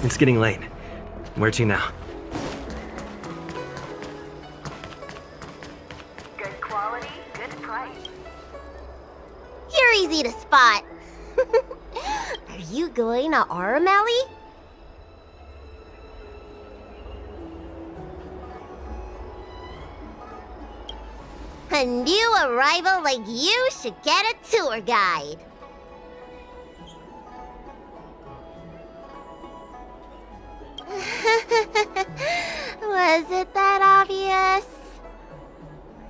It's getting late. Where to now? Good quality, good price. You're easy to spot. Are you going to Aurumali? A new arrival like you should get a tour guide. Was it that obvious?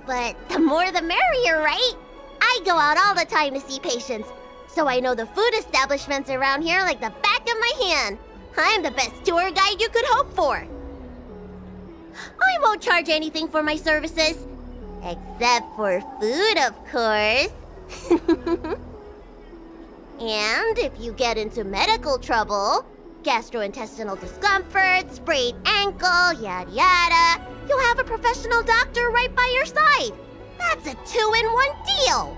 But the more the merrier, right? I go out all the time to see patients, so I know the food establishments around here like the back of my hand. I'm the best tour guide you could hope for. I won't charge anything for my services. Except for food, of course. And if you get into medical trouble, gastrointestinal discomfort, sprained ankle, yada yada, you'll have a professional doctor right by your side. That's a 2-in-1 deal.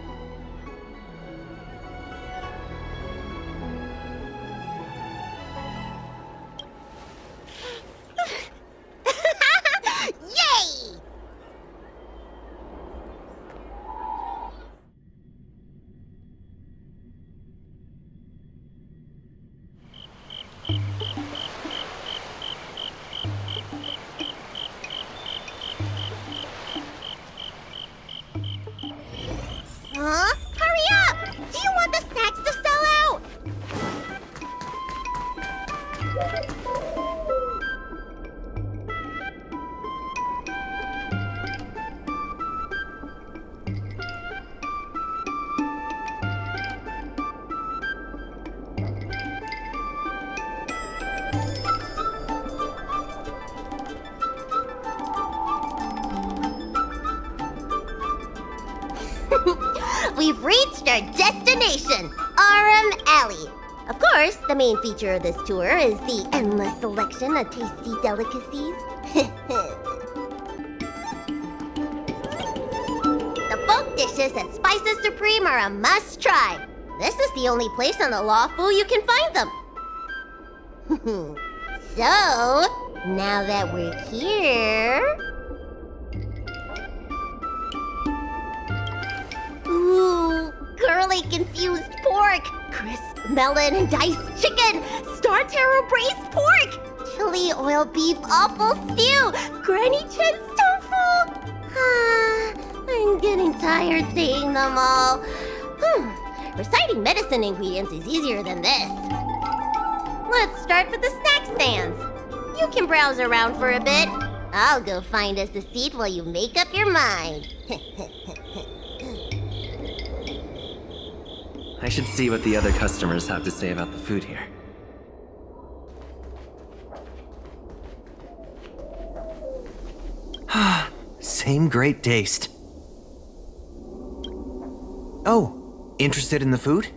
Yay! Huh? Hurry up! Do you want the snacks to sell out? We've reached our destination, Aurum Alley. Of course, the main feature of this tour is the endless selection of tasty delicacies. The folk dishes at Spices Supreme are a must-try. This is the only place on the Lawful you can find them. So, now that we're here... Ooh, curly confused pork, crisp melon and diced chicken, star taro braised pork, chili oil beef offal stew, granny chen's tofu. I'm getting tired saying them all. Reciting medicine ingredients is easier than this. Let's start with the snack stands. You can browse around for a bit. I'll go find us a seat while you make up your mind. I should see what the other customers have to say about the food here. Same great taste. Oh, interested in the food?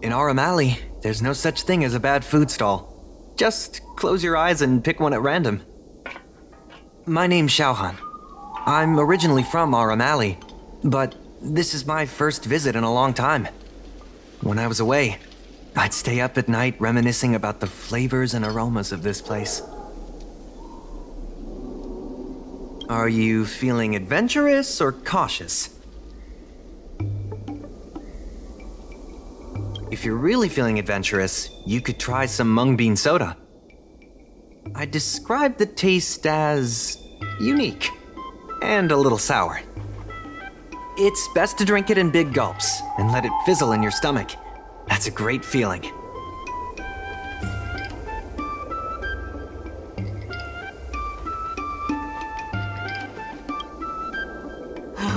In Aurumali, there's no such thing as a bad food stall. Just close your eyes and pick one at random. My name's Xiaohan. I'm originally from Aurumali, but this is my first visit in a long time. When I was away, I'd stay up at night reminiscing about the flavors and aromas of this place. Are you feeling adventurous or cautious? If you're really feeling adventurous, you could try some mung bean soda. I describe the taste as unique and a little sour. It's best to drink it in big gulps and let it fizzle in your stomach. That's a great feeling.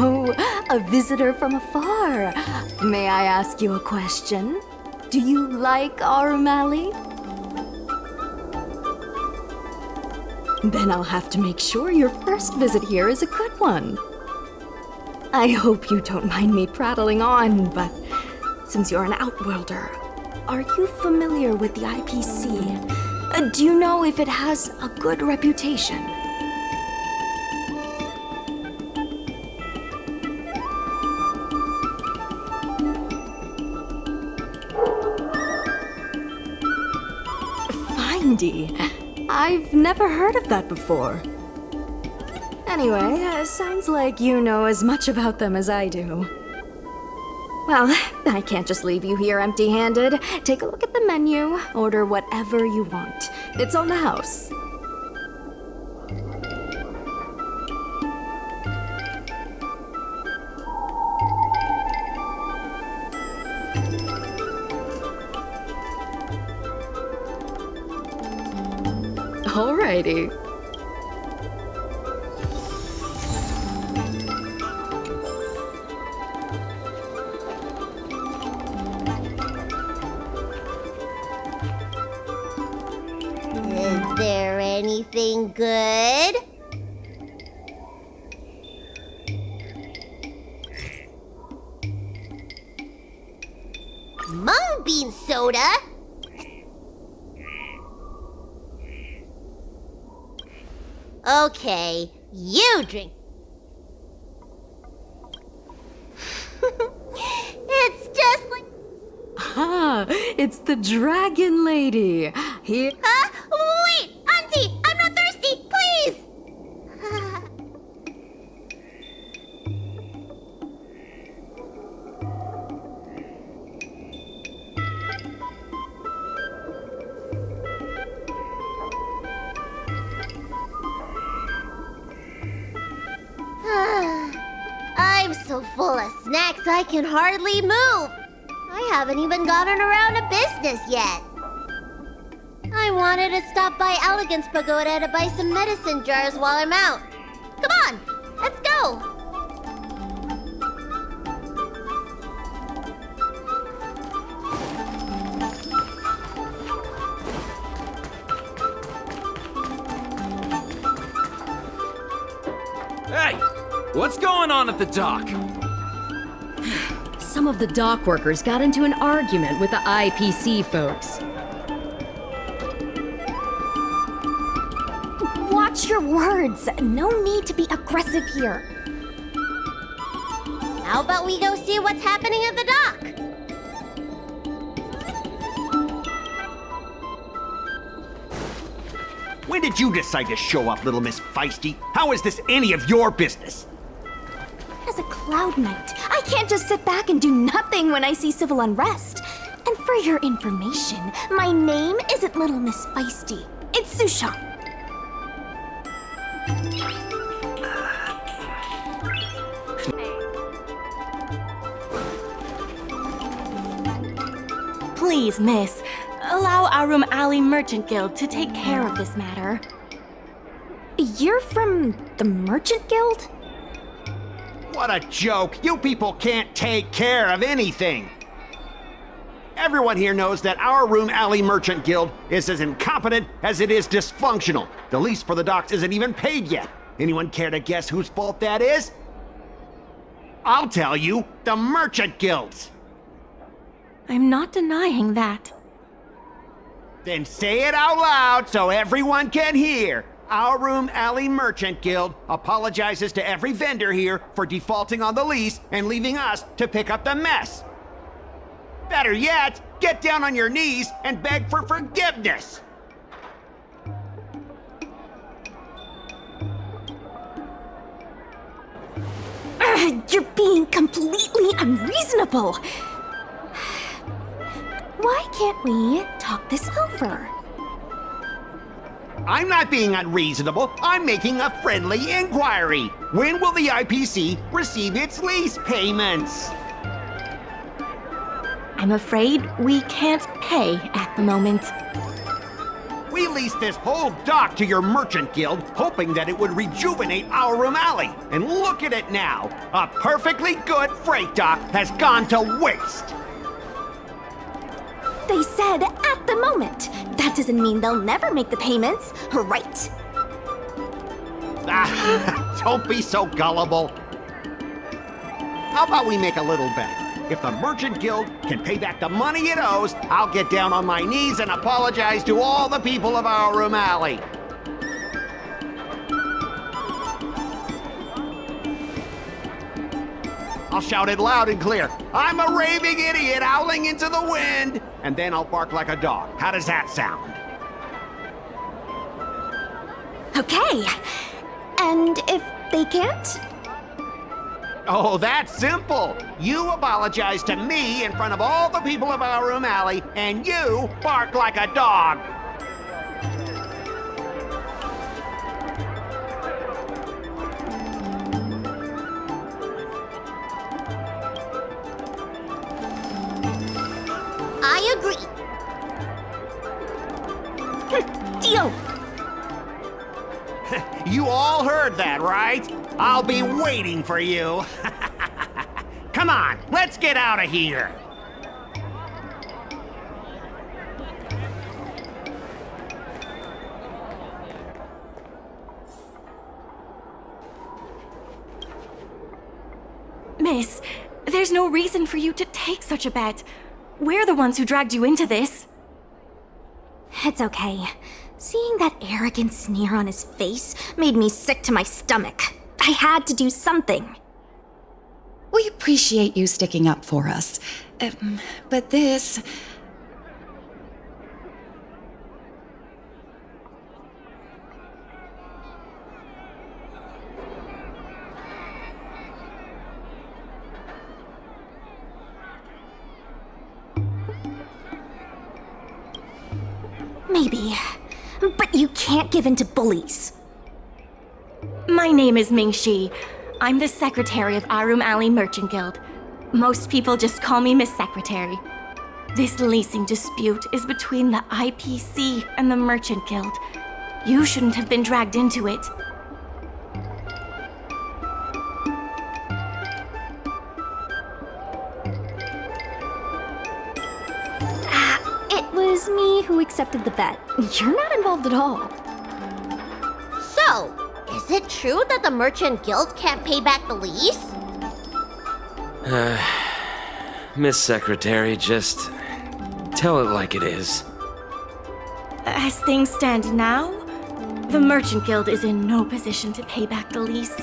Oh, a visitor from afar. May I ask you a question? Do you like Aurumali? Then I'll have to make sure your first visit here is a good one. I hope you don't mind me prattling on, but since you're an outworlder, are you familiar with the IPC? Do you know if it has a good reputation? 90. I've never heard of that before. Anyway, sounds like you know as much about them as I do. Well, I can't just leave you here empty-handed. Take a look at the menu, order whatever you want. It's on the house. Alrighty. Is there anything good? Mung bean soda? Okay, you drink. It's just like... Ah, it's the Dragon Lady. Here. Huh? Wait! Auntie! I'm not thirsty! Please! I'm so full of snacks I can hardly move. I haven't even gotten around to business yet. I wanted to stop by Elegance Pagoda to buy some medicine jars while I'm out. Come on, let's go. Hey, what's going on at the dock? Some of the dock workers got into an argument with the IPC folks. Watch your words. No need to be aggressive here. How about we go see what's happening at the dock? When did you decide to show up, little Miss Feisty? How is this any of your business? As a Cloud Knight, I can't just sit back and do nothing when I see civil unrest. And for your information, my name isn't Little Miss Feisty. It's Sushan. Please, miss, allow our Room Alley Merchant Guild to take care of this matter. You're from the Merchant Guild? What a joke! You people can't take care of anything! Everyone here knows that our Room Alley Merchant Guild is as incompetent as it is dysfunctional. The lease for the docks isn't even paid yet. Anyone care to guess whose fault that is? I'll tell you, the Merchant Guild's. I'm not denying that. Then say it out loud so everyone can hear. Our Room Alley Merchant Guild apologizes to every vendor here for defaulting on the lease and leaving us to pick up the mess. Better yet, get down on your knees and beg for forgiveness. You're being completely unreasonable. Why can't we talk this over? I'm not being unreasonable. I'm making a friendly inquiry. When will the IPC receive its lease payments? I'm afraid we can't pay at the moment. We leased this whole dock to your merchant guild, hoping that it would rejuvenate our Room Alley. And look at it now. A perfectly good freight dock has gone to waste. They said at the moment. That doesn't mean they'll never make the payments, right? Don't be so gullible. How about we make a little bet? If the Merchant Guild can pay back the money it owes, I'll get down on my knees and apologize to all the people of our Room Alley. I'll shout it loud and clear. I'm a raving idiot howling into the wind. And then I'll bark like a dog. How does that sound? Okay. And if they can't? Oh, that's simple. You apologize to me in front of all the people of our room alley, and you bark like a dog. I agree. Deal! You all heard that, right? I'll be waiting for you. Come on, let's get out of here. Miss, there's no reason for you to take such a bet. We're the ones who dragged you into this. It's okay. Seeing that arrogant sneer on his face made me sick to my stomach. I had to do something. We appreciate you sticking up for us. But this... Maybe. But you can't give in to bullies. My name is Ming Shi. I'm the secretary of Arum Alley Merchant Guild. Most people just call me Miss Secretary. This leasing dispute is between the IPC and the Merchant Guild. You shouldn't have been dragged into it. It was me who accepted the bet. You're not involved at all. So, is it true that the Merchant Guild can't pay back the lease? Miss Secretary, just tell it like it is. As things stand now, the Merchant Guild is in no position to pay back the lease.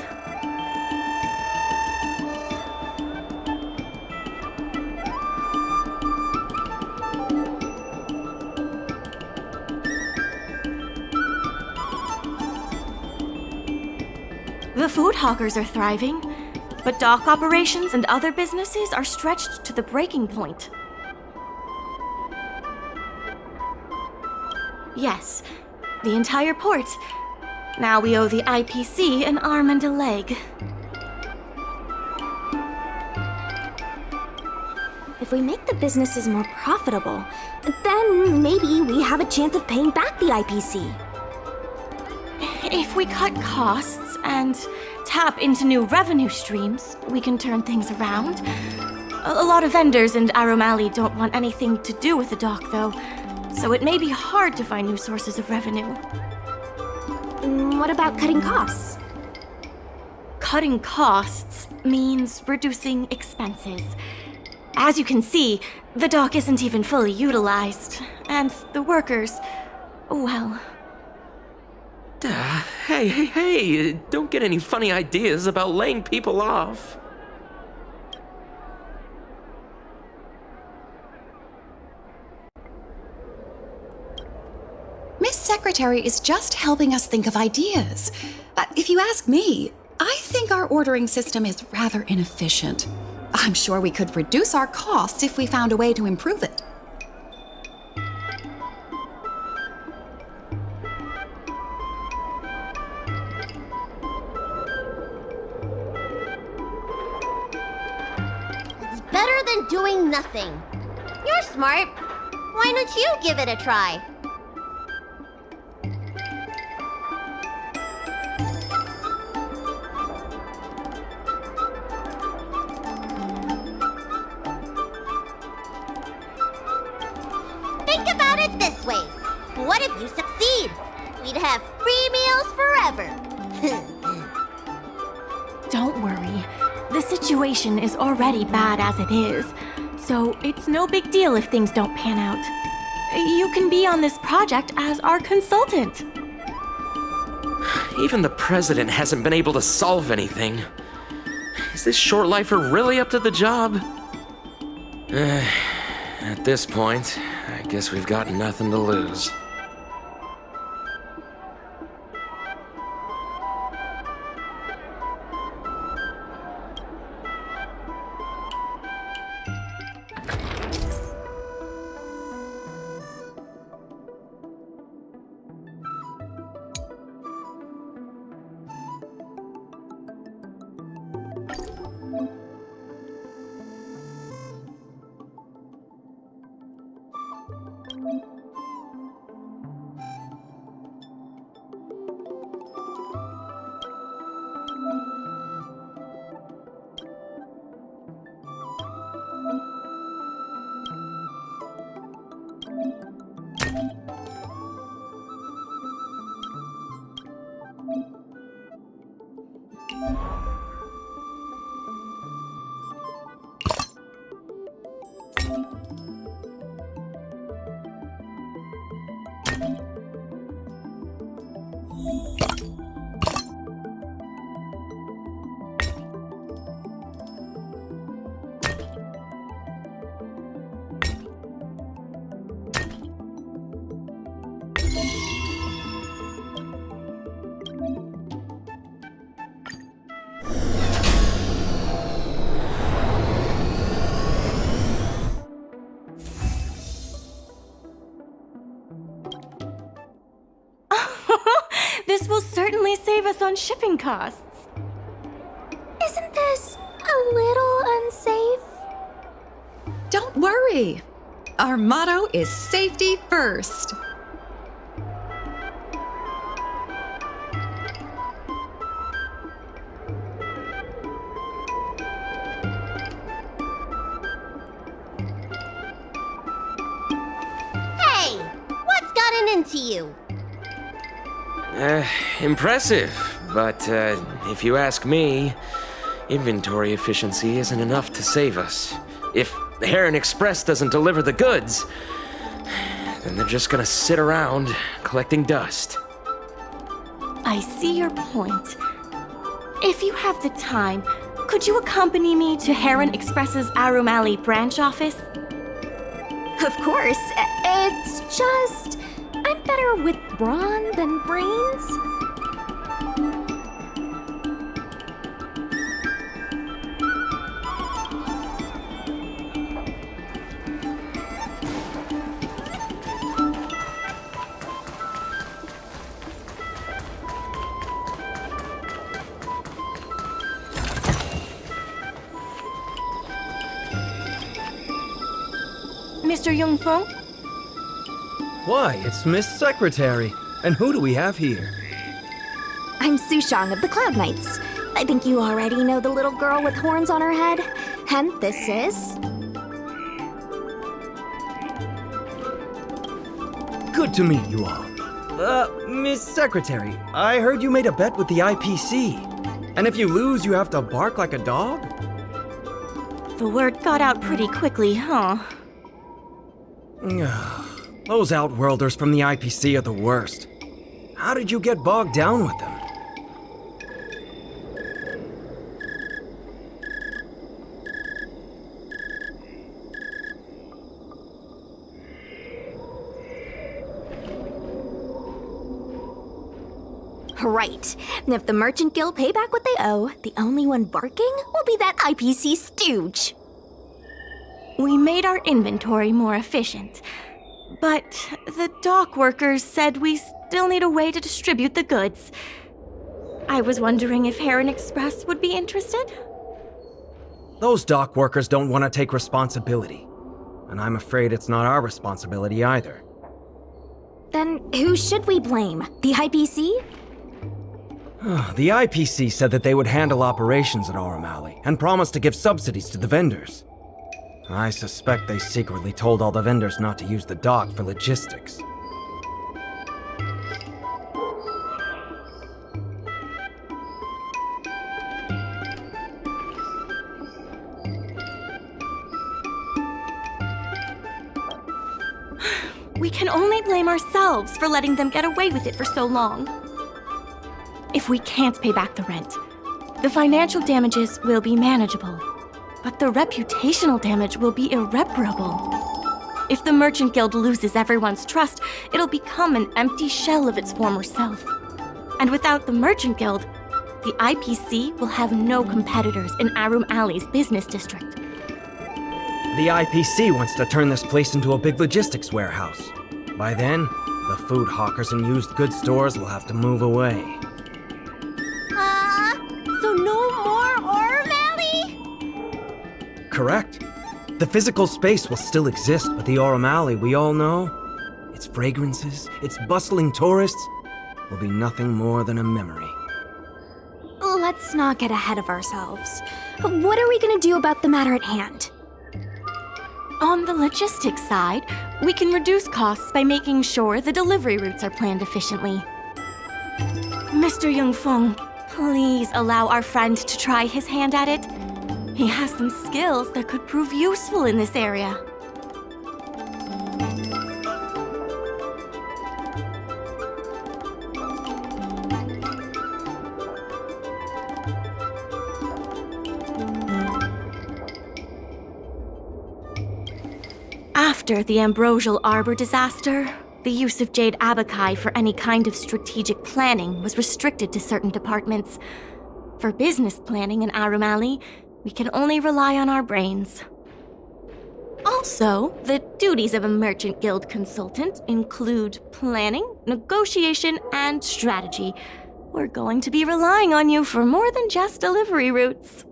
The food hawkers are thriving, but dock operations and other businesses are stretched to the breaking point. Yes, the entire port. Now we owe the IPC an arm and a leg. If we make the businesses more profitable, then maybe we have a chance of paying back the IPC. If we cut costs and tap into new revenue streams, we can turn things around. A lot of vendors in Arum Alley don't want anything to do with the dock, though, so it may be hard to find new sources of revenue. What about cutting costs? Cutting costs means reducing expenses. As you can see, the dock isn't even fully utilized, and the workers, well... Hey, don't get any funny ideas about laying people off. Miss Secretary is just helping us think of ideas. But if you ask me, I think our ordering system is rather inefficient. I'm sure we could reduce our costs if we found a way to improve it. It's better than doing nothing. You're smart. Why don't you give it a try? Think about it this way. What if you succeed? We'd have free meals forever. Don't worry. The situation is already bad as it is, so it's no big deal if things don't pan out. You can be on this project as our consultant. Even the president hasn't been able to solve anything. Is this short lifer really up to the job? At this point, I guess we've got nothing to lose. This will certainly save us on shipping costs. Isn't this a little unsafe? Don't worry. Our motto is safety first. Hey, what's gotten into you? Impressive, but if you ask me, inventory efficiency isn't enough to save us. If Heron Express doesn't deliver the goods, then they're just gonna sit around collecting dust. I see your point. If you have the time, could you accompany me to Heron Express's Arum Alley branch office? Of course. It's just, I'm better with brawn than brains. Mr. Jungfeng? Why, it's Miss Secretary. And who do we have here? I'm Sushang of the Cloud Knights. I think you already know the little girl with horns on her head. And this is... Good to meet you all. Miss Secretary, I heard you made a bet with the IPC. And if you lose, you have to bark like a dog? The word got out pretty quickly, huh? Those Outworlders from the IPC are the worst. How did you get bogged down with them? Right. And if the Merchant Guild pay back what they owe, the only one barking will be that IPC stooge. We made our inventory more efficient, but the dock workers said we still need a way to distribute the goods. I was wondering if Heron Express would be interested? Those dock workers don't want to take responsibility. And I'm afraid it's not our responsibility either. Then who should we blame? The IPC? The IPC said that they would handle operations at Arum Alley and promised to give subsidies to the vendors. I suspect they secretly told all the vendors not to use the dock for logistics. We can only blame ourselves for letting them get away with it for so long. If we can't pay back the rent, the financial damages will be manageable, but the reputational damage will be irreparable. If the Merchant Guild loses everyone's trust, it'll become an empty shell of its former self. And without the Merchant Guild, the IPC will have no competitors in Arum Alley's business district. The IPC wants to turn this place into a big logistics warehouse. By then, the food hawkers and used goods stores will have to move away. So no more Arum Alley? Correct. The physical space will still exist, but the Arum Alley we all know, its fragrances, its bustling tourists, will be nothing more than a memory. Let's not get ahead of ourselves. What are we gonna do about the matter at hand? On the logistics side, we can reduce costs by making sure the delivery routes are planned efficiently. Mr. Jungfeng, Please allow our friend to try his hand at it. He has some skills that could prove useful in this area. After the Ambrosial Arbor disaster, the use of Jade Abakai for any kind of strategic planning was restricted to certain departments. For business planning in Arum Alley, we can only rely on our brains. Also, the duties of a Merchant Guild consultant include planning, negotiation, and strategy. We're going to be relying on you for more than just delivery routes.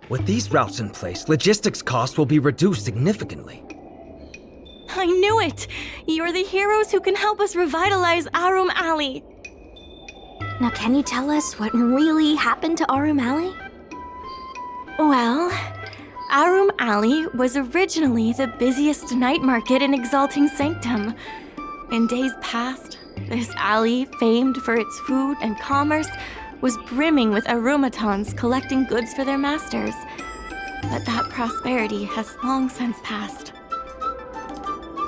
With these routes in place, logistics costs will be reduced significantly. I knew it! You're the heroes who can help us revitalize Arum Alley. Now, can you tell us what really happened to Arum Alley? Well, Arum Alley was originally the busiest night market in Exalting Sanctum. In days past, this alley, famed for its food and commerce, was brimming with aurumatones collecting goods for their masters. But that prosperity has long since passed.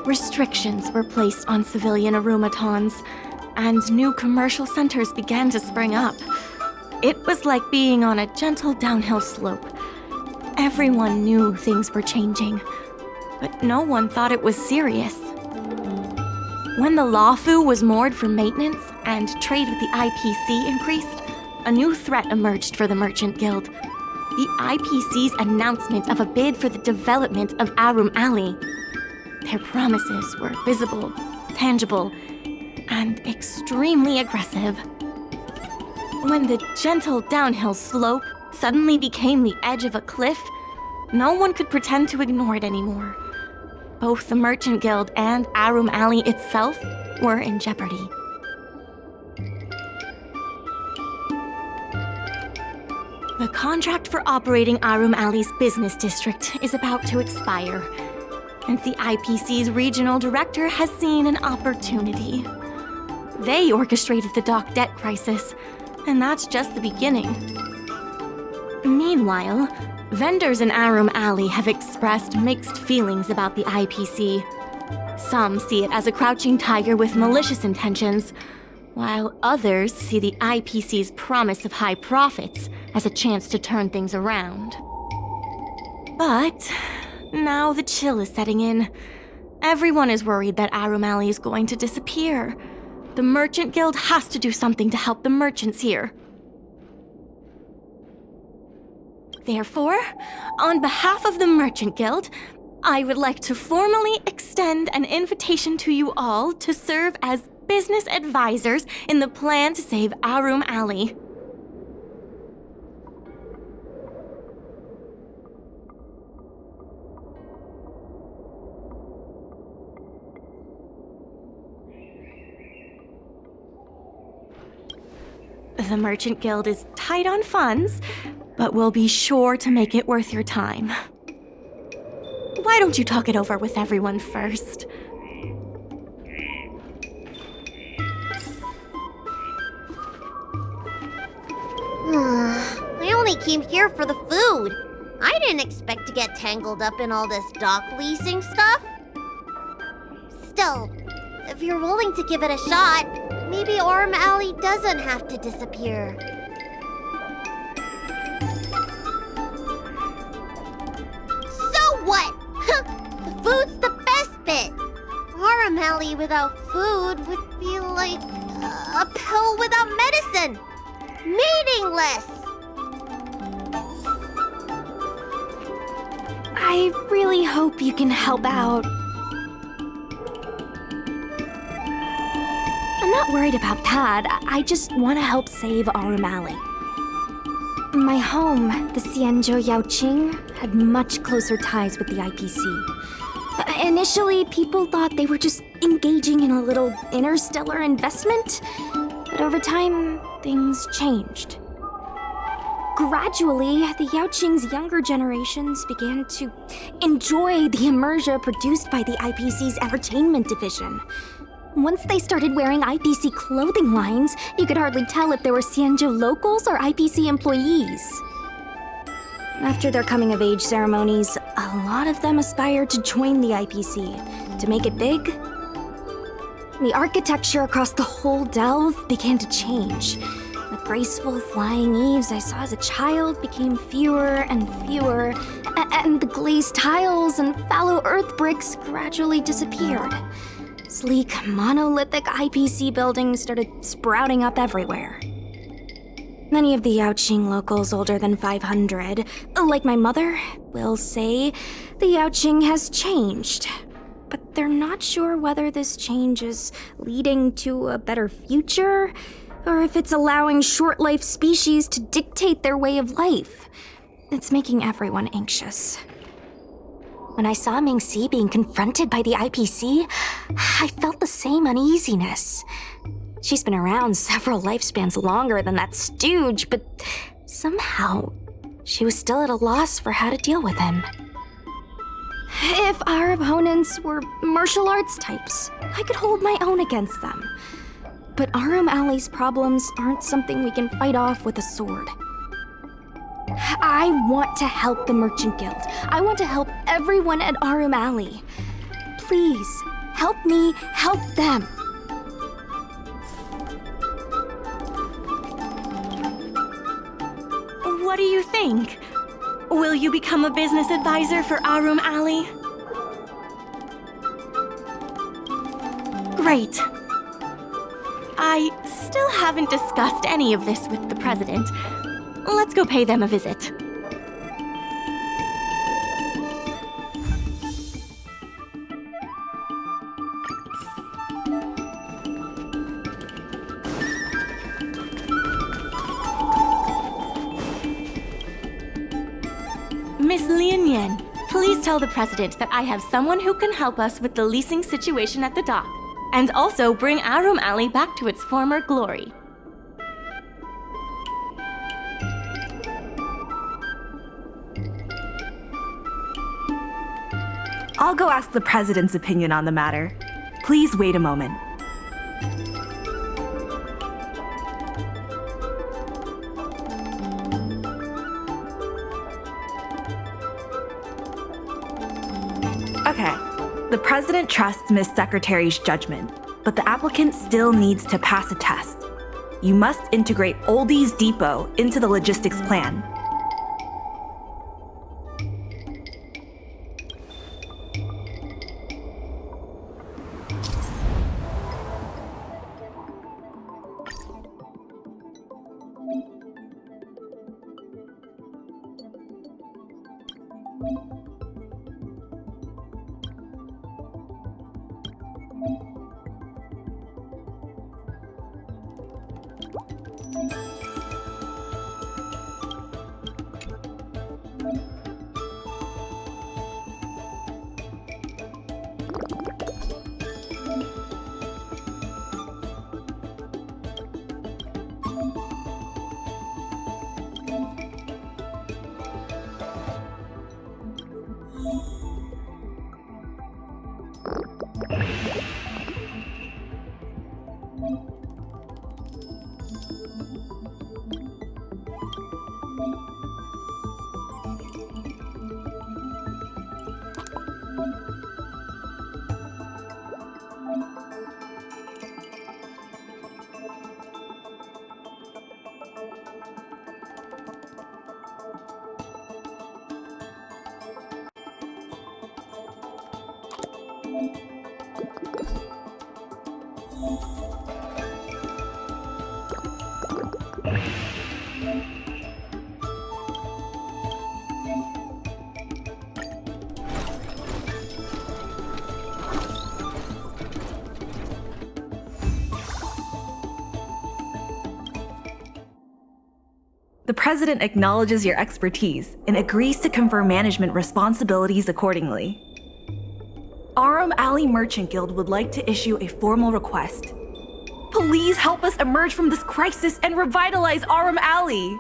Restrictions were placed on civilian aurumatones, and new commercial centers began to spring up. It was like being on a gentle downhill slope. Everyone knew things were changing, but no one thought it was serious. When the Lawfu was moored for maintenance and trade with the IPC increased, a new threat emerged for the Merchant Guild. The IPC's announcement of a bid for the development of Arum Alley. Their promises were visible, tangible, and extremely aggressive. When the gentle downhill slope suddenly became the edge of a cliff, no one could pretend to ignore it anymore. Both the Merchant Guild and Arum Alley itself were in jeopardy. The contract for operating Arum Alley's business district is about to expire, and the IPC's regional director has seen an opportunity. They orchestrated the dock debt crisis, and that's just the beginning. Meanwhile, vendors in Arum Alley have expressed mixed feelings about the IPC. Some see it as a crouching tiger with malicious intentions, while others see the IPC's promise of high profits as a chance to turn things around. But now the chill is setting in. Everyone is worried that Arum Alley is going to disappear. The Merchant Guild has to do something to help the merchants here. Therefore, on behalf of the Merchant Guild, I would like to formally extend an invitation to you all to serve as business advisors in the plan to save Arum Alley. The Merchant Guild is tight on funds, but we'll be sure to make it worth your time. Why don't you talk it over with everyone first? came here for the food. I didn't expect to get tangled up in all this dock leasing stuff. Still, if you're willing to give it a shot, maybe Aurum Alley doesn't have to disappear. So what? The food's the best bit. Aurum Alley without food would be like a pill without medicine. Meaningless. I really hope you can help out. I'm not worried about that. I just want to help save Aurum Alley. My home, the Xianzhou Yaoqing, had much closer ties with the IPC. Initially, people thought they were just engaging in a little interstellar investment, but over time, things changed. Gradually, the Yaoqing's younger generations began to enjoy the immersia produced by the IPC's entertainment division. Once they started wearing IPC clothing lines, you could hardly tell if they were Xianzhou locals or IPC employees. After their coming-of-age ceremonies, a lot of them aspired to join the IPC. To make it big, the architecture across the whole delve began to change. The graceful flying eaves I saw as a child became fewer and fewer, and the glazed tiles and fallow earth bricks gradually disappeared. Sleek, monolithic IPC buildings started sprouting up everywhere. Many of the Yaoqing locals older than 500, like my mother, will say the Yaoqing has changed. But they're not sure whether this change is leading to a better future, or if it's allowing short-life species to dictate their way of life. It's making everyone anxious. When I saw Mingxi being confronted by the IPC, I felt the same uneasiness. She's been around several lifespans longer than that stooge, but somehow she was still at a loss for how to deal with him. If our opponents were martial arts types, I could hold my own against them. But Aurum Alley's problems aren't something we can fight off with a sword. I want to help the Merchant Guild. I want to help everyone at Aurum Alley. Please, help me help them. What do you think? Will you become a business advisor for Aurum Alley? Great. I still haven't discussed any of this with the president. Let's go pay them a visit. Miss Lien Yen, please tell the president that I have someone who can help us with the leasing situation at the dock, and also bring Aurum Alley back to its former glory. I'll go ask the president's opinion on the matter. Please wait a moment. Okay, the president trusts Miss Secretary's judgment, but the applicant still needs to pass a test. You must integrate Oldie's Depot into the logistics plan. The President acknowledges your expertise and agrees to confer management responsibilities accordingly. Arum Alley Merchant Guild would like to issue a formal request. Please help us emerge from this crisis and revitalize Arum Alley!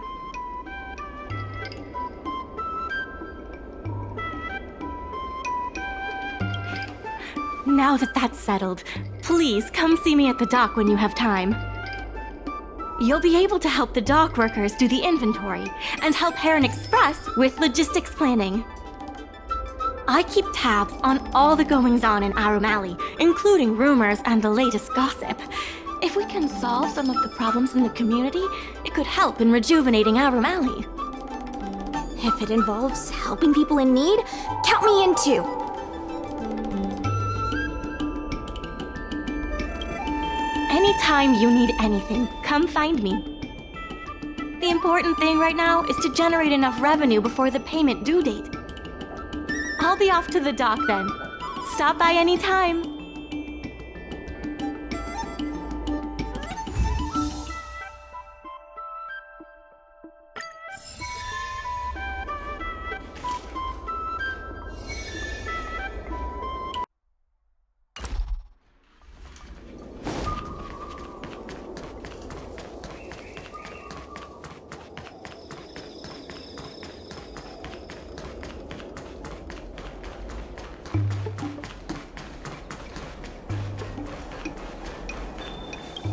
Now that that's settled, please come see me at the dock when you have time. You'll be able to help the dock workers do the inventory and help Heron Express with logistics planning. I keep tabs on all the goings-on in Arum Alley, including rumors and the latest gossip. If we can solve some of the problems in the community, it could help in rejuvenating Arum Alley. If it involves helping people in need, count me in too. Anytime you need anything, come find me. The important thing right now is to generate enough revenue before the payment due date. I'll be off to the dock then. Stop by anytime.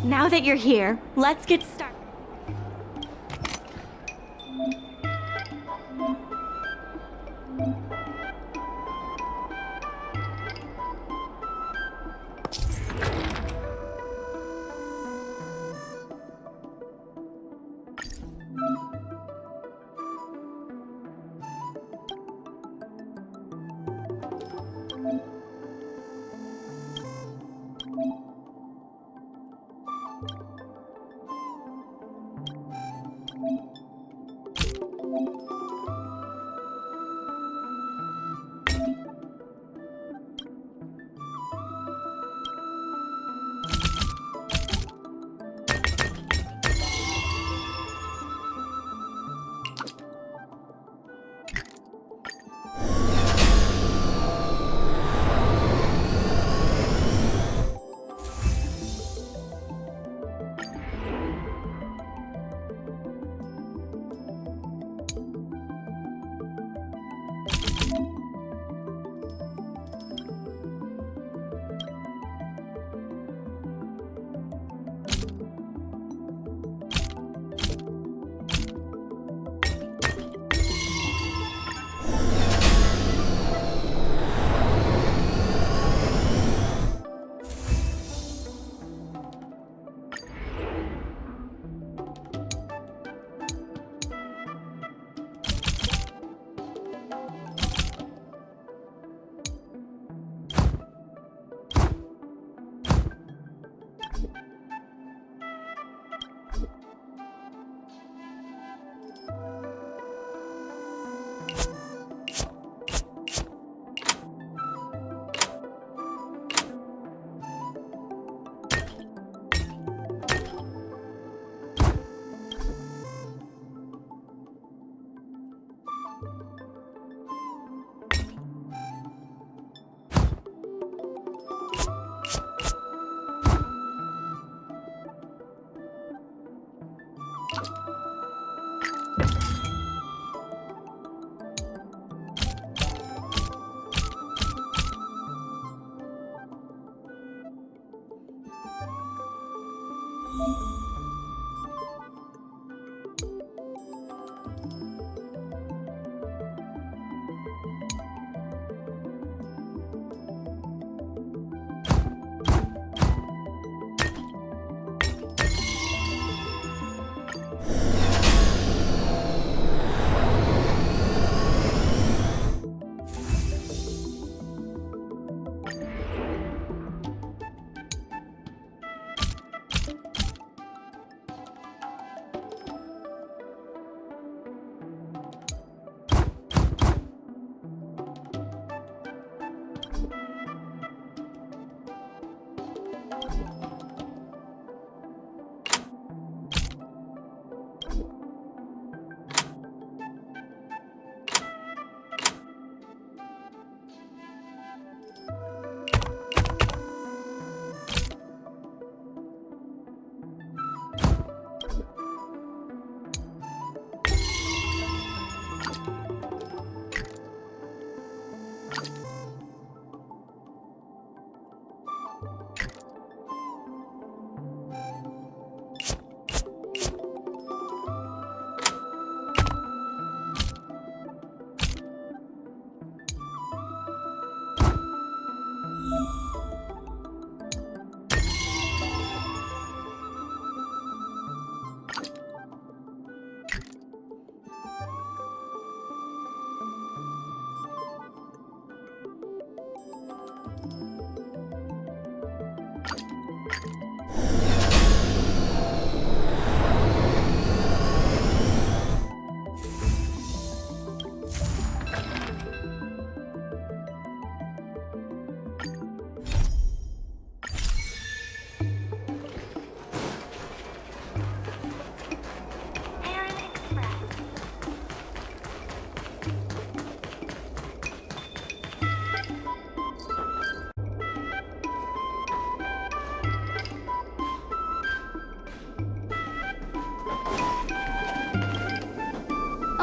Now that you're here, let's get started.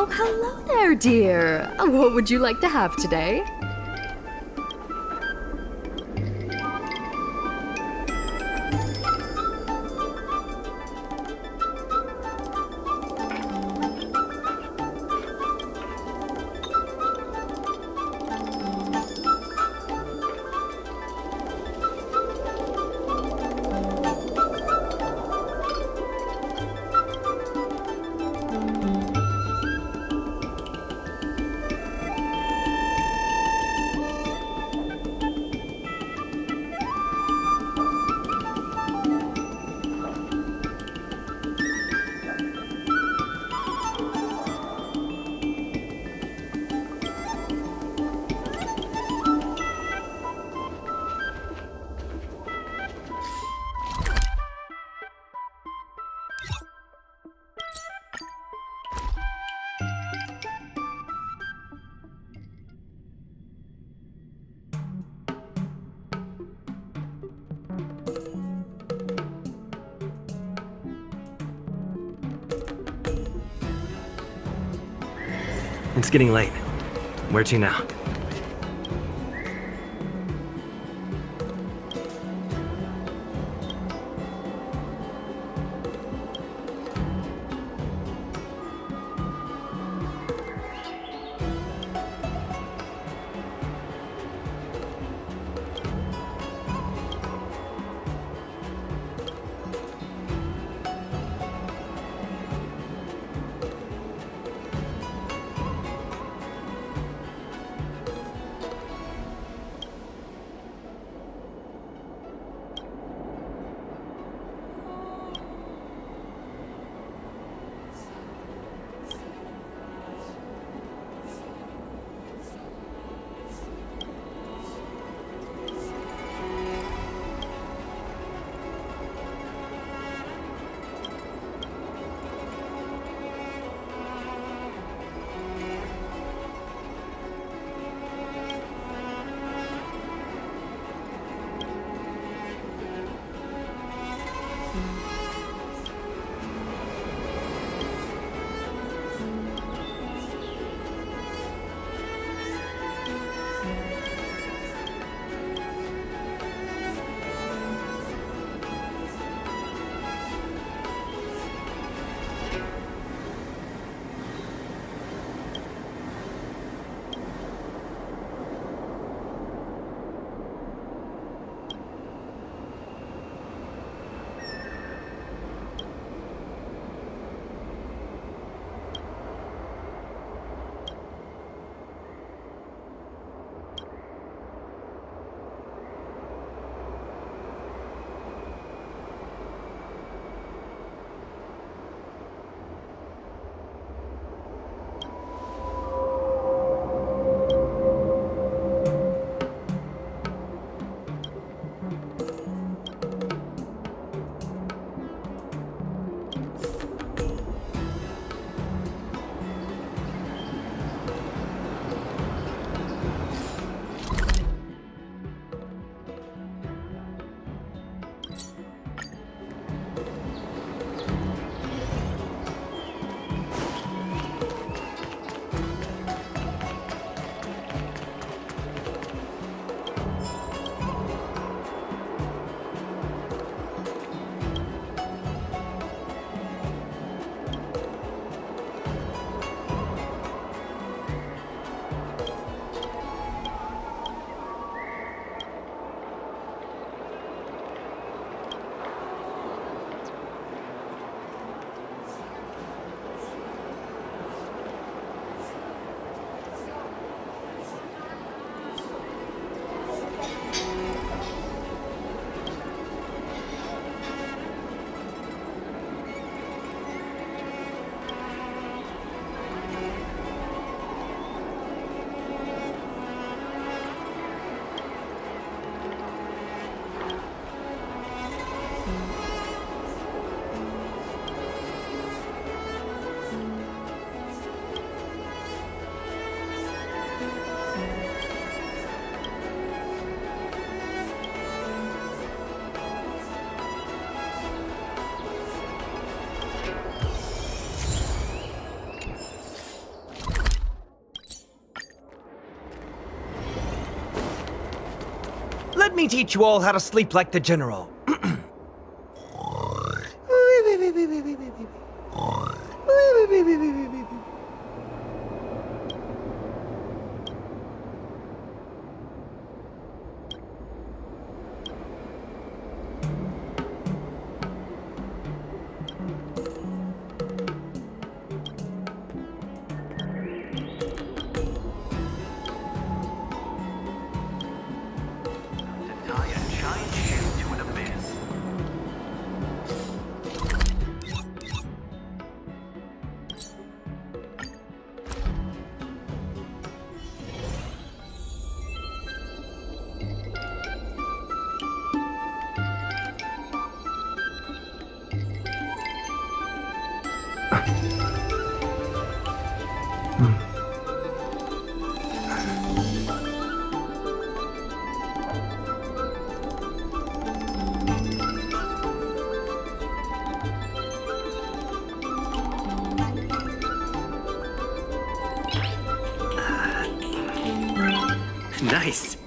Oh, hello there, dear. What would you like to have today? It's getting late. Where to now? Let me teach you all how to sleep like the General. Tie a giant ship to an abyss. Nice.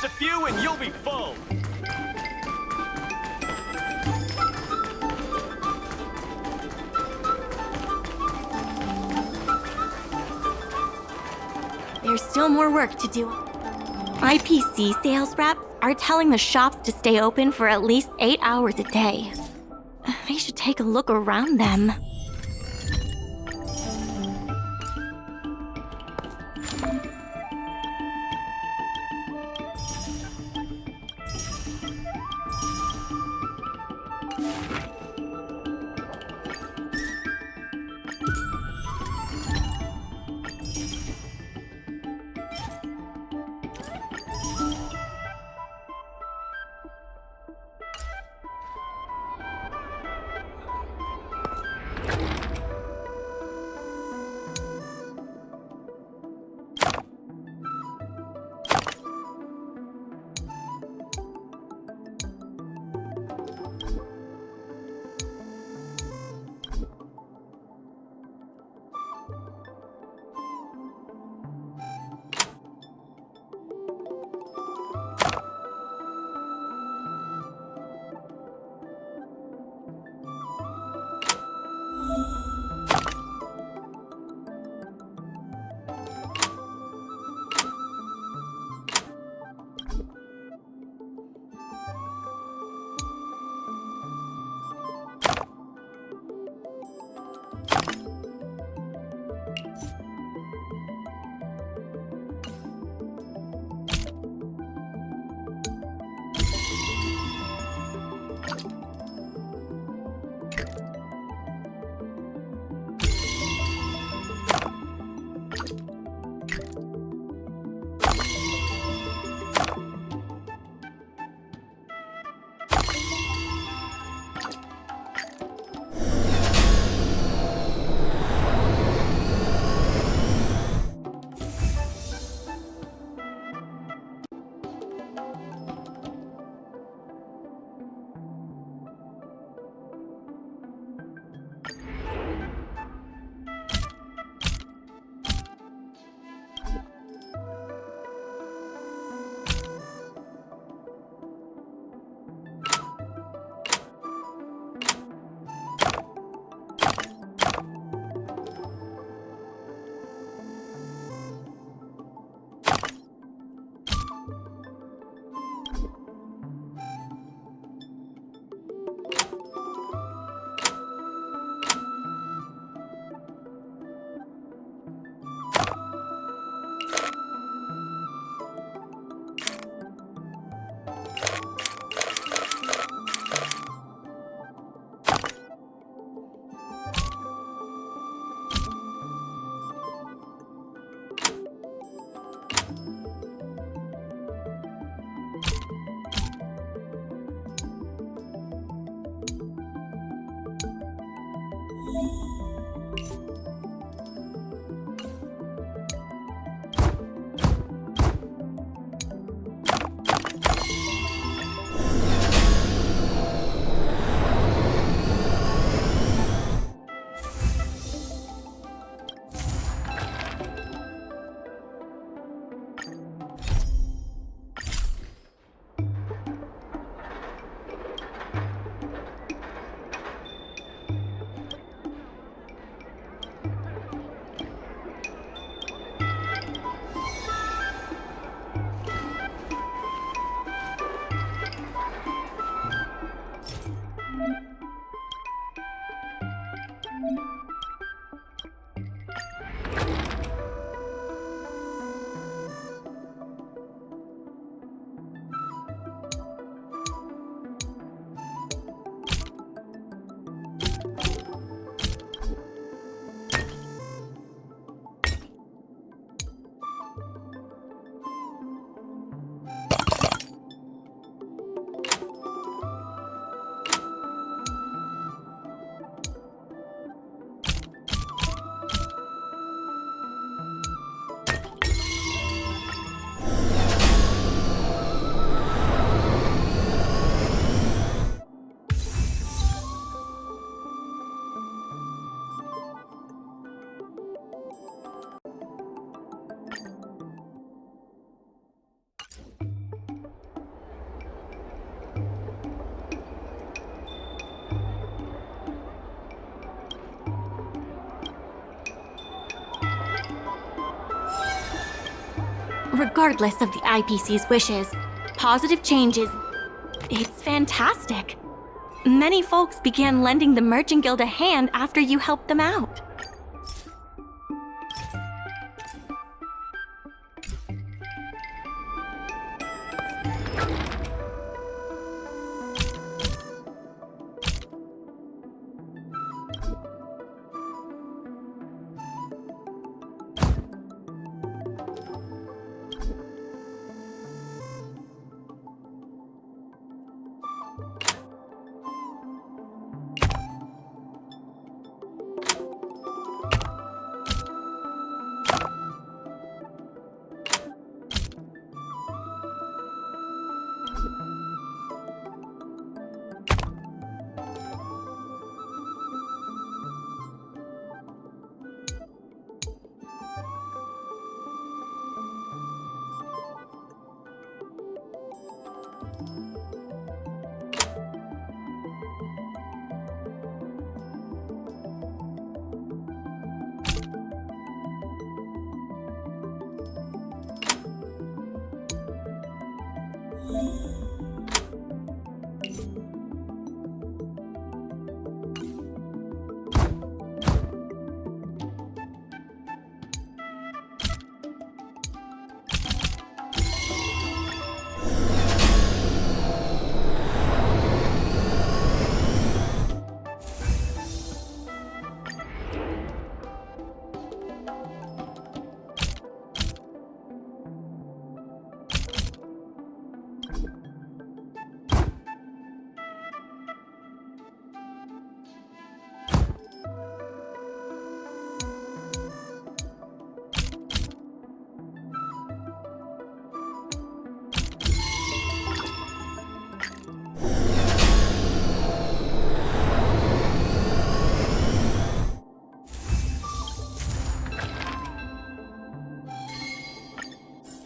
Just a few and you'll be full. There's still more work to do. IPC sales reps are telling the shops to stay open for at least 8 hours a day. They should take a look around them. Regardless of the IPC's wishes, positive changes. It's fantastic. Many folks began lending the Merchant Guild a hand after you helped them out.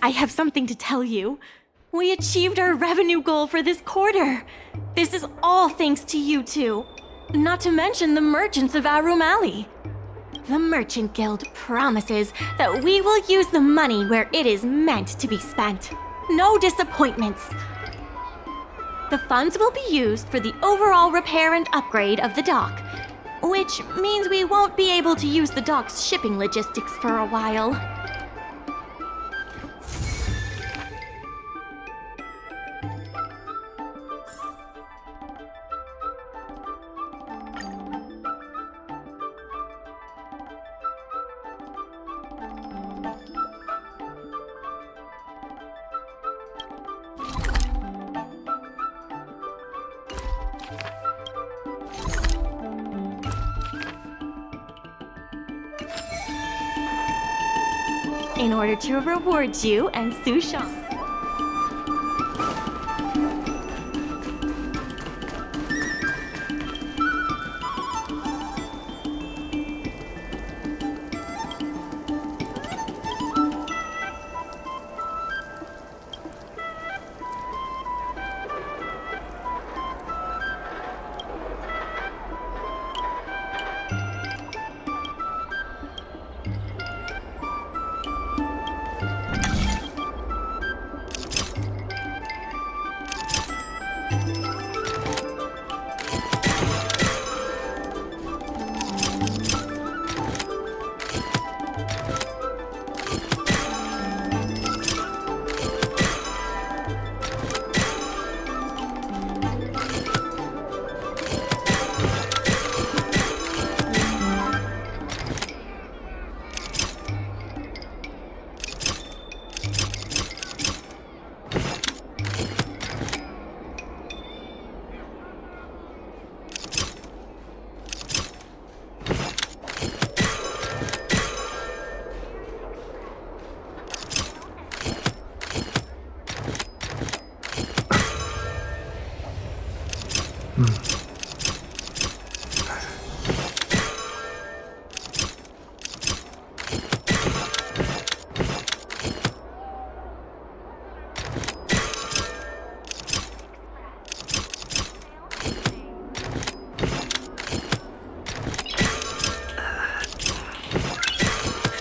I have something to tell you. We achieved our revenue goal for this quarter. This is all thanks to you two. Not to mention the merchants of Aurumali. The Merchant Guild promises that we will use the money where it is meant to be spent. No disappointments. The funds will be used for the overall repair and upgrade of the dock, which means we won't be able to use the dock's shipping logistics for a while. In order to reward you and Sushan.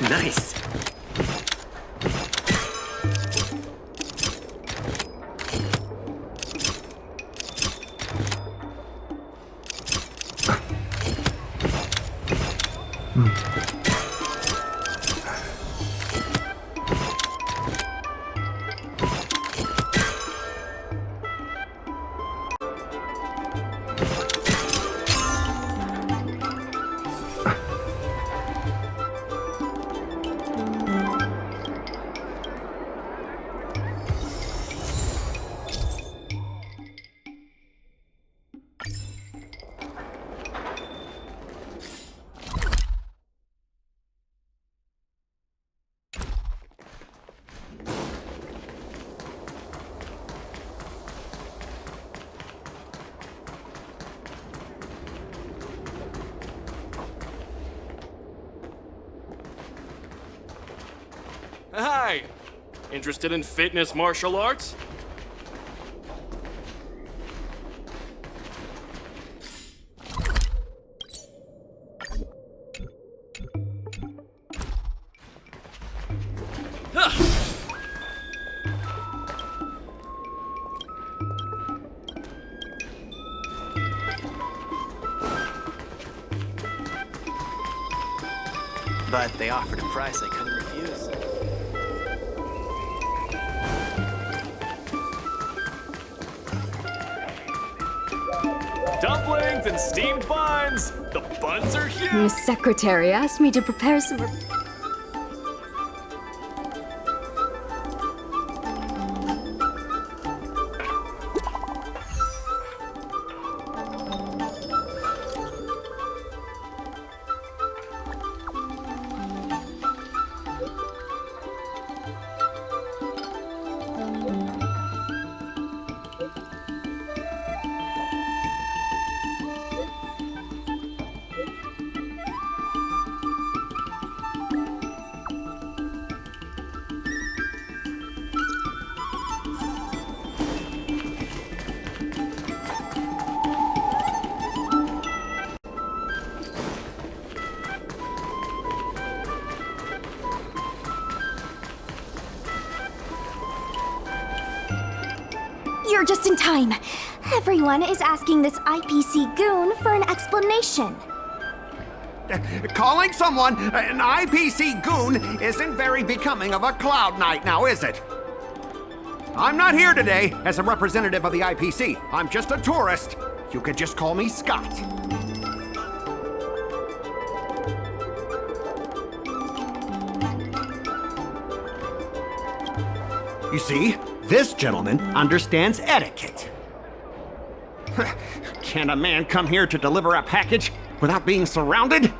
Nice. Hi! Interested in fitness martial arts? But they offered a price I couldn't refuse. Dumplings and steamed buns! The buns are huge! Miss Secretary asked me to prepare some. You're just in time. Everyone is asking this IPC goon for an explanation. Calling someone an IPC goon isn't very becoming of a Cloud Knight now, is it? I'm not here today as a representative of the IPC. I'm just a tourist. You could just call me Scott. You see, this gentleman understands etiquette. Can a man come here to deliver a package without being surrounded?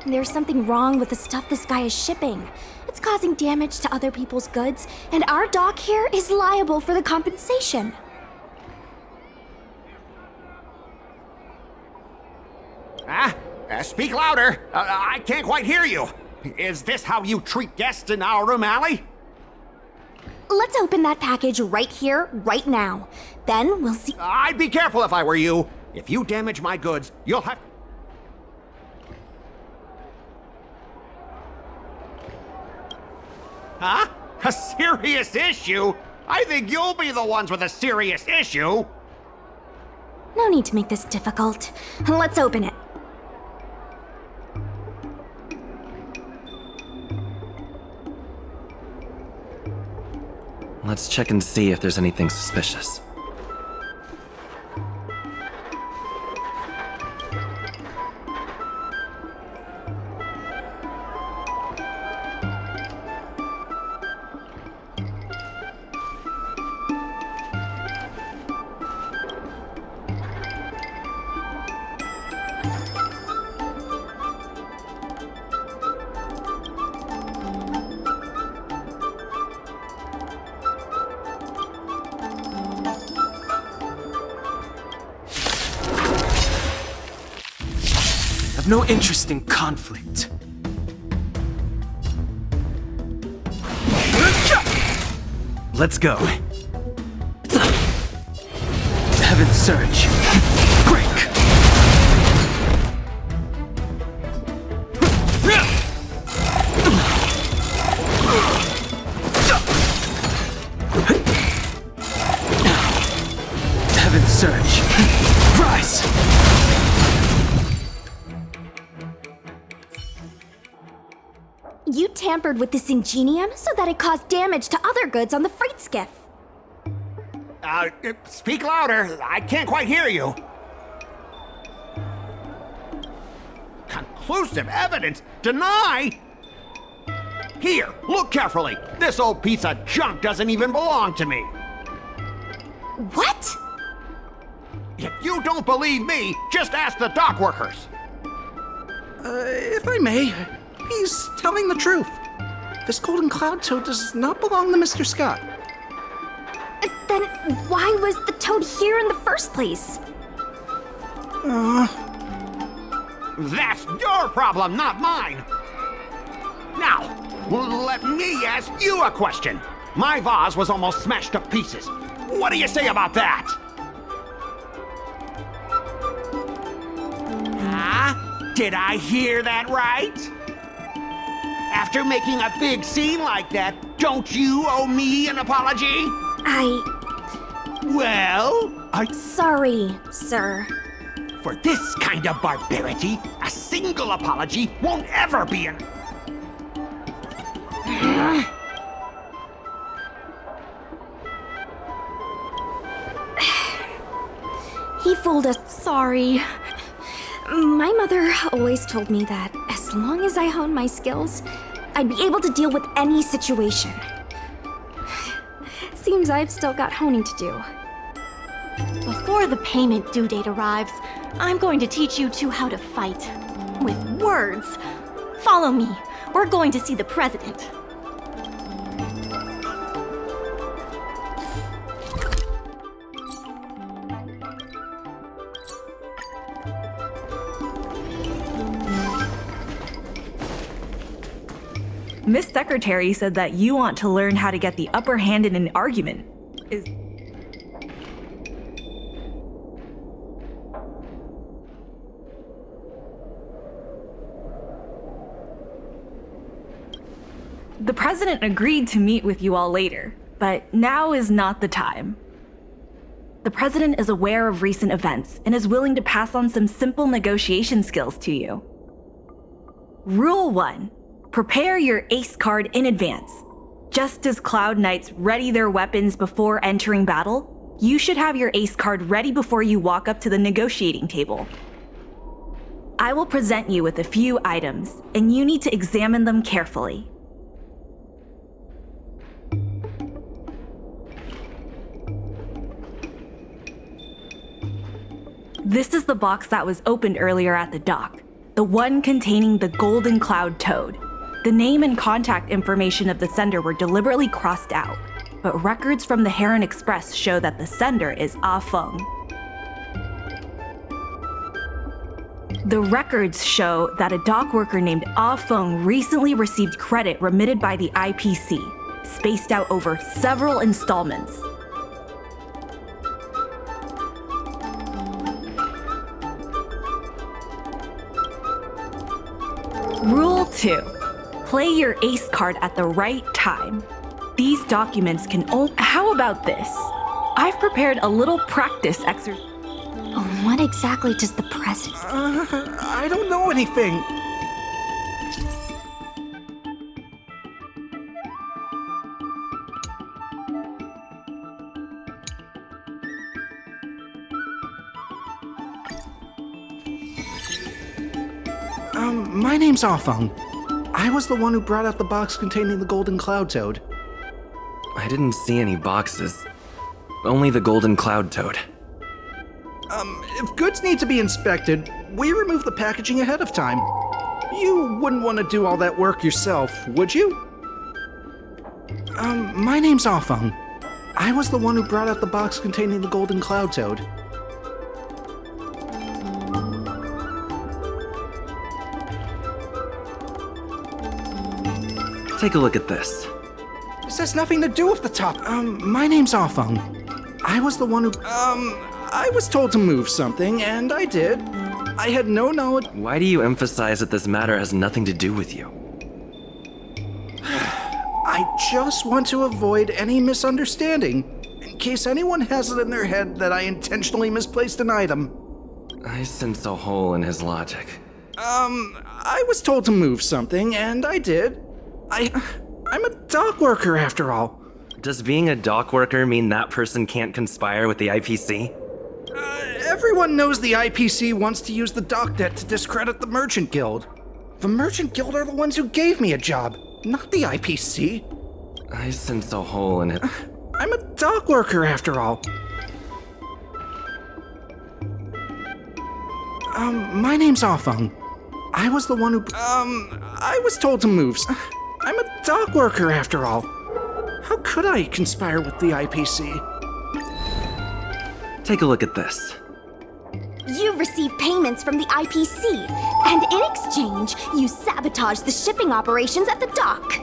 There's something wrong with the stuff this guy is shipping. It's causing damage to other people's goods, and our dock here is liable for the compensation. Speak louder. I can't quite hear you. Is this how you treat guests in our room alley? Let's open that package right here, right now. Then we'll see. I'd be careful if I were you. If you damage my goods, you'll have... Huh? A serious issue? I think you'll be the ones with a serious issue. No need to make this difficult. Let's open it. Let's check and see if there's anything suspicious. I've no interest in conflict. Let's go. Heaven surge. Break. Heaven surge. Rise. tampered with this ingenium so that it caused damage to other goods on the freight skiff. Speak louder. I can't quite hear you. Conclusive evidence? Deny? Here, look carefully. This old piece of junk doesn't even belong to me. What? If you don't believe me, just ask the dock workers. If I may, he's telling the truth. This golden cloud toad does not belong to Mr. Scott. Then why was the toad here in the first place? That's your problem, not mine. Now, let me ask you a question. My vase was almost smashed to pieces. What do you say about that? Huh? Did I hear that right? After making a big scene like that, don't you owe me an apology? Well, Sorry, sir. For this kind of barbarity, a single apology won't ever be an... He fooled us. Sorry. My mother always told me that as long as I honed my skills, I'd be able to deal with any situation. Seems I've still got honing to do. Before the payment due date arrives, I'm going to teach you two how to fight. With words. Follow me. We're going to see the president. Miss Secretary said that you want to learn how to get the upper hand in an argument. The president agreed to meet with you all later, but now is not the time. The president is aware of recent events and is willing to pass on some simple negotiation skills to you. Rule 1. Prepare your ace card in advance. Just as Cloud Knights ready their weapons before entering battle, you should have your ace card ready before you walk up to the negotiating table. I will present you with a few items, and you need to examine them carefully. This is the box that was opened earlier at the dock, the one containing the golden cloud toad. The name and contact information of the sender were deliberately crossed out, but records from the Heron Express show that the sender is Ah Feng. The records show that a dock worker named Ah Feng recently received credit remitted by the IPC, spaced out over several installments. Rule 2. Play your ace card at the right time. These documents can only... How about this? I've prepared a little practice exercise. What exactly does the president... I don't know anything. My name's Ah Feng. I was the one who brought out the box containing the golden cloud toad. I didn't see any boxes. Only the golden cloud toad. If goods need to be inspected, we remove the packaging ahead of time. You wouldn't want to do all that work yourself, would you? My name's Ah Feng. I was the one who brought out the box containing the golden cloud toad. Take a look at this. This has nothing to do with the top. My name's Ah Feng. I was the one who, I was told to move something, and I did. I had no knowledge. Why do you emphasize that this matter has nothing to do with you? I just want to avoid any misunderstanding, in case anyone has it in their head that I intentionally misplaced an item. I sense a hole in his logic. I was told to move something, and I did. I'm a dock worker after all. Does being a dock worker mean that person can't conspire with the IPC? Everyone knows the IPC wants to use the dock debt to discredit the Merchant Guild. The Merchant Guild are the ones who gave me a job, not the IPC. I sense a hole in it. I'm a dock worker after all. My name's Afeng. I was the one who, I was told to move. I'm a dock worker after all. How could I conspire with the IPC? Take a look at this. You've received payments from the IPC, and in exchange, you sabotage the shipping operations at the dock.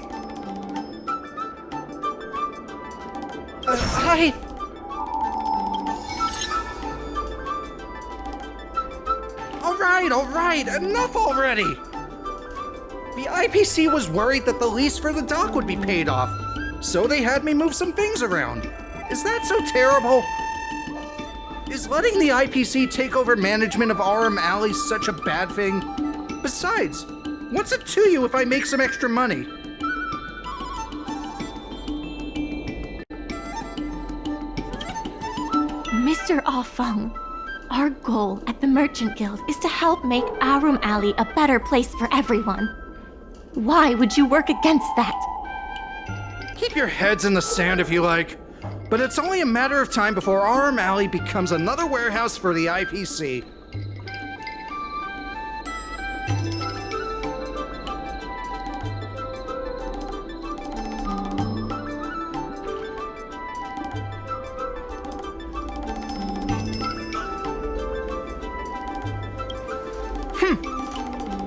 All right, enough already! The IPC was worried that the lease for the dock would be paid off, so they had me move some things around. Is that so terrible? Is letting the IPC take over management of Aurum Alley such a bad thing? Besides, what's it to you if I make some extra money? Mr. Afeng, our goal at the Merchant Guild is to help make Aurum Alley a better place for everyone. Why would you work against that? Keep your heads in the sand if you like, but it's only a matter of time before Aurum Alley becomes another warehouse for the IPC.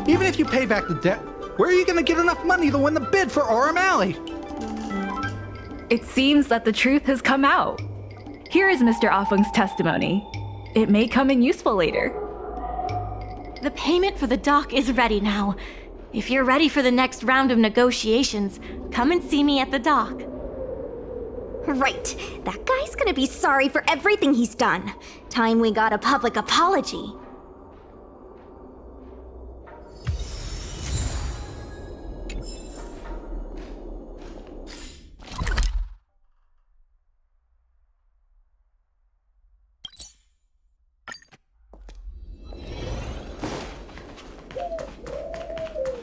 Even if you pay back the debt, where are you gonna get enough money to win the bid for Aurum Alley? It seems that the truth has come out. Here is Mr. Afeng's testimony. It may come in useful later. The payment for the dock is ready now. If you're ready for the next round of negotiations, come and see me at the dock. Right. That guy's gonna be sorry for everything he's done. Time we got a public apology.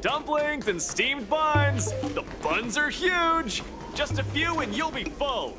Dumplings and steamed buns! The buns are huge! Just a few and you'll be full!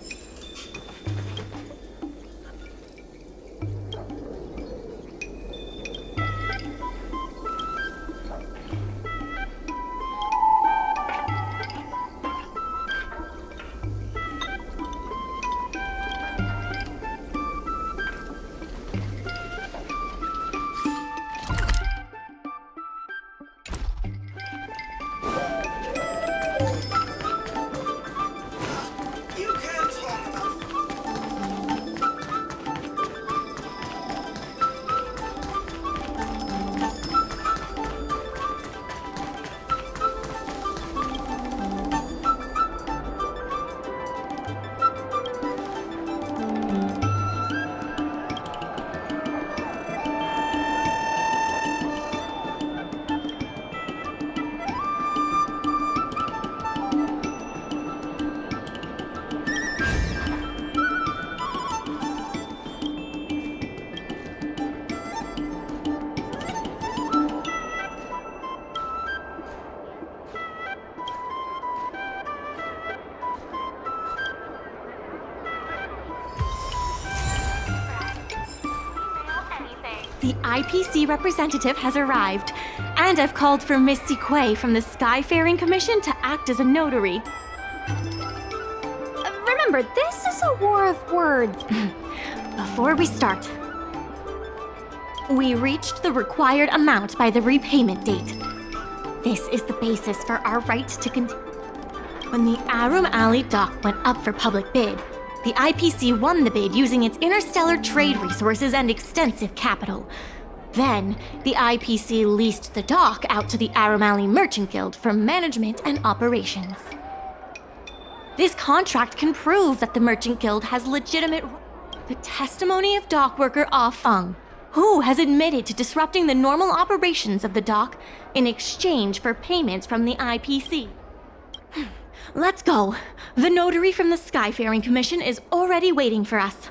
The IPC representative has arrived, and I've called for Miss Sequay from the Skyfaring Commission to act as a notary. Remember, this is a war of words. Before we start, we reached the required amount by the repayment date. This is the basis for our right to continue. When the Aurum Alley dock went up for public bid, the IPC won the bid using its interstellar trade resources and extensive capital. Then, the IPC leased the dock out to the Aurum Alley Merchant Guild for management and operations. This contract can prove that the Merchant Guild has legitimate... The testimony of dock worker Afeng, who has admitted to disrupting the normal operations of the dock in exchange for payments from the IPC. Let's go. The notary from the Skyfaring Commission is already waiting for us.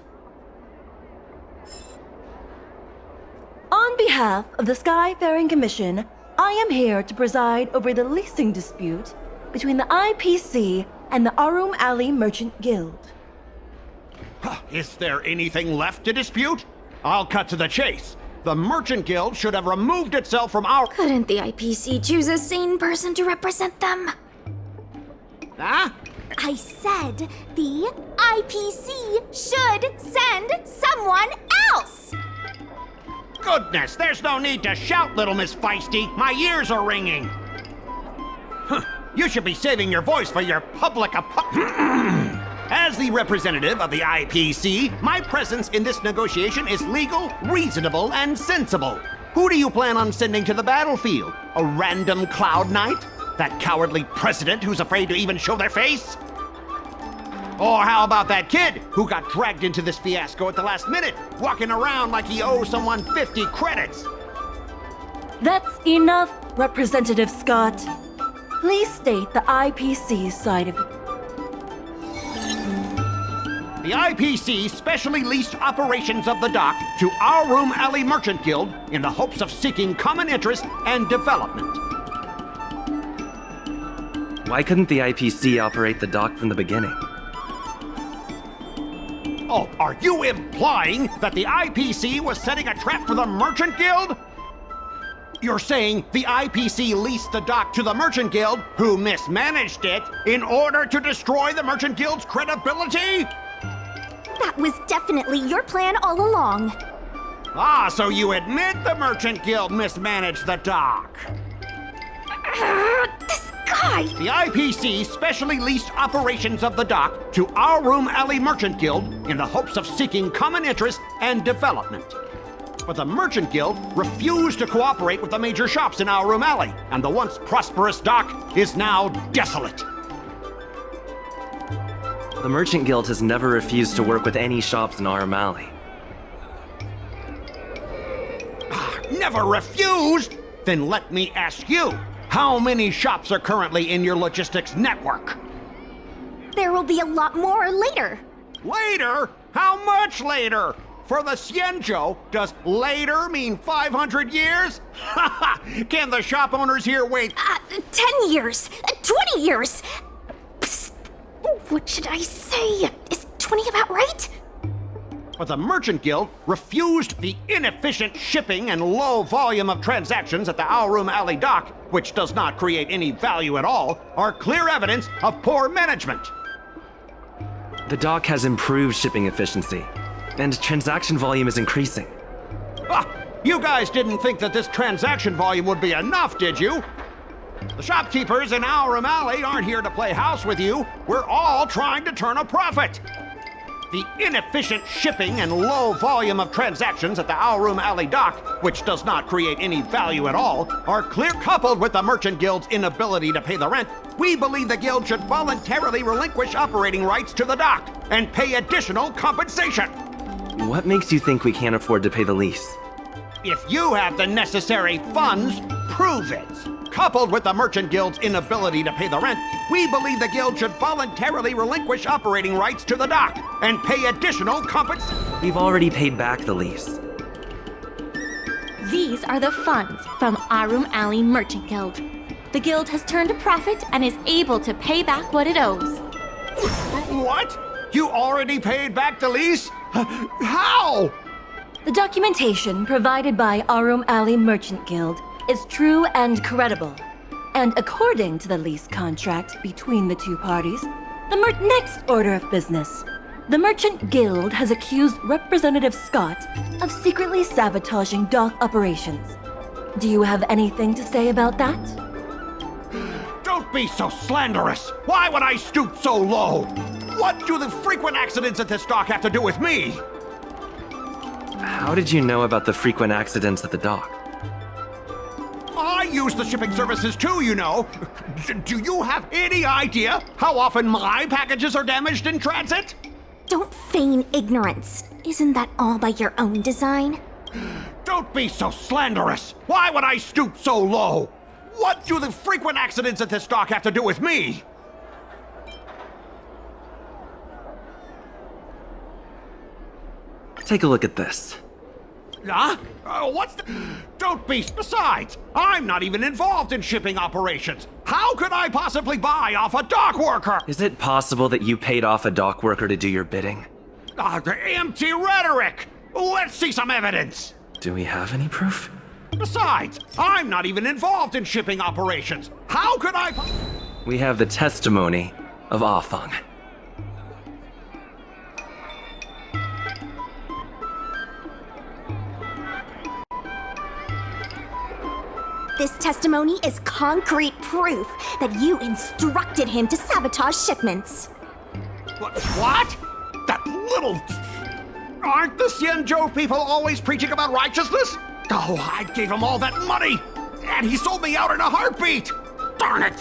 On behalf of the Skyfaring Commission, I am here to preside over the leasing dispute between the IPC and the Arum Alley Merchant Guild. Is there anything left to dispute? I'll cut to the chase. The Merchant Guild should have removed itself from our— Couldn't the IPC choose a sane person to represent them? Huh? I said the IPC should send someone else! Goodness, there's no need to shout, little Miss Feisty. My ears are ringing. You should be saving your voice for your public As the representative of the IPC, my presence in this negotiation is legal, reasonable, and sensible. Who do you plan on sending to the battlefield? A random Cloud Knight? That cowardly president who's afraid to even show their face? Or how about that kid who got dragged into this fiasco at the last minute, walking around like he owes someone 50 credits? That's enough, Representative Scott. Please state the IPC's side of it. The IPC specially leased operations of the dock to Arum Alley Merchant Guild in the hopes of seeking common interest and development. Why couldn't the IPC operate the dock from the beginning? Oh, are you implying that the IPC was setting a trap for the Merchant Guild? You're saying the IPC leased the dock to the Merchant Guild, who mismanaged it, in order to destroy the Merchant Guild's credibility? That was definitely your plan all along. Ah, so you admit the Merchant Guild mismanaged the dock? This guy! The IPC specially leased operations of the dock to Arum Alley Merchant Guild in the hopes of seeking common interest and development. But the Merchant Guild refused to cooperate with the major shops in Arum Alley, and the once prosperous dock is now desolate. The Merchant Guild has never refused to work with any shops in Arum Alley. Never refused? Then let me ask you, how many shops are currently in your logistics network? There will be a lot more later. Later? How much later? For the Xianzhou, does later mean 500 years? Can the shop owners here wait? 10 years, 20 years. Psst. What should I say? Is 20 about right? But the Merchant Guild refused the inefficient shipping and low volume of transactions at the Arum Alley dock, which does not create any value at all, are clear evidence of poor management. The dock has improved shipping efficiency, and transaction volume is increasing. You guys didn't think that this transaction volume would be enough, did you? The shopkeepers in Arum Alley aren't here to play house with you. We're all trying to turn a profit. The inefficient shipping and low volume of transactions at the Arum Alley dock, which does not create any value at all, are clear coupled with the Merchant Guild's inability to pay the rent. We believe the guild should voluntarily relinquish operating rights to the dock and pay additional compensation. What makes you think we can't afford to pay the lease? If you have the necessary funds, prove it. Coupled with the Merchant Guild's inability to pay the rent, we believe the guild should voluntarily relinquish operating rights to the dock and pay additional compensation. We've already paid back the lease. These are the funds from Arum Alley Merchant Guild. The guild has turned a profit and is able to pay back what it owes. What? You already paid back the lease? How? The documentation provided by Arum Alley Merchant Guild is true and credible. And according to the lease contract between the two parties, the next order of business, the Merchant Guild has accused Representative Scott of secretly sabotaging dock operations. Do you have anything to say about that? Don't be so slanderous! Why would I stoop so low? What do the frequent accidents at this dock have to do with me? How did you know about the frequent accidents at the dock? I use the shipping services too, you know. Do you have any idea how often my packages are damaged in transit? Don't feign ignorance. Isn't that all by your own design? Don't be so slanderous. Why would I stoop so low? What do the frequent accidents at this dock have to do with me? Take a look at this. Huh? What's the... Don't be... Besides, I'm not even involved in shipping operations. How could I possibly buy off a dock worker? Is it possible that you paid off a dock worker to do your bidding? Empty rhetoric! Let's see some evidence! Do we have any proof? Besides, I'm not even involved in shipping operations. How could I... We have the testimony of Afang. This testimony is concrete proof that you instructed him to sabotage shipments. What? That little... Aren't the Xianzhou people always preaching about righteousness? Oh, I gave him all that money! And he sold me out in a heartbeat! Darn it!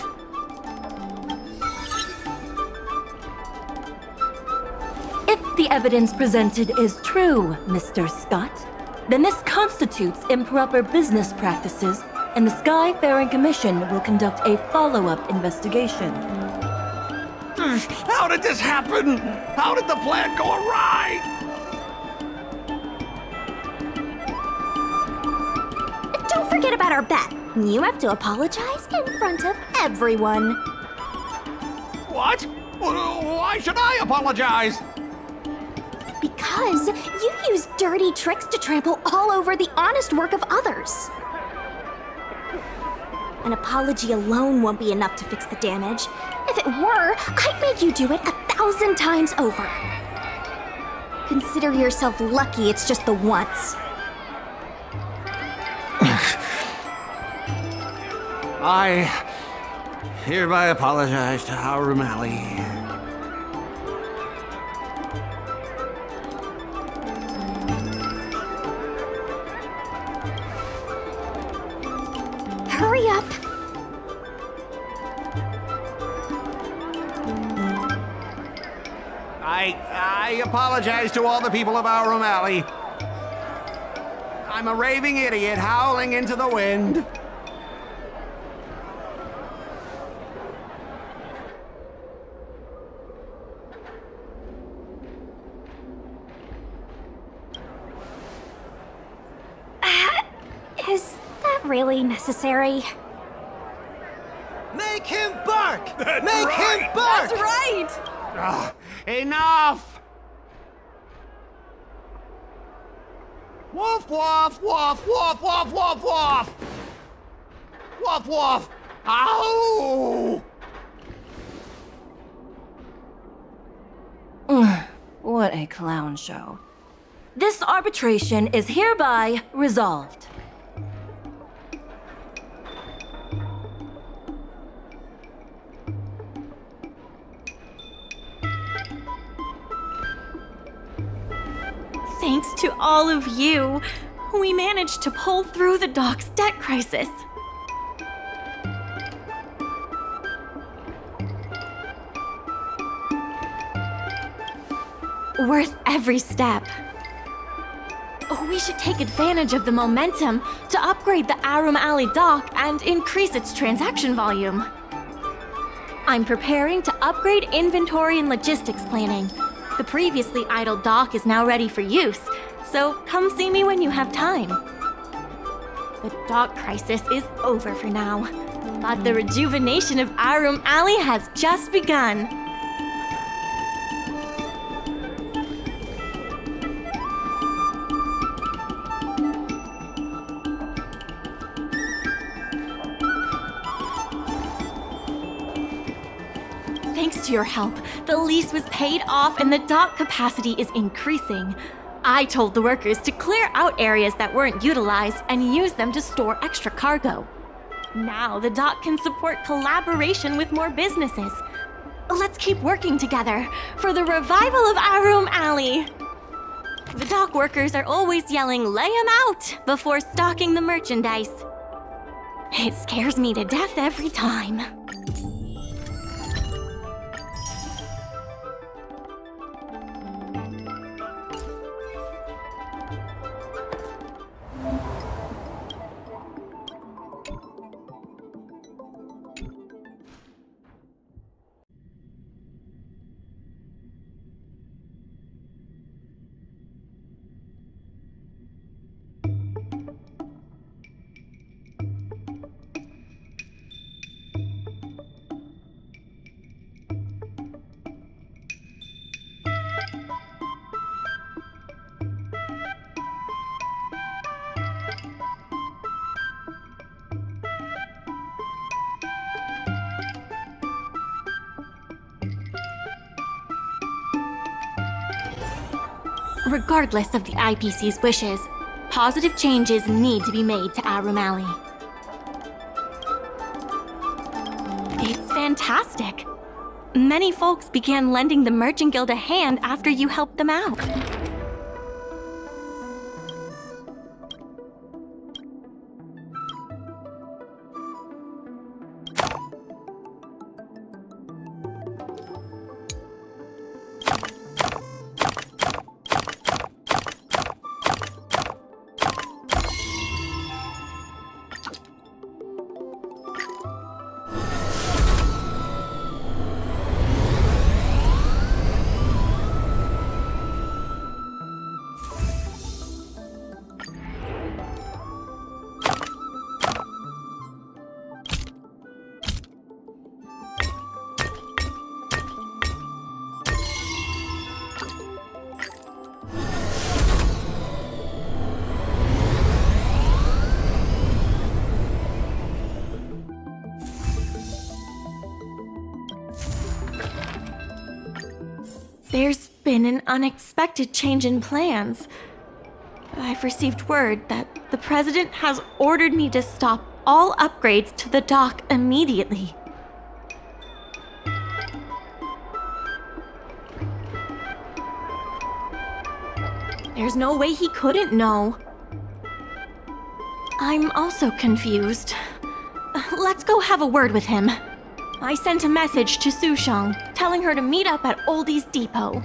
If the evidence presented is true, Mr. Scott, then this constitutes improper business practices, and the Skyfaring Commission will conduct a follow-up investigation. How did this happen? How did the plan go awry? Don't forget about our bet. You have to apologize in front of everyone. What? Why should I apologize? Because you use dirty tricks to trample all over the honest work of others. An apology alone won't be enough to fix the damage. If it were, I'd make you do it 1,000 times over. Consider yourself lucky it's just the once. I hereby apologize to Aurum Alley. Hurry up! I apologize to all the people of Aurum Alley. I'm a raving idiot howling into the wind. Is that really necessary? Make him bark! That's Make right. him bark! That's right! Enough! Woof, woof, woof, woof, woof, woof, woof! Woof, woof! Ow! What a clown show. This arbitration is hereby resolved. Thanks to all of you, we managed to pull through the dock's debt crisis. Worth every step. We should take advantage of the momentum to upgrade the Aurum Alley dock and increase its transaction volume. I'm preparing to upgrade inventory and logistics planning. The previously idle dock is now ready for use, so come see me when you have time. The dock crisis is over for now, but the rejuvenation of Aurum Alley has just begun. Thanks to your help, the lease was paid off and the dock capacity is increasing. I told the workers to clear out areas that weren't utilized and use them to store extra cargo. Now the dock can support collaboration with more businesses. Let's keep working together for the revival of Aurum Alley. The dock workers are always yelling, "Lay 'em out!" before stocking the merchandise. It scares me to death every time. Regardless of the IPC's wishes, positive changes need to be made to Aurum Alley. It's fantastic. Many folks began lending the Merchant Guild a hand after you helped them out. There's been an unexpected change in plans. I've received word that the President has ordered me to stop all upgrades to the dock immediately. There's no way he couldn't know. I'm also confused. Let's go have a word with him. I sent a message to Sushang, telling her to meet up at Oldie's Depot.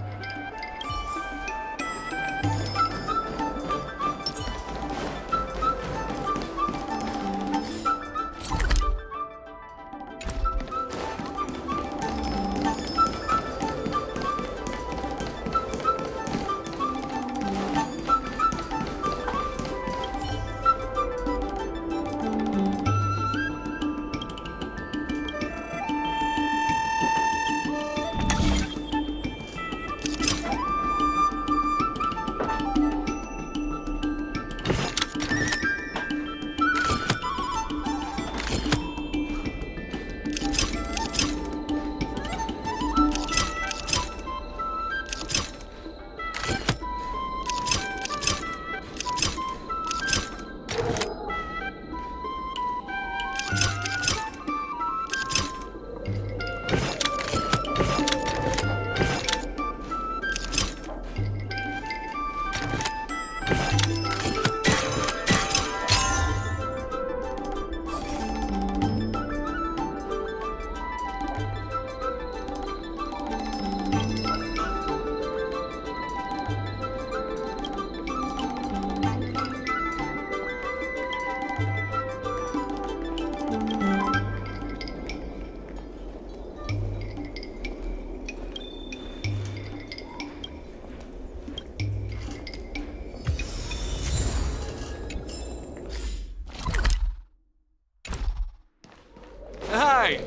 Hi!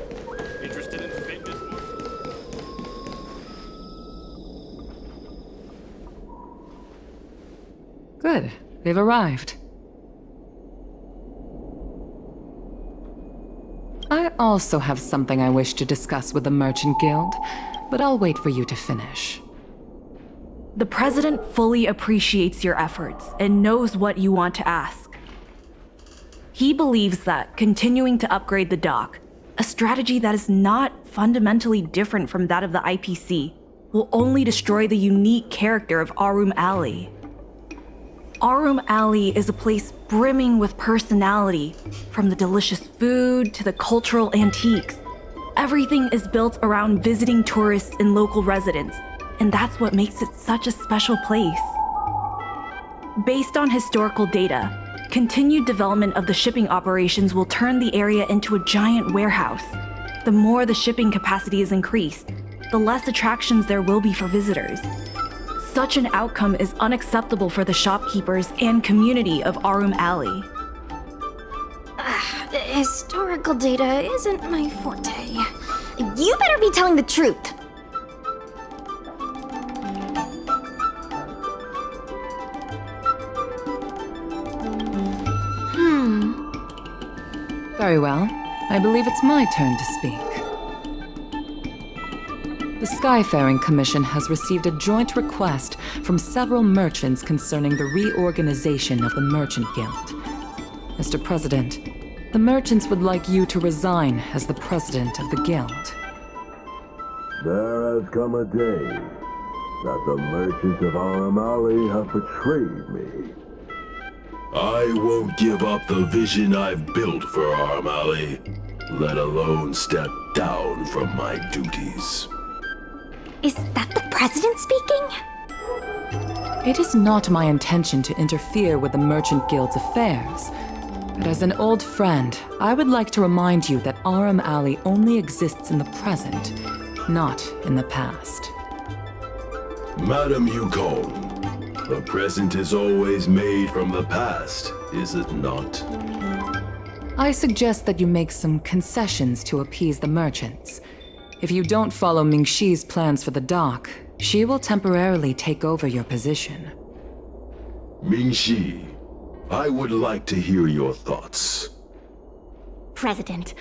Interested in fitness? Good. They've arrived. I also have something I wish to discuss with the Merchant Guild, but I'll wait for you to finish. The President fully appreciates your efforts and knows what you want to ask. He believes that continuing to upgrade the dock, a strategy that is not fundamentally different from that of the IPC, will only destroy the unique character of Aurum Alley. Aurum Alley is a place brimming with personality, from the delicious food to the cultural antiques. Everything is built around visiting tourists and local residents, and that's what makes it such a special place. Based on historical data, continued development of the shipping operations will turn the area into a giant warehouse. The more the shipping capacity is increased, the less attractions there will be for visitors. Such an outcome is unacceptable for the shopkeepers and community of Aurum Alley. Historical data isn't my forte. You better be telling the truth. Very well. I believe it's my turn to speak. The The Skyfaring Commission has received a joint request from several merchants concerning the reorganization of the Merchant Guild. Mr. President, the merchants would like you to resign as the president of the guild. There has come a day that the merchants of Aurumali have betrayed me. I won't give up the vision I've built for Aurumali, let alone step down from my duties. Is that the president speaking? It is not my intention to interfere with the Merchant Guild's affairs, but as an old friend, I would like to remind you that Aurumali only exists in the present, not in the past. Madam Yukong, the present is always made from the past, is it not? I suggest that you make some concessions to appease the merchants. If you don't follow Mingxi's plans for the dock, she will temporarily take over your position. Mingxi, I would like to hear your thoughts. President,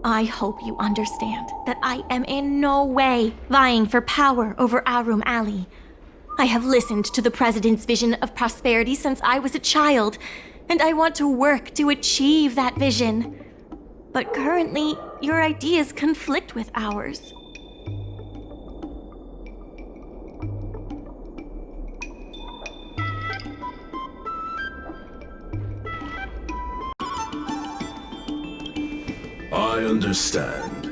I hope you understand that I am in no way vying for power over Aurumali. I have listened to the president's vision of prosperity since I was a child, and I want to work to achieve that vision. But currently, your ideas conflict with ours. I understand.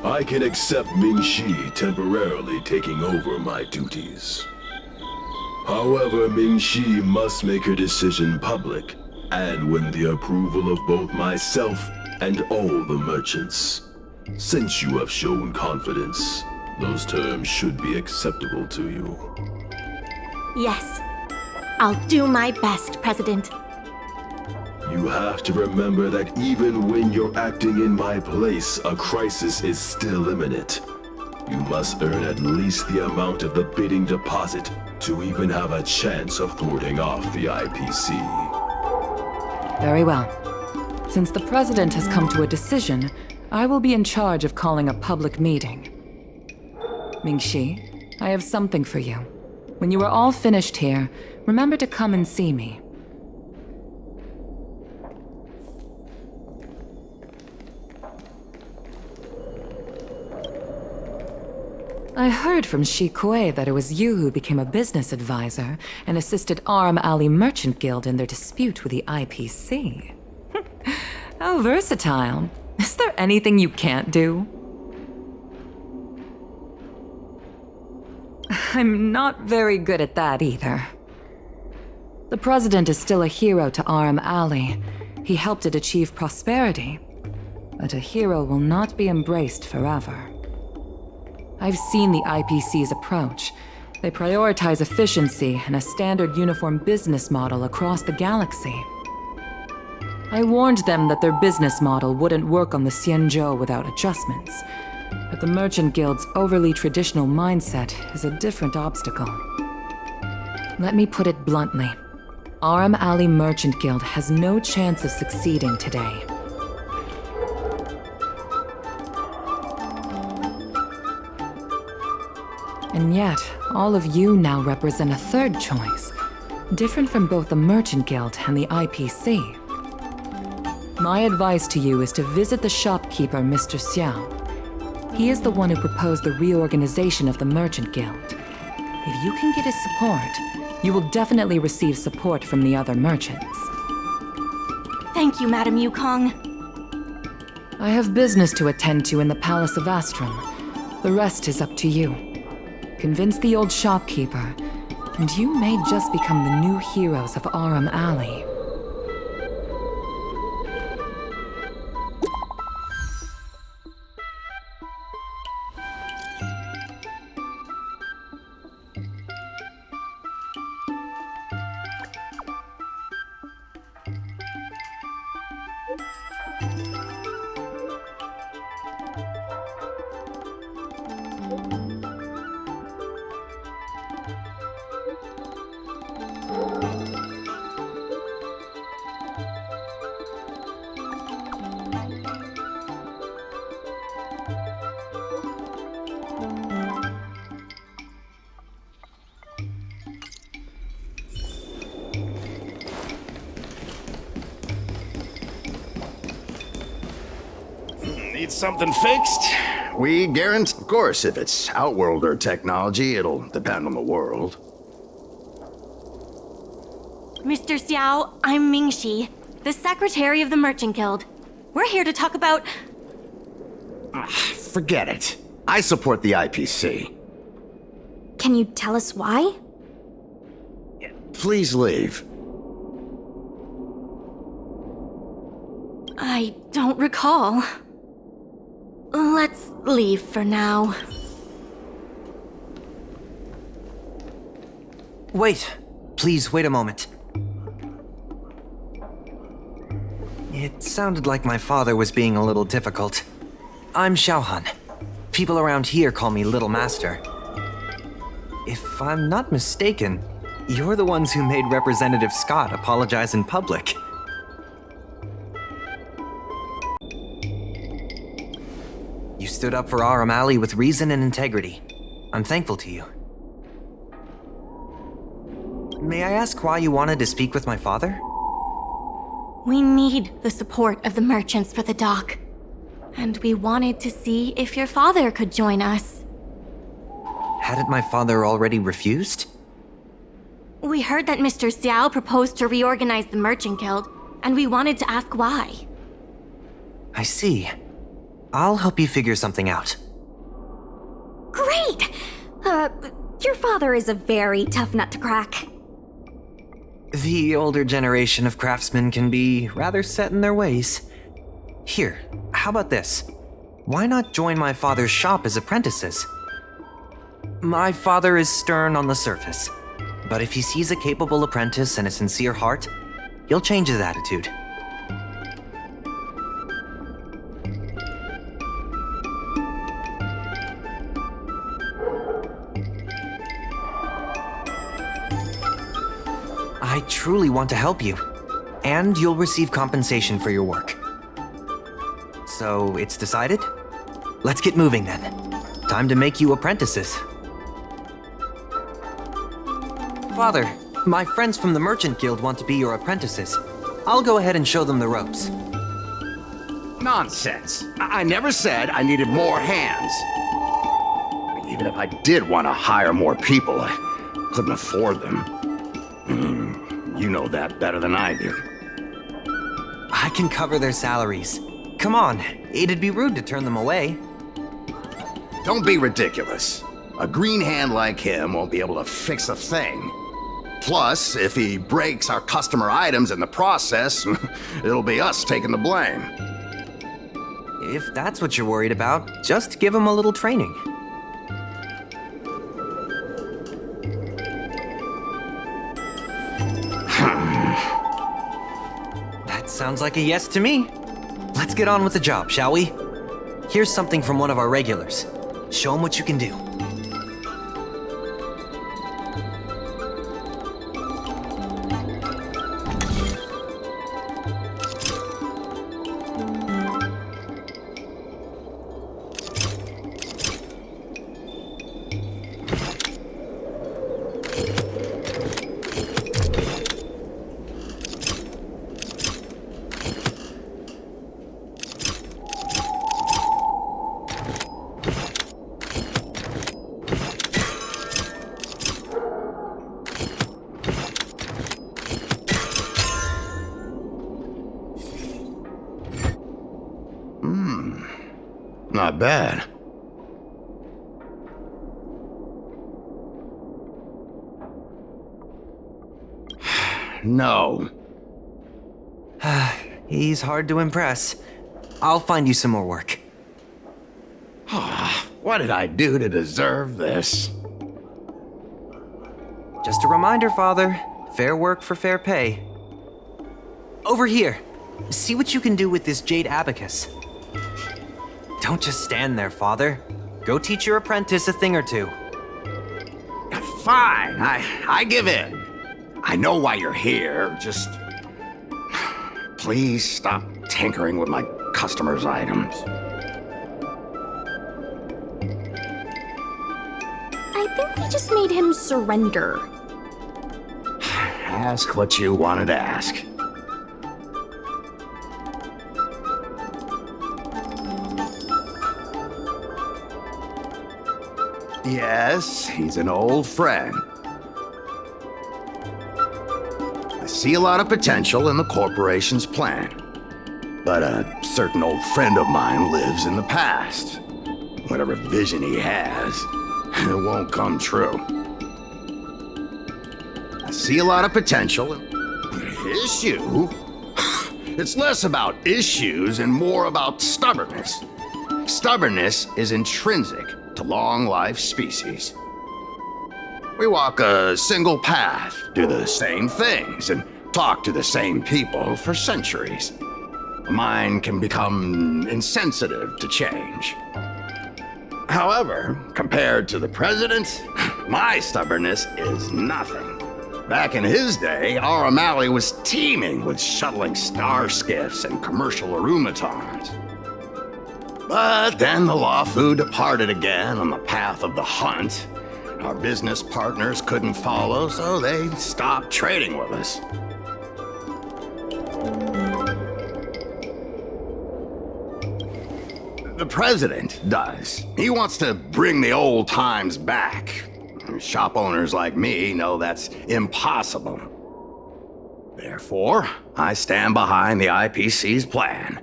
I can accept Mingxi temporarily taking over my duties. However, Mingxi must make her decision public and win the approval of both myself and all the merchants. Since you have shown confidence, those terms should be acceptable to you. Yes, I'll do my best, President. You have to remember that even when you're acting in my place, a crisis is still imminent. You must earn at least the amount of the bidding deposit to even have a chance of thwarting off the IPC. Very well. Since the president has come to a decision, I will be in charge of calling a public meeting. Mingxi, I have something for you. When you are all finished here, remember to come and see me. I heard from Shi Kuei that it was you who became a business advisor and assisted Aurumali Merchant Guild in their dispute with the IPC. How versatile. Is there anything you can't do? I'm not very good at that either. The president is still a hero to Aurumali. He helped it achieve prosperity. But a hero will not be embraced forever. I've seen the IPC's approach. They prioritize efficiency and a standard uniform business model across the galaxy. I warned them that their business model wouldn't work on the Xianzhou without adjustments. But the Merchant Guild's overly traditional mindset is a different obstacle. Let me put it bluntly. Aurumali Merchant Guild has no chance of succeeding today. And yet, all of you now represent a third choice, different from both the Merchant Guild and the IPC. My advice to you is to visit the shopkeeper, Mr. Xiao. He is the one who proposed the reorganization of the Merchant Guild. If you can get his support, you will definitely receive support from the other merchants. Thank you, Madam Yukong. I have business to attend to in the Palace of Astrum. The rest is up to you. Convince the old shopkeeper, and you may just become the new heroes of Aurumali. Need something fixed? We guarantee. Of course, if it's Outworlder technology, it'll depend on the world. Mr. Xiao, I'm Mingxi, the secretary of the Merchant Guild. We're here to talk about... Forget it. I support the IPC. Can you tell us why? Please leave. I don't recall. Let's leave for now. Wait. Please wait a moment. It sounded like my father was being a little difficult. I'm Xiaohan. People around here call me Little Master. If I'm not mistaken, you're the ones who made Representative Scott apologize in public. You stood up for Arum Alley with reason and integrity. I'm thankful to you. May I ask why you wanted to speak with my father? We need the support of the merchants for the dock. And we wanted to see if your father could join us. Hadn't my father already refused? We heard that Mr. Xiao proposed to reorganize the Merchant Guild, and we wanted to ask why. I see. I'll help you figure something out. Great! Your father is a very tough nut to crack. The older generation of craftsmen can be rather set in their ways. Here, how about this? Why not join my father's shop as apprentices? My father is stern on the surface, but if he sees a capable apprentice and a sincere heart, he'll change his attitude. I truly want to help you, and you'll receive compensation for your work. So, it's decided? Let's get moving then. Time to make you apprentices. Father, my friends from the Merchant Guild want to be your apprentices. I'll go ahead and show them the ropes. Nonsense. I never said I needed more hands. Even if I did want to hire more people, I couldn't afford them. You know that better than I do. I can cover their salaries. Come on, it'd be rude to turn them away. Don't be ridiculous. A green hand like him won't be able to fix a thing. Plus, if he breaks our customer items in the process, it'll be us taking the blame. If that's what you're worried about, just give him a little training. That sounds like a yes to me. Let's get on with the job, shall we? Here's something from one of our regulars. Show him what you can do. Not bad. No. He's hard to impress. I'll find you some more work. What did I do to deserve this? Just a reminder, Father. Fair work for fair pay. Over here. See what you can do with this jade abacus. Don't just stand there, Father. Go teach your apprentice a thing or two. Fine, I give in. I know why you're here, just... Please stop tinkering with my customers' items. I think we just made him surrender. Ask what you wanted to ask. Yes, he's an old friend. I see a lot of potential in the corporation's plan. But a certain old friend of mine lives in the past. Whatever vision he has, it won't come true. I see a lot of potential in the issue. It's less about issues and more about stubbornness. Stubbornness is intrinsic to long-life species. We walk a single path, do the same things, and talk to the same people for centuries. The mind can become insensitive to change. However, compared to the president, my stubbornness is nothing. Back in his day, our O'Malley was teeming with shuttling star skiffs and commercial aurumatones. But then the Lawfu departed again on the path of the hunt. Our business partners couldn't follow, so they stopped trading with us. The president does. He wants to bring the old times back. Shop owners like me know that's impossible. Therefore, I stand behind the IPC's plan.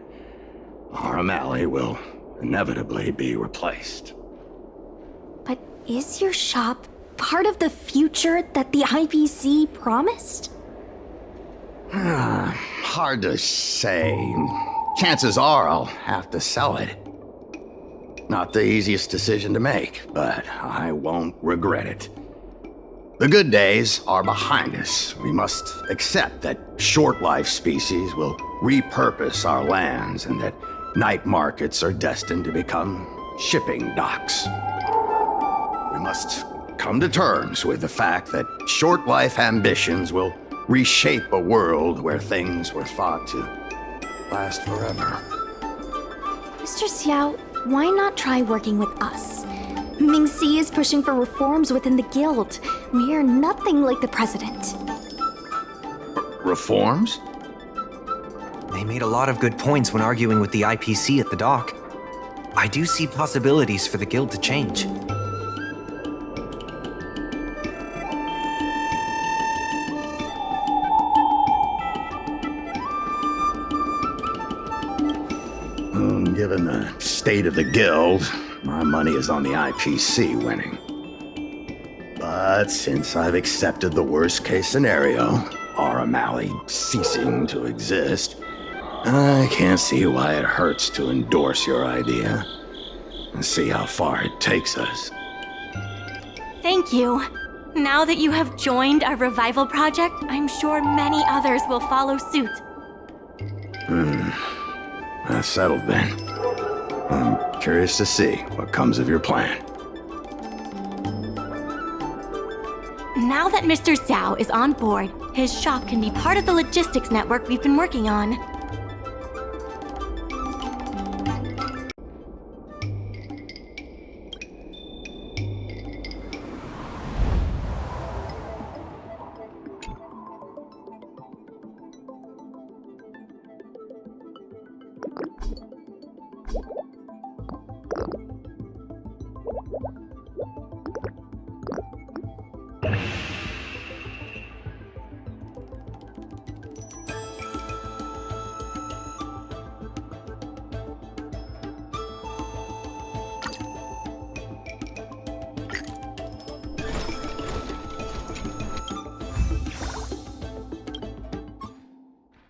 Our O'Malley will inevitably be replaced. But is your shop part of the future that the IPC promised? Hard to say. Chances are I'll have to sell it. Not the easiest decision to make, but I won't regret it. The good days are behind us. We must accept that short-life species will repurpose our lands and that night markets are destined to become shipping docks. We must come to terms with the fact that short-life ambitions will reshape a world where things were thought to last forever. Mr. Xiao, why not try working with us? Ming-Si is pushing for reforms within the guild. We are nothing like the president. Reforms? They made a lot of good points when arguing with the IPC at the dock. I do see possibilities for the guild to change. Given the state of the guild, my money is on the IPC winning. But since I've accepted the worst-case scenario, our O'Malley ceasing to exist, I can't see why it hurts to endorse your idea and see how far it takes us. Thank you. Now that you have joined our revival project, I'm sure many others will follow suit. That's settled then. I'm curious to see what comes of your plan. Now that Mr. Xiao is on board, his shop can be part of the logistics network we've been working on.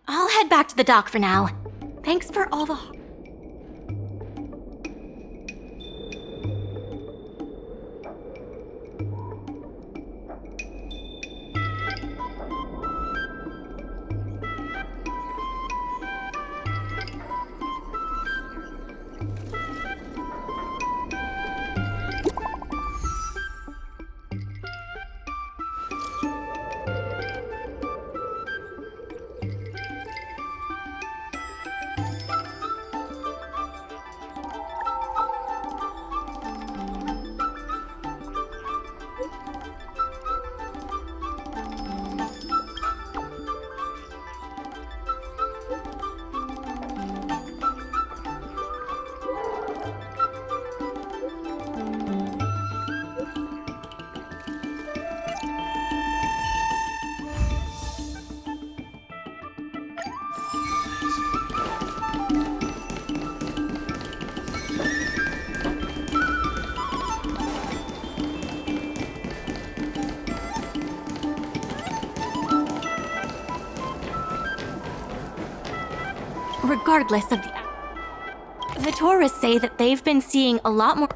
I'll head back to the dock for now. Thanks for all the... regardless of the tourists say that they've been seeing a lot more.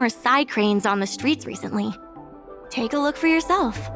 More side cranes on the streets recently. Take a look for yourself.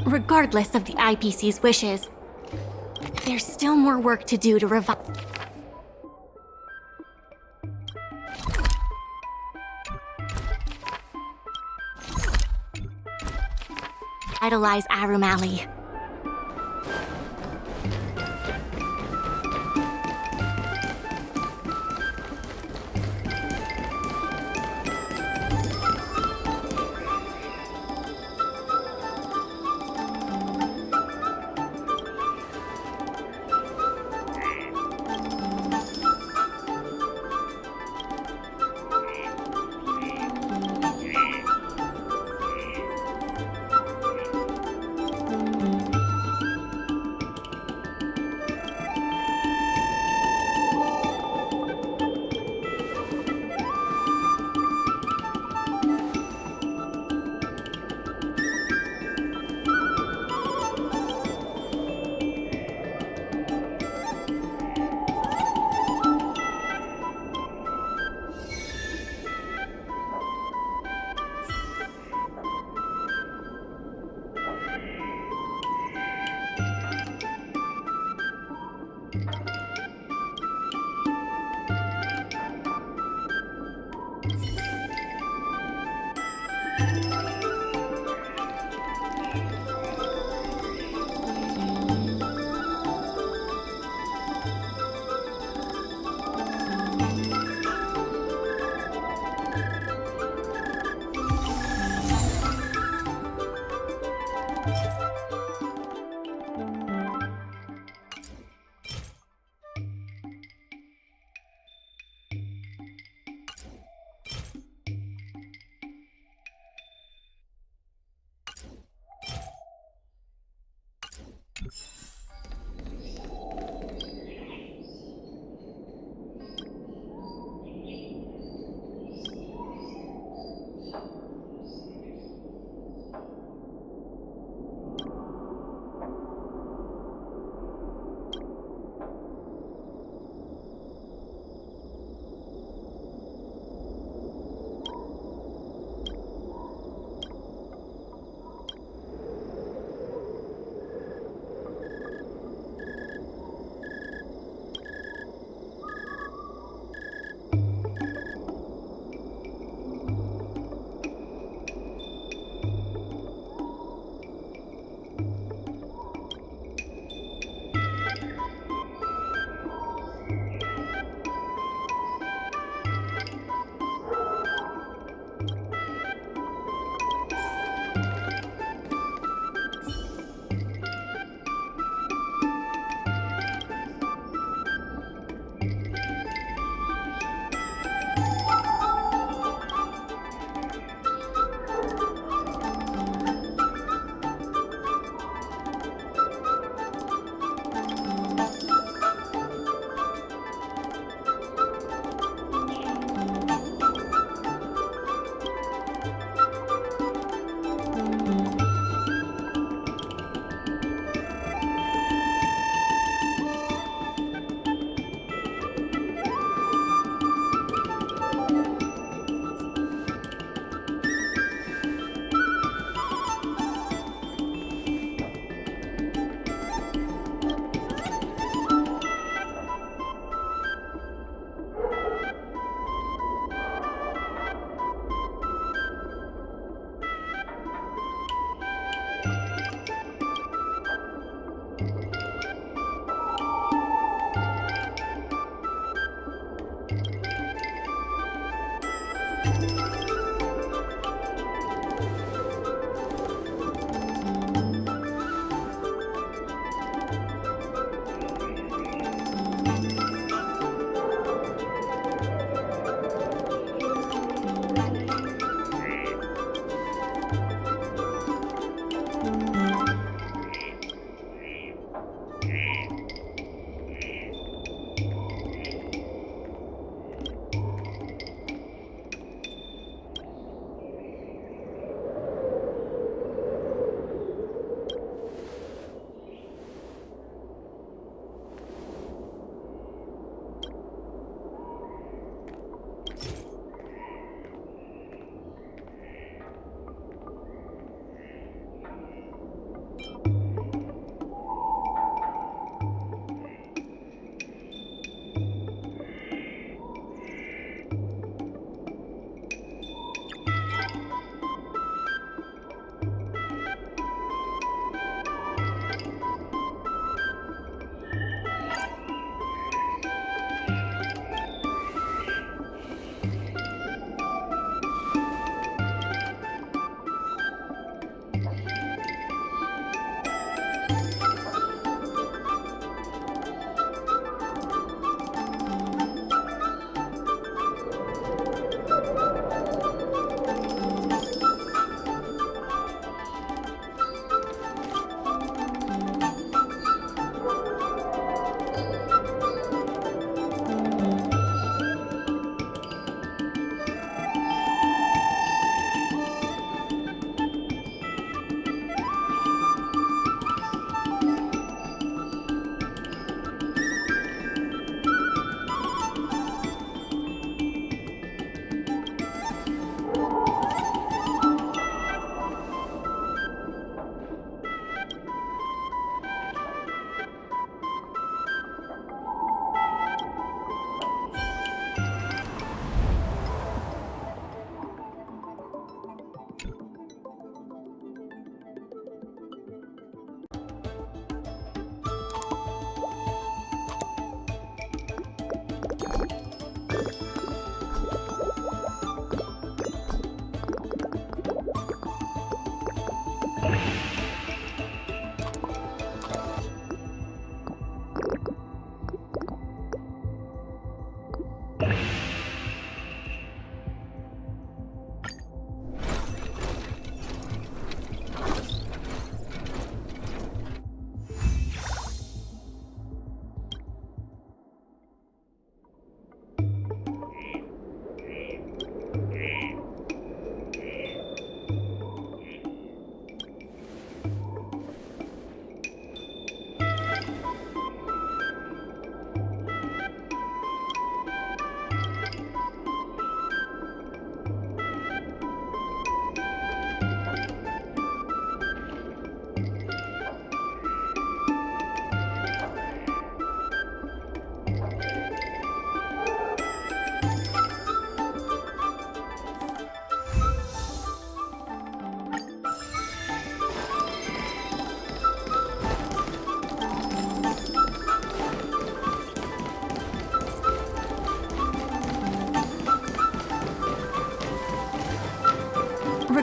regardless of the IPC's wishes. There's still more work to do to revitalize Arum Alley.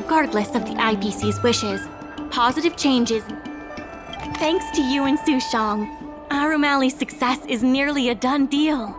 regardless of the IPC's wishes. Positive changes. Thanks to you and Sushang, Aurum Alley's success is nearly a done deal.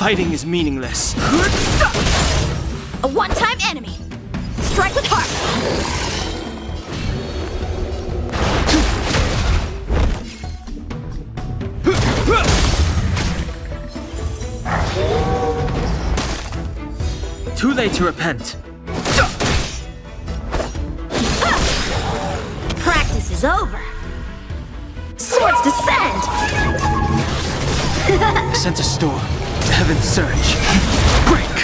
Fighting is meaningless. A one-time enemy. Strike with heart. Too late to repent. Practice is over. Swords descend. Sense a storm. Heaven's surge. Break!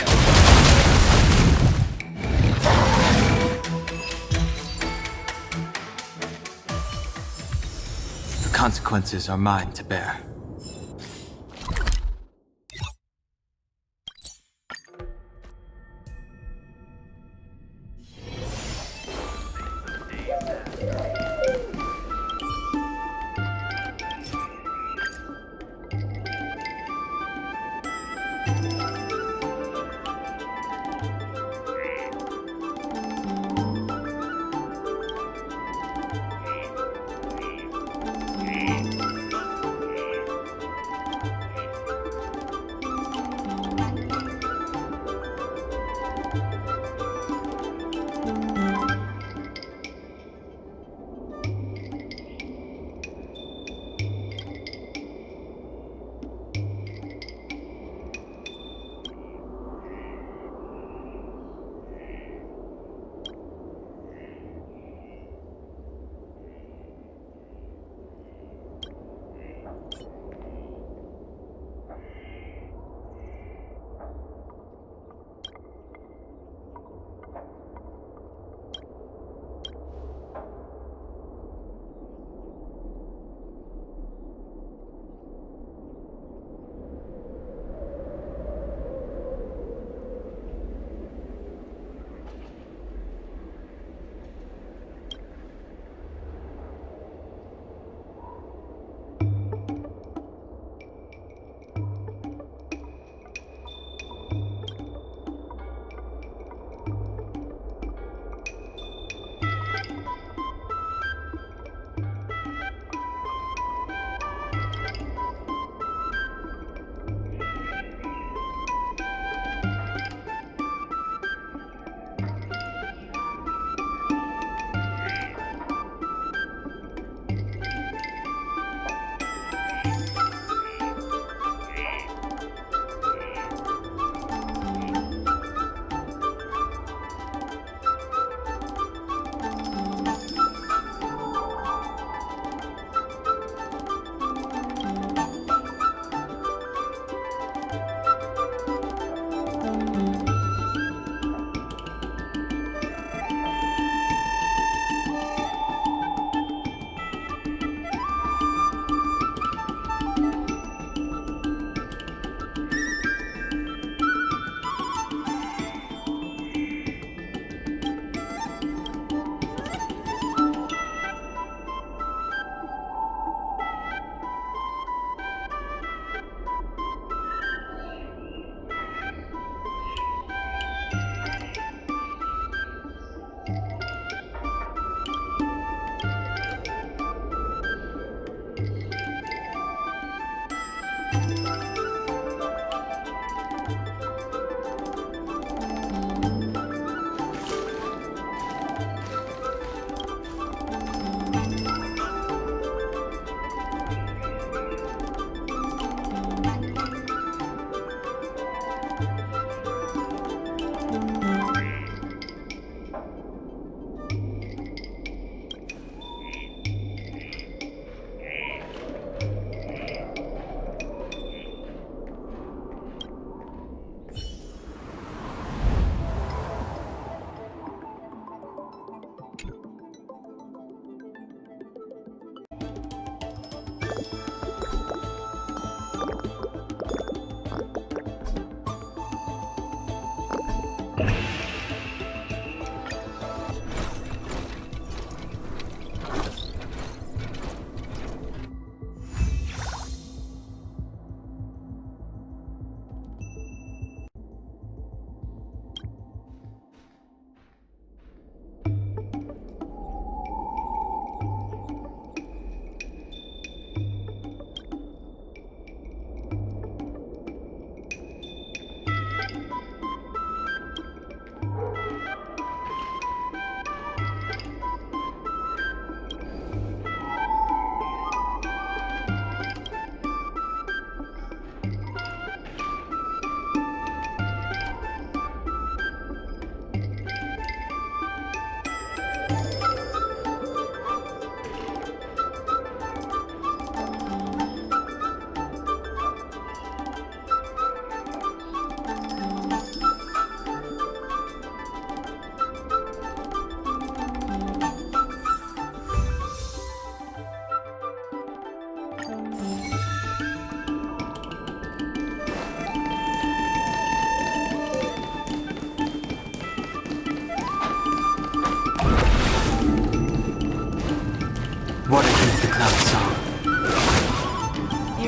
The consequences are mine to bear.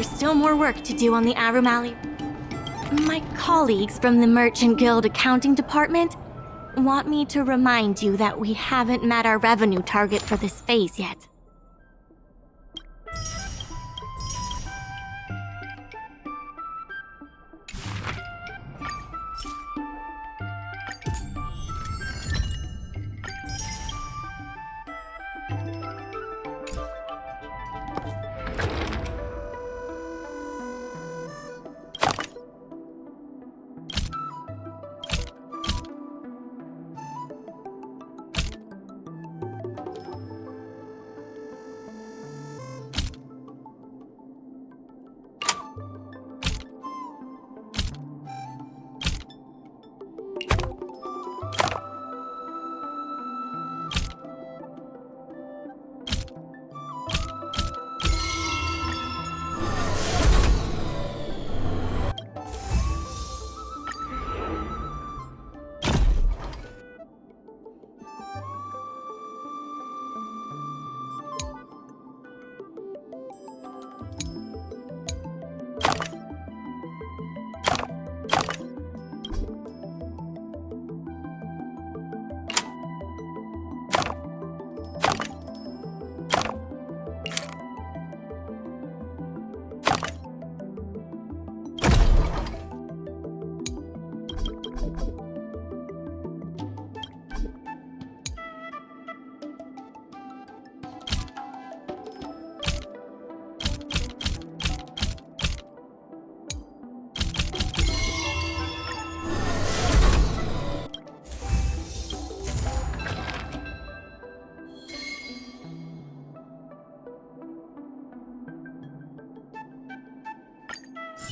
there's still more work to do on the Aurum Alley. My colleagues from the Merchant Guild accounting department want me to remind you that we haven't met our revenue target for this phase yet.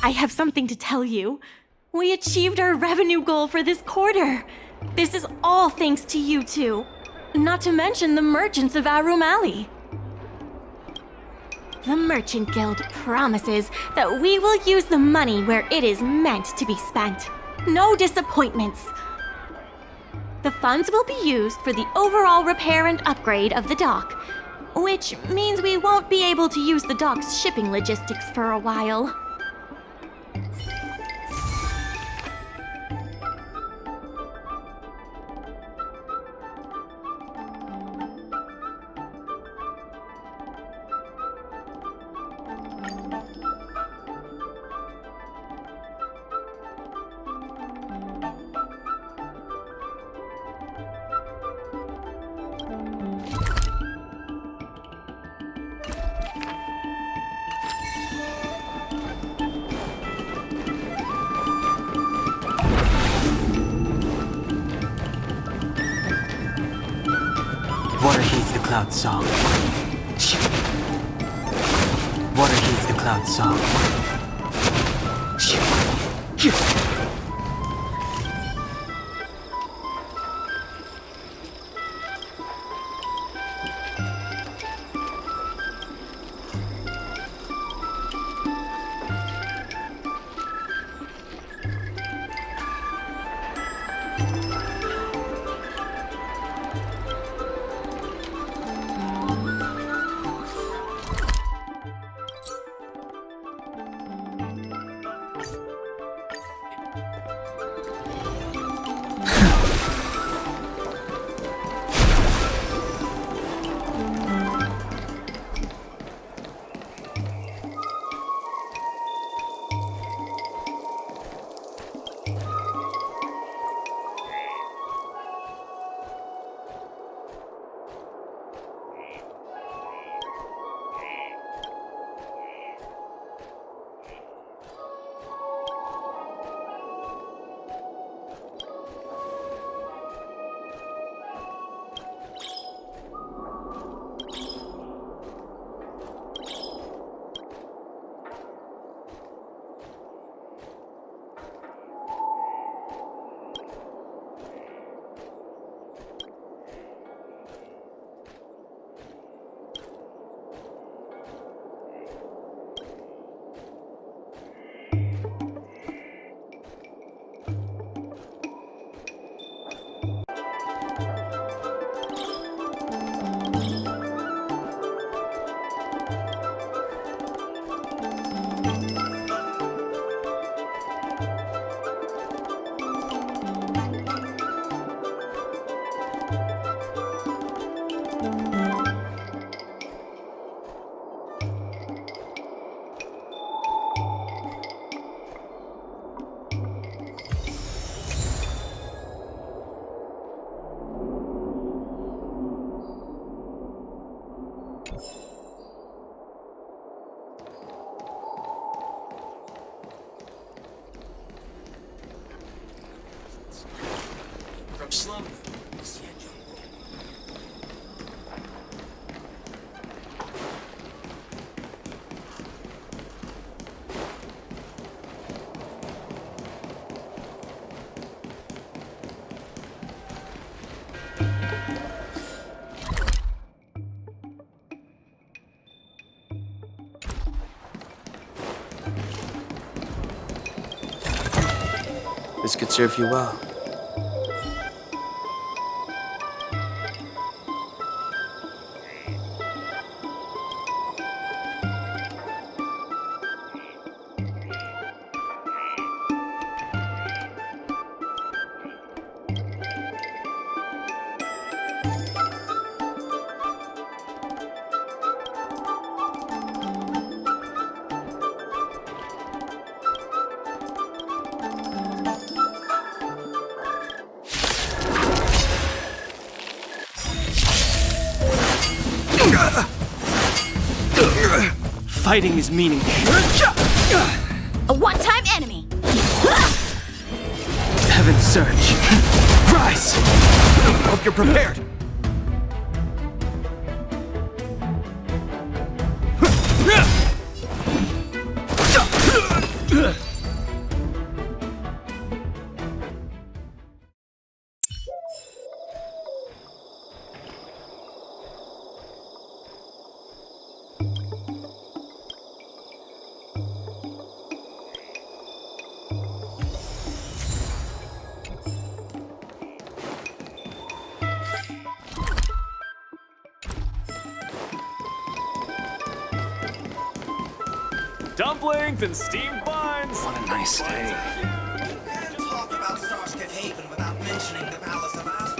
I have something to tell you. We achieved our revenue goal for this quarter. This is all thanks to you two. Not to mention the merchants of Aurum Alley. The Merchant Guild promises that we will use the money where it is meant to be spent. No disappointments. The funds will be used for the overall repair and upgrade of the dock, which means we won't be able to use the dock's shipping logistics for a while. Water heeds the cloud song. Water heeds the cloud song. This could serve you well. Fighting is meaningless. A one-time enemy. Heaven's surge. Rise! Hope you're prepared. Dumplings and steamed buns. What a nice day. Can't talk about Starship Haven without mentioning the Palace of Art.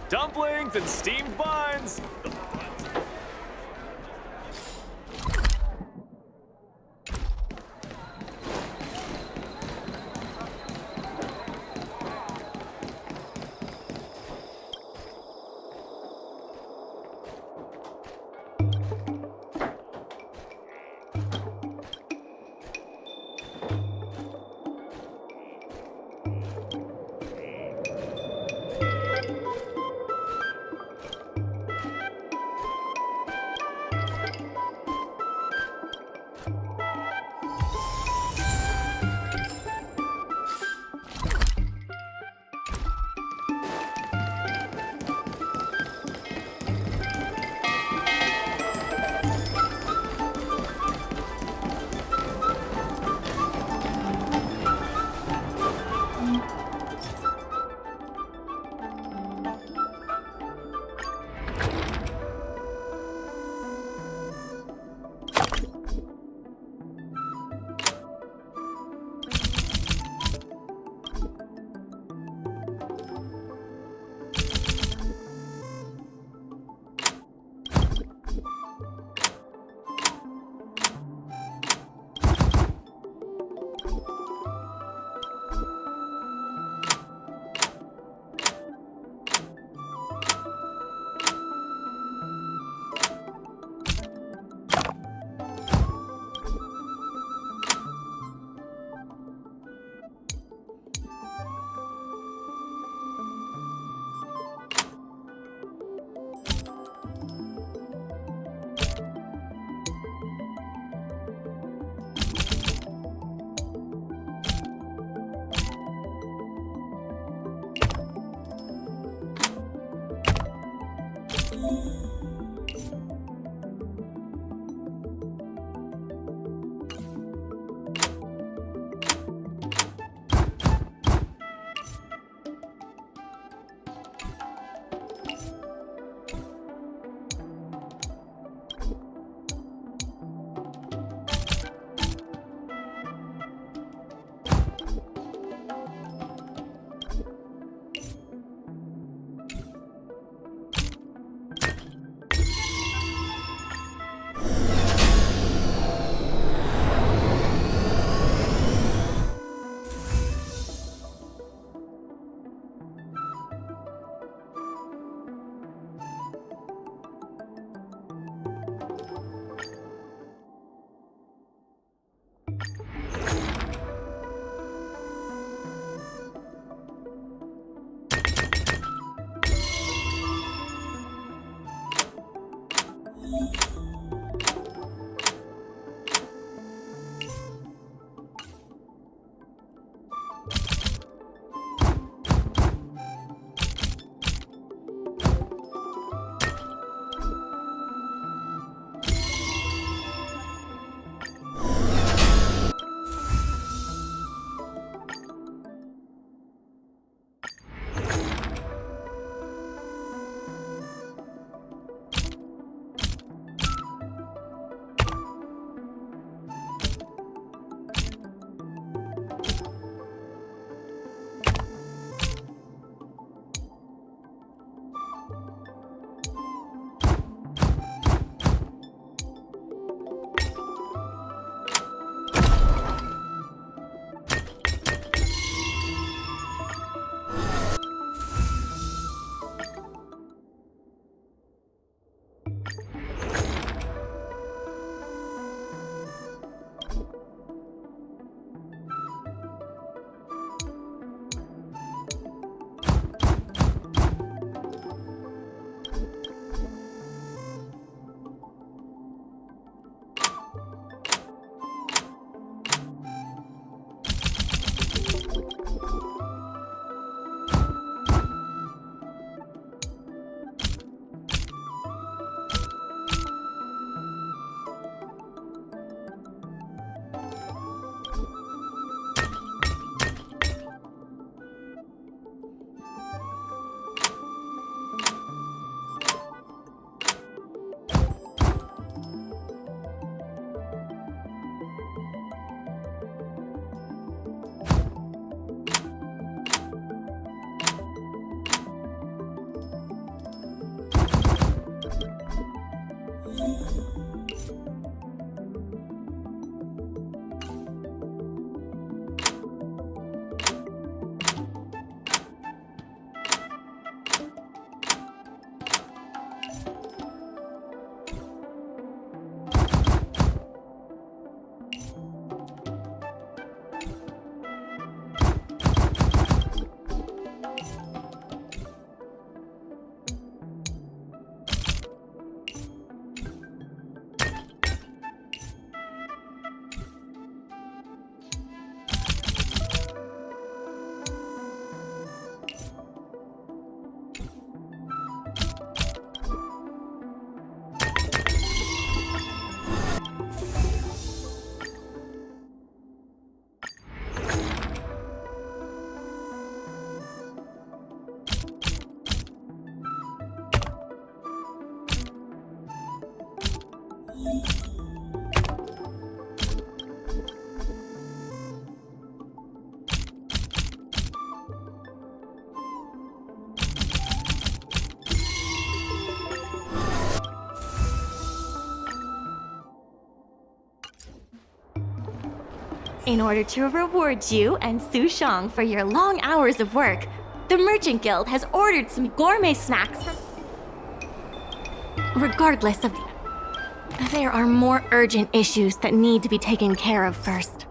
Dumplings and steamed buns. In order to reward you and Su Shang for your long hours of work, the Merchant Guild has ordered some gourmet snacks. Regardless of there are more urgent issues that need to be taken care of first.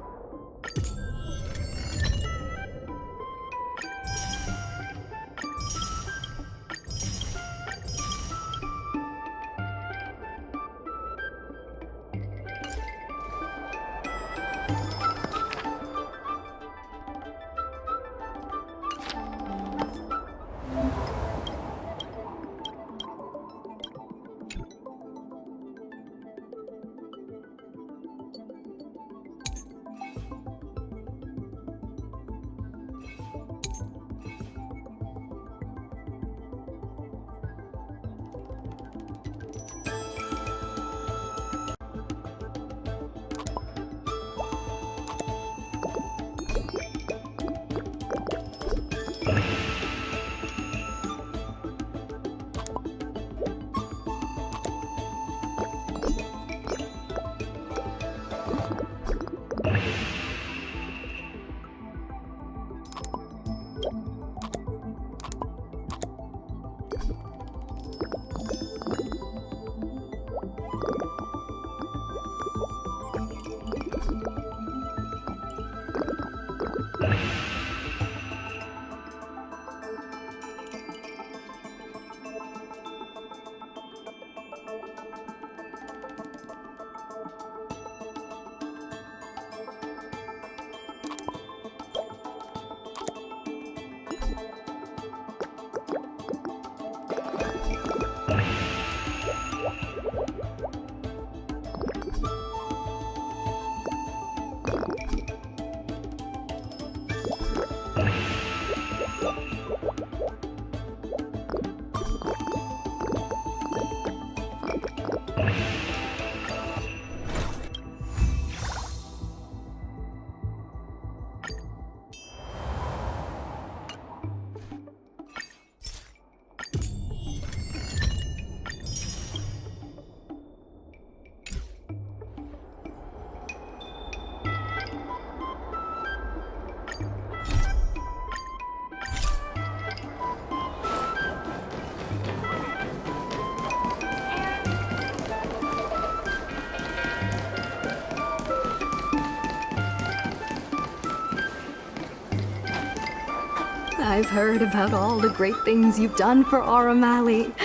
I've heard about all the great things you've done for Aurumali.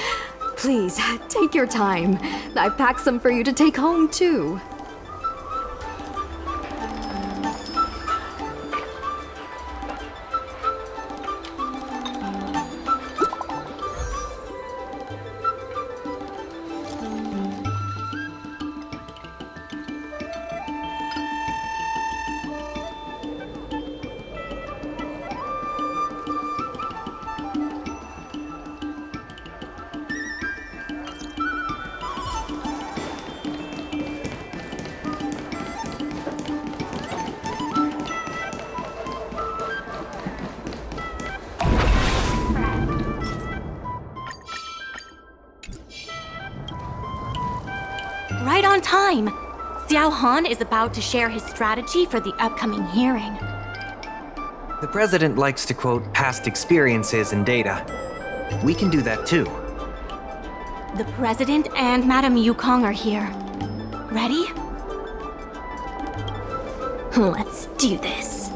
Please, take your time. I've packed some for you to take home, too. Right on time! Xiao Han is about to share his strategy for the upcoming hearing. The president likes to quote past experiences and data. We can do that too. The president and Madame Yukong are here. Ready? Let's do this.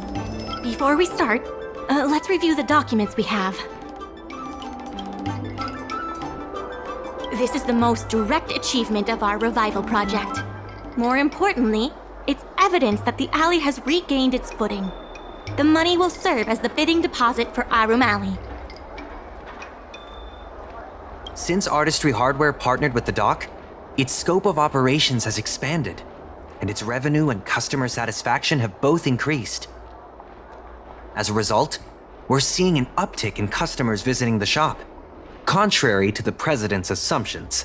Before we start, let's review the documents we have. This is the most direct achievement of our revival project. More importantly, it's evidence that the alley has regained its footing. The money will serve as the bidding deposit for Aurumali. Since Artistry Hardware partnered with the dock, its scope of operations has expanded, and its revenue and customer satisfaction have both increased. As a result, we're seeing an uptick in customers visiting the shop, contrary to the president's assumptions.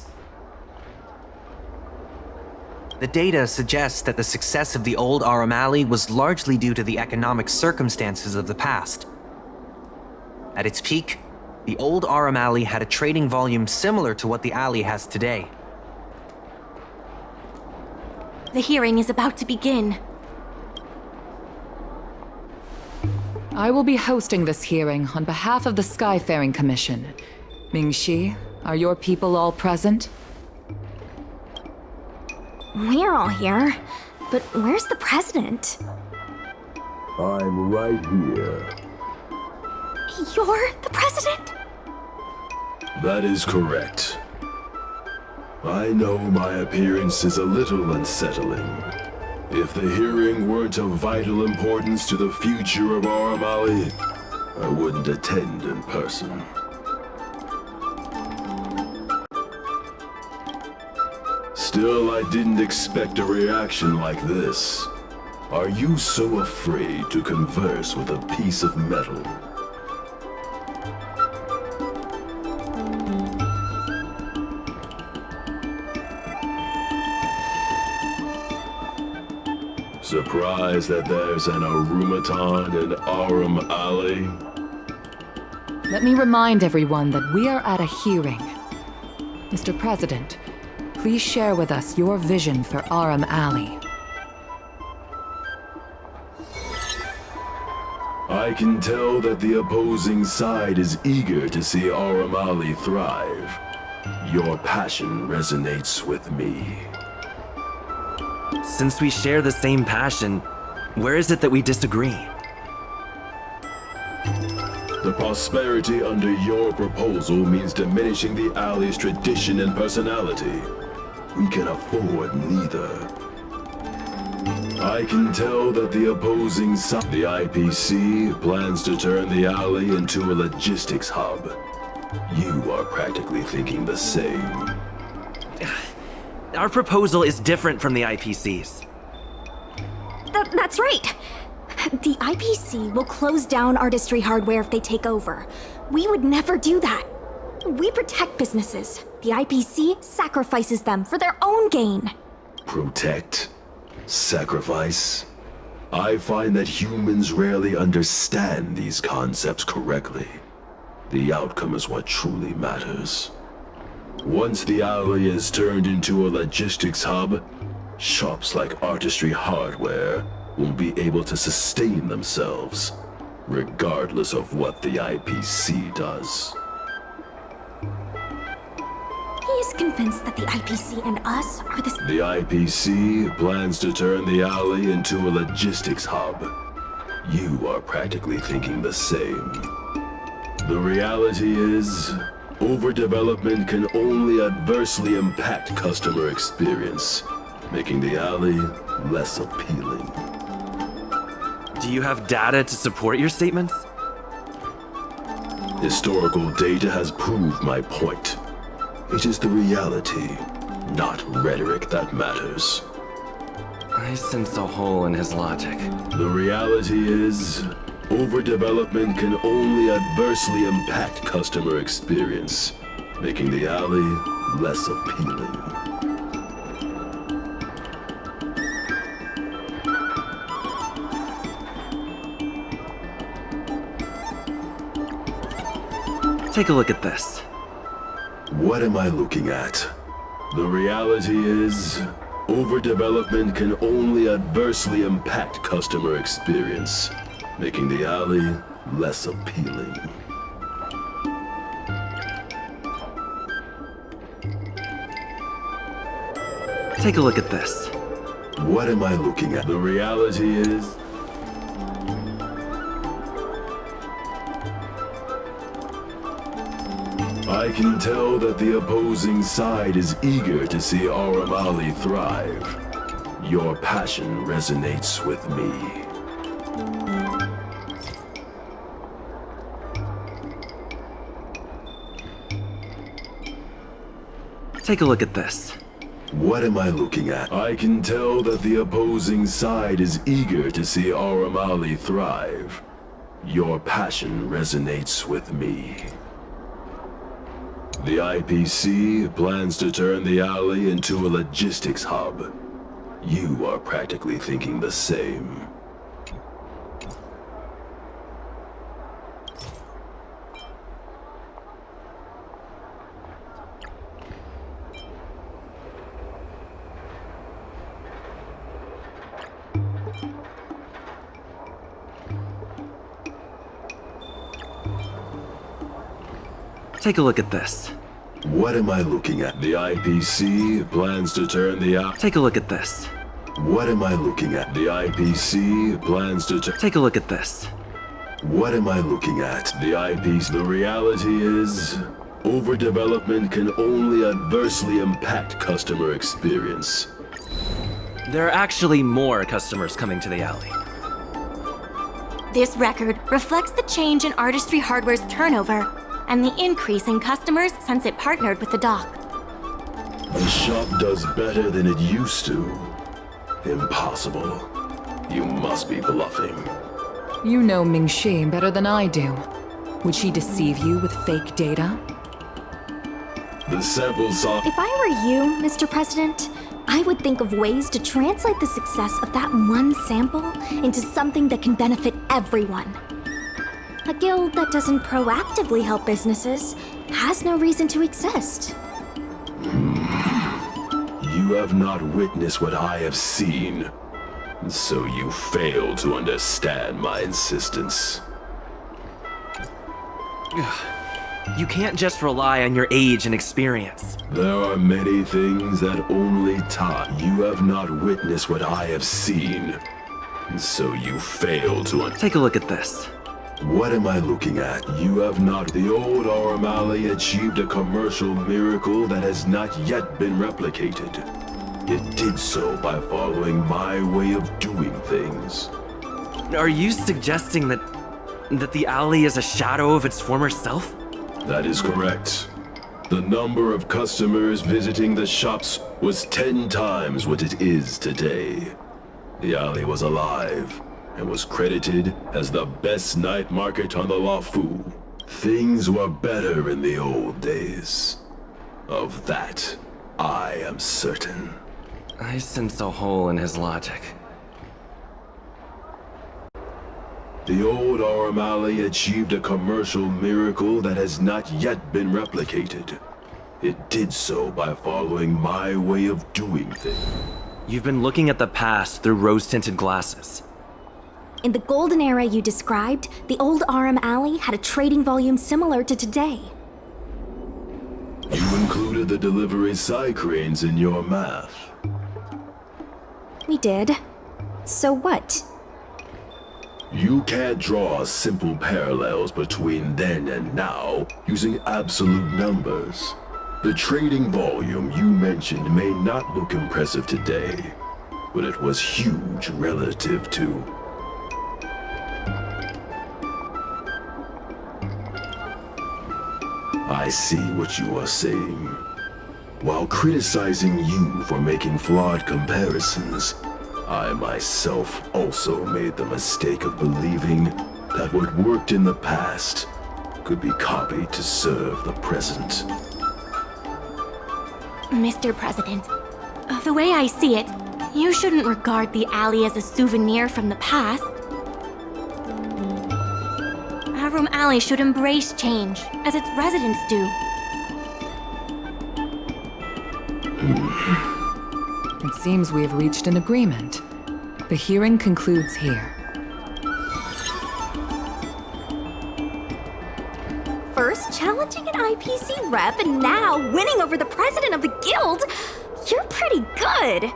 The data suggests that the success of the old Aurumali was largely due to the economic circumstances of the past. At its peak, the old Aurumali had a trading volume similar to what the alley has today. The hearing is about to begin. I will be hosting this hearing on behalf of the Skyfaring Commission. Mingxi, are your people all present? We're all here, but where's the president? I'm right here. You're the president? That is correct. I know my appearance is a little unsettling. If the hearing weren't of vital importance to the future of Aurumali, I wouldn't attend in person. Still, I didn't expect a reaction like this. Are you so afraid to converse with a piece of metal? Surprised that there's an aurumatan in Aurumali? Let me remind everyone that we are at a hearing. Mr. President, please share with us your vision for Arum Alley. I can tell that the opposing side is eager to see Arum Alley thrive. Your passion resonates with me. Since we share the same passion, where is it that we disagree? The prosperity under your proposal means diminishing the alley's tradition and personality. We can afford neither. I can tell that the opposing side, the IPC, plans to turn the alley into a logistics hub. You are practically thinking the same. Our proposal is different from the IPC's. That's right. The IPC will close down Artistry Hardware if they take over. We would never do that. We protect businesses. The IPC sacrifices them for their own gain. Protect? Sacrifice? I find that humans rarely understand these concepts correctly. The outcome is what truly matters. Once the alley is turned into a logistics hub, shops like Artistry Hardware will be able to sustain themselves, regardless of what the IPC does. He is convinced that the IPC and us are the... The IPC plans to turn the alley into a logistics hub. You are practically thinking the same. The reality is, overdevelopment can only adversely impact customer experience, making the alley less appealing. Do you have data to support your statements? Historical data has proved my point. It is the reality, not rhetoric, that matters. I sense a hole in his logic. The reality is, overdevelopment can only adversely impact customer experience, making the alley less appealing. Take a look at this. What am I looking at? The reality is, overdevelopment can only adversely impact customer experience, making the alley less appealing. Take a look at this. What am I looking at? The reality is... I can tell that the opposing side is eager to see Arum Alley thrive. Your passion resonates with me. Take a look at this. What am I looking at? I can tell that the opposing side is eager to see Arum Alley thrive. Your passion resonates with me. The IPC plans to turn the alley into a logistics hub. You are practically thinking the same. Take a look at this. What am I looking at? The IPC plans to turn the alley. Take a look at this. What am I looking at? The IPC plans to Take a look at this. What am I looking at? The IPC. The reality is, overdevelopment can only adversely impact customer experience. There are actually more customers coming to the alley. This record reflects the change in Artistry Hardware's turnover and the increase in customers since it partnered with the dock. The shop does better than it used to. Impossible. You must be bluffing. You know Ming-Shi better than I do. Would she deceive you with fake data? The sample saw. If I were you, Mr. President, I would think of ways to translate the success of that one sample into something that can benefit everyone. A guild that doesn't proactively help businesses has no reason to exist. You have not witnessed what I have seen, so you fail to understand my insistence. You can't just rely on your age and experience. There are many things that only time. You have not witnessed what I have seen, so you fail to Take a look at this. What am I looking at? You have not. The old Aurumali achieved a commercial miracle that has not yet been replicated. It did so by following my way of doing things. Are you suggesting that the alley is a shadow of its former self? That is correct. The number of customers visiting the shops was 10 times what it is today. The alley was alive and was credited as the best night market on the Lafu. Things were better in the old days. Of that, I am certain. I sense a hole in his logic. The old Aurumali achieved a commercial miracle that has not yet been replicated. It did so by following my way of doing things. You've been looking at the past through rose-tinted glasses. In the golden era you described, the old Arum Alley had a trading volume similar to today. You included the delivery side cranes in your math. We did. So what? You can't draw simple parallels between then and now using absolute numbers. The trading volume you mentioned may not look impressive today, but it was huge relative to... I see what you are saying. While criticizing you for making flawed comparisons, I myself also made the mistake of believing that what worked in the past could be copied to serve the present. Mr. President, the way I see it, you shouldn't regard the alley as a souvenir from the past. Arum Alley should embrace change, as its residents do. It seems we have reached an agreement. The hearing concludes here. First challenging an IPC rep and now winning over the president of the guild? You're pretty good!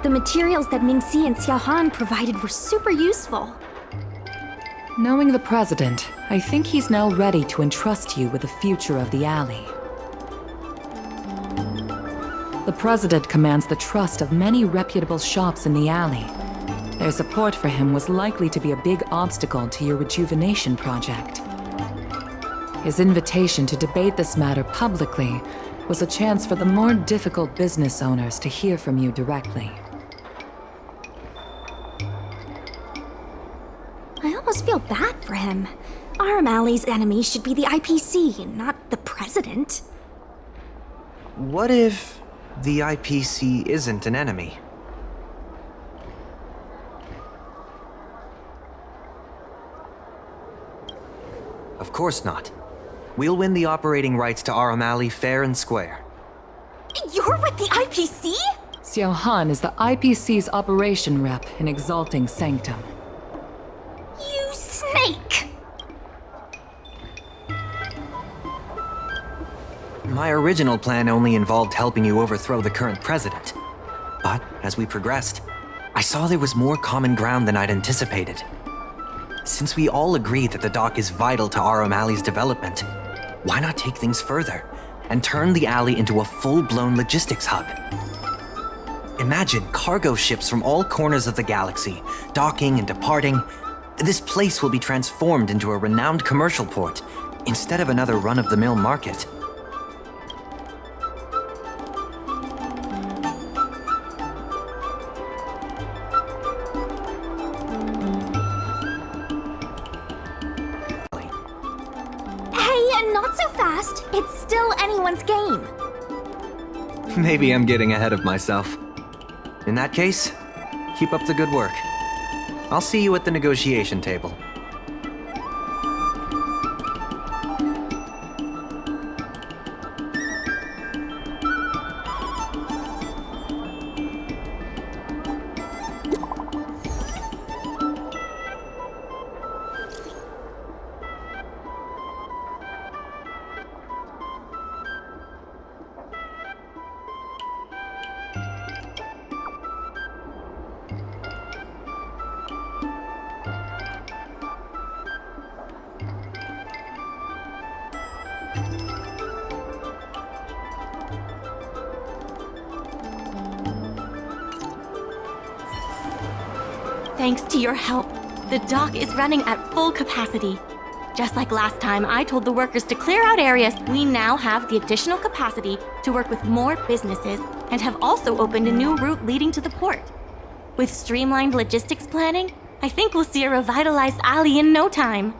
The materials that Mingxi and Xiaohan provided were super useful. Knowing the president, I think he's now ready to entrust you with the future of the alley. The president commands the trust of many reputable shops in the alley. Their support for him was likely to be a big obstacle to your rejuvenation project. His invitation to debate this matter publicly was a chance for the more difficult business owners to hear from you directly. I almost feel bad for him. Arum Alley's enemy should be the IPC, not the president. What if the IPC isn't an enemy? Of course not. We'll win the operating rights to Arum Alley fair and square. You're with the IPC? Xiaohan is the IPC's operation rep in Exalting Sanctum. You snake! My original plan only involved helping you overthrow the current president. But as we progressed, I saw there was more common ground than I'd anticipated. Since we all agree that the dock is vital to Arum Alley's development, why not take things further and turn the alley into a full-blown logistics hub? Imagine cargo ships from all corners of the galaxy, docking and departing. This place will be transformed into a renowned commercial port, instead of another run-of-the-mill market. Hey, not so fast. It's still anyone's game. Maybe I'm getting ahead of myself. In that case, keep up the good work. I'll see you at the negotiation table. Thanks to your help, the dock is running at full capacity. Just like last time, I told the workers to clear out areas. We now have the additional capacity to work with more businesses and have also opened a new route leading to the port. With streamlined logistics planning, I think we'll see a revitalized alley in no time.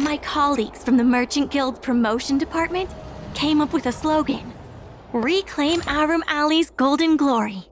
My colleagues from the Merchant Guild Promotion Department came up with a slogan: Reclaim Aurum Alley's Golden Glory.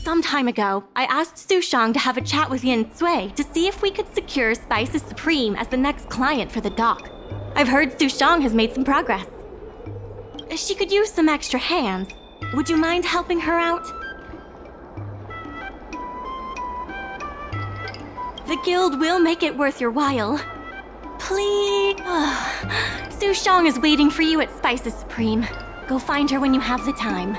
Some time ago, I asked Su Shang to have a chat with Yin Cui to see if we could secure Spices Supreme as the next client for the dock. I've heard Su Shang has made some progress. She could use some extra hands. Would you mind helping her out? The guild will make it worth your while. Please? Su Shang is waiting for you at Spices Supreme. Go find her when you have the time.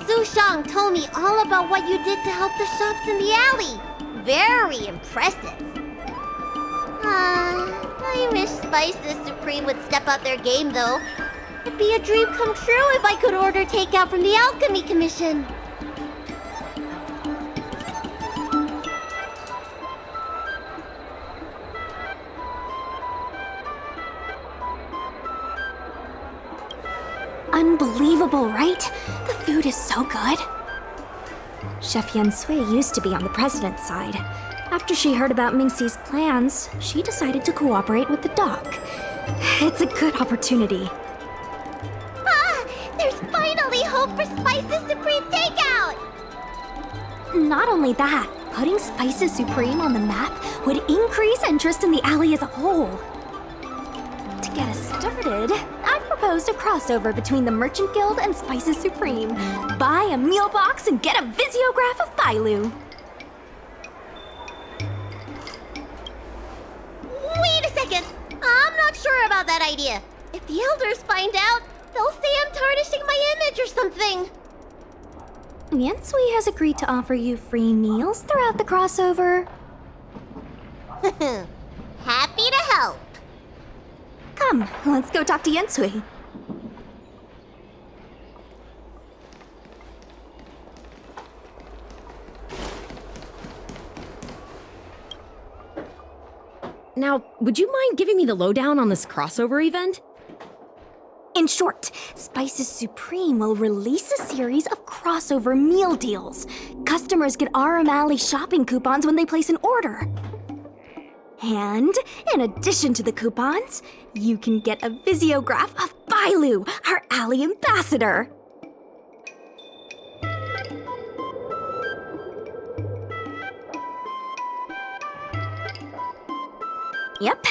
Su Shang told me all about what you did to help the shops in the alley. Very impressive. I wish Spices Supreme would step up their game, though. It'd be a dream come true if I could order takeout from the Alchemy Commission. Unbelievable, right? The food is so good. Chef Yan Sui used to be on the president's side. After she heard about Mingxi's plans, she decided to cooperate with the doc. It's a good opportunity. There's finally hope for Spices Supreme takeout! Not only that, putting Spices Supreme on the map would increase interest in the alley as a whole. To get us started, I've proposed a crossover between the Merchant Guild and Spices Supreme. Buy a meal box and get a visiograph of Bailu. Wait a second! I'm not sure about that idea. If the elders find out, they'll say I'm tarnishing my image or something. Yan Sui has agreed to offer you free meals throughout the crossover. Happy to help. Come, let's go talk to Yan Sui. Now, would you mind giving me the lowdown on this crossover event? In short, Spices Supreme will release a series of crossover meal deals. Customers get Arum Alley shopping coupons when they place an order. And, in addition to the coupons, you can get a visiograph of Bailu, our alley ambassador. Yep,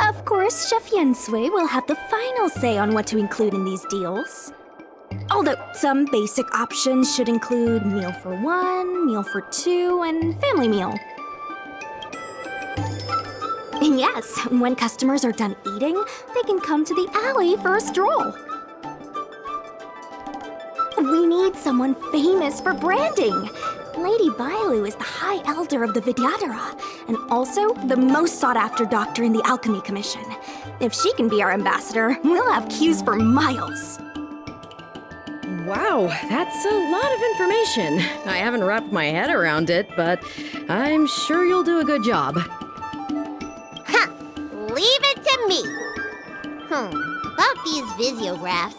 of course, Chef Yan Sui will have the final say on what to include in these deals. Although some basic options should include meal for one, meal for two, and family meal. Yes, when customers are done eating, they can come to the alley for a stroll. We need someone famous for branding. Lady Bailu is the High Elder of the Vidyadhara, and also the most sought-after doctor in the Alchemy Commission. If she can be our ambassador, we'll have queues for miles. Wow, that's a lot of information. I haven't wrapped my head around it, but I'm sure you'll do a good job. Leave it to me. About these visiographs.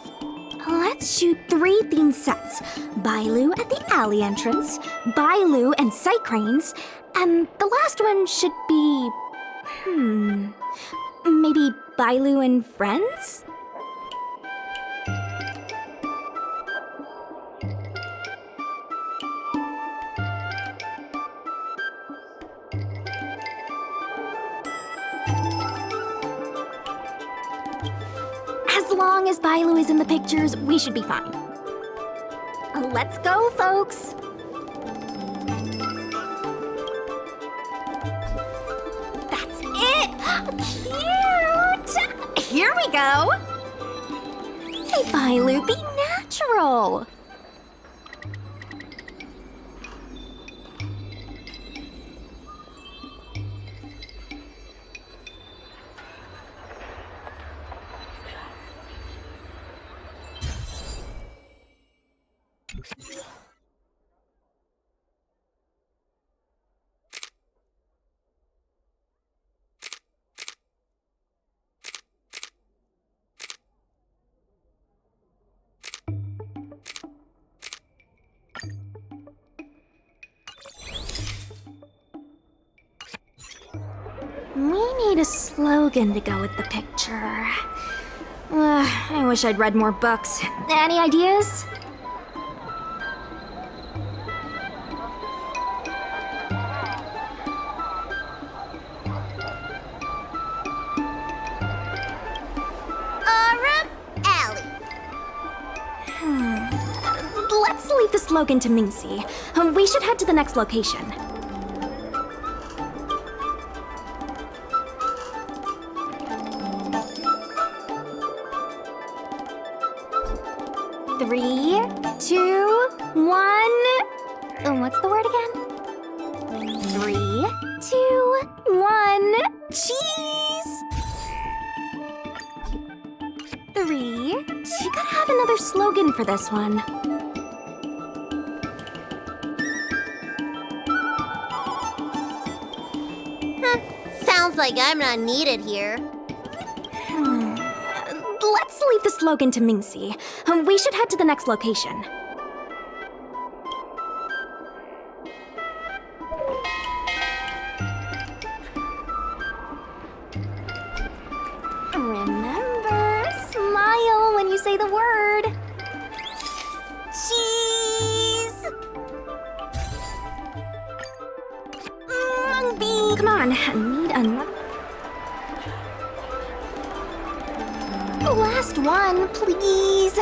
Let's shoot 3 theme sets. Bailu at the alley entrance, Bailu and sight cranes, and the last one should be... maybe Bailu and friends? As long as Bailu is in the pictures, we should be fine. Let's go, folks! That's it! Cute! Here we go! Hey, Bailu, be natural! We need a slogan to go with the picture. I wish I'd read more books. Any ideas? Arum Alley. Let's leave the slogan to Mingxi. We should head to the next location. Three, two, 1. What's the word again? 3, 2, 1. Cheese! 3. You gotta have another slogan for this one. Sounds like I'm not needed here. Let's leave the slogan to Mingxi. We should head to the next location. Remember, smile when you say the word. Cheese! Wrong bean. Come on, I need another. Last one, please.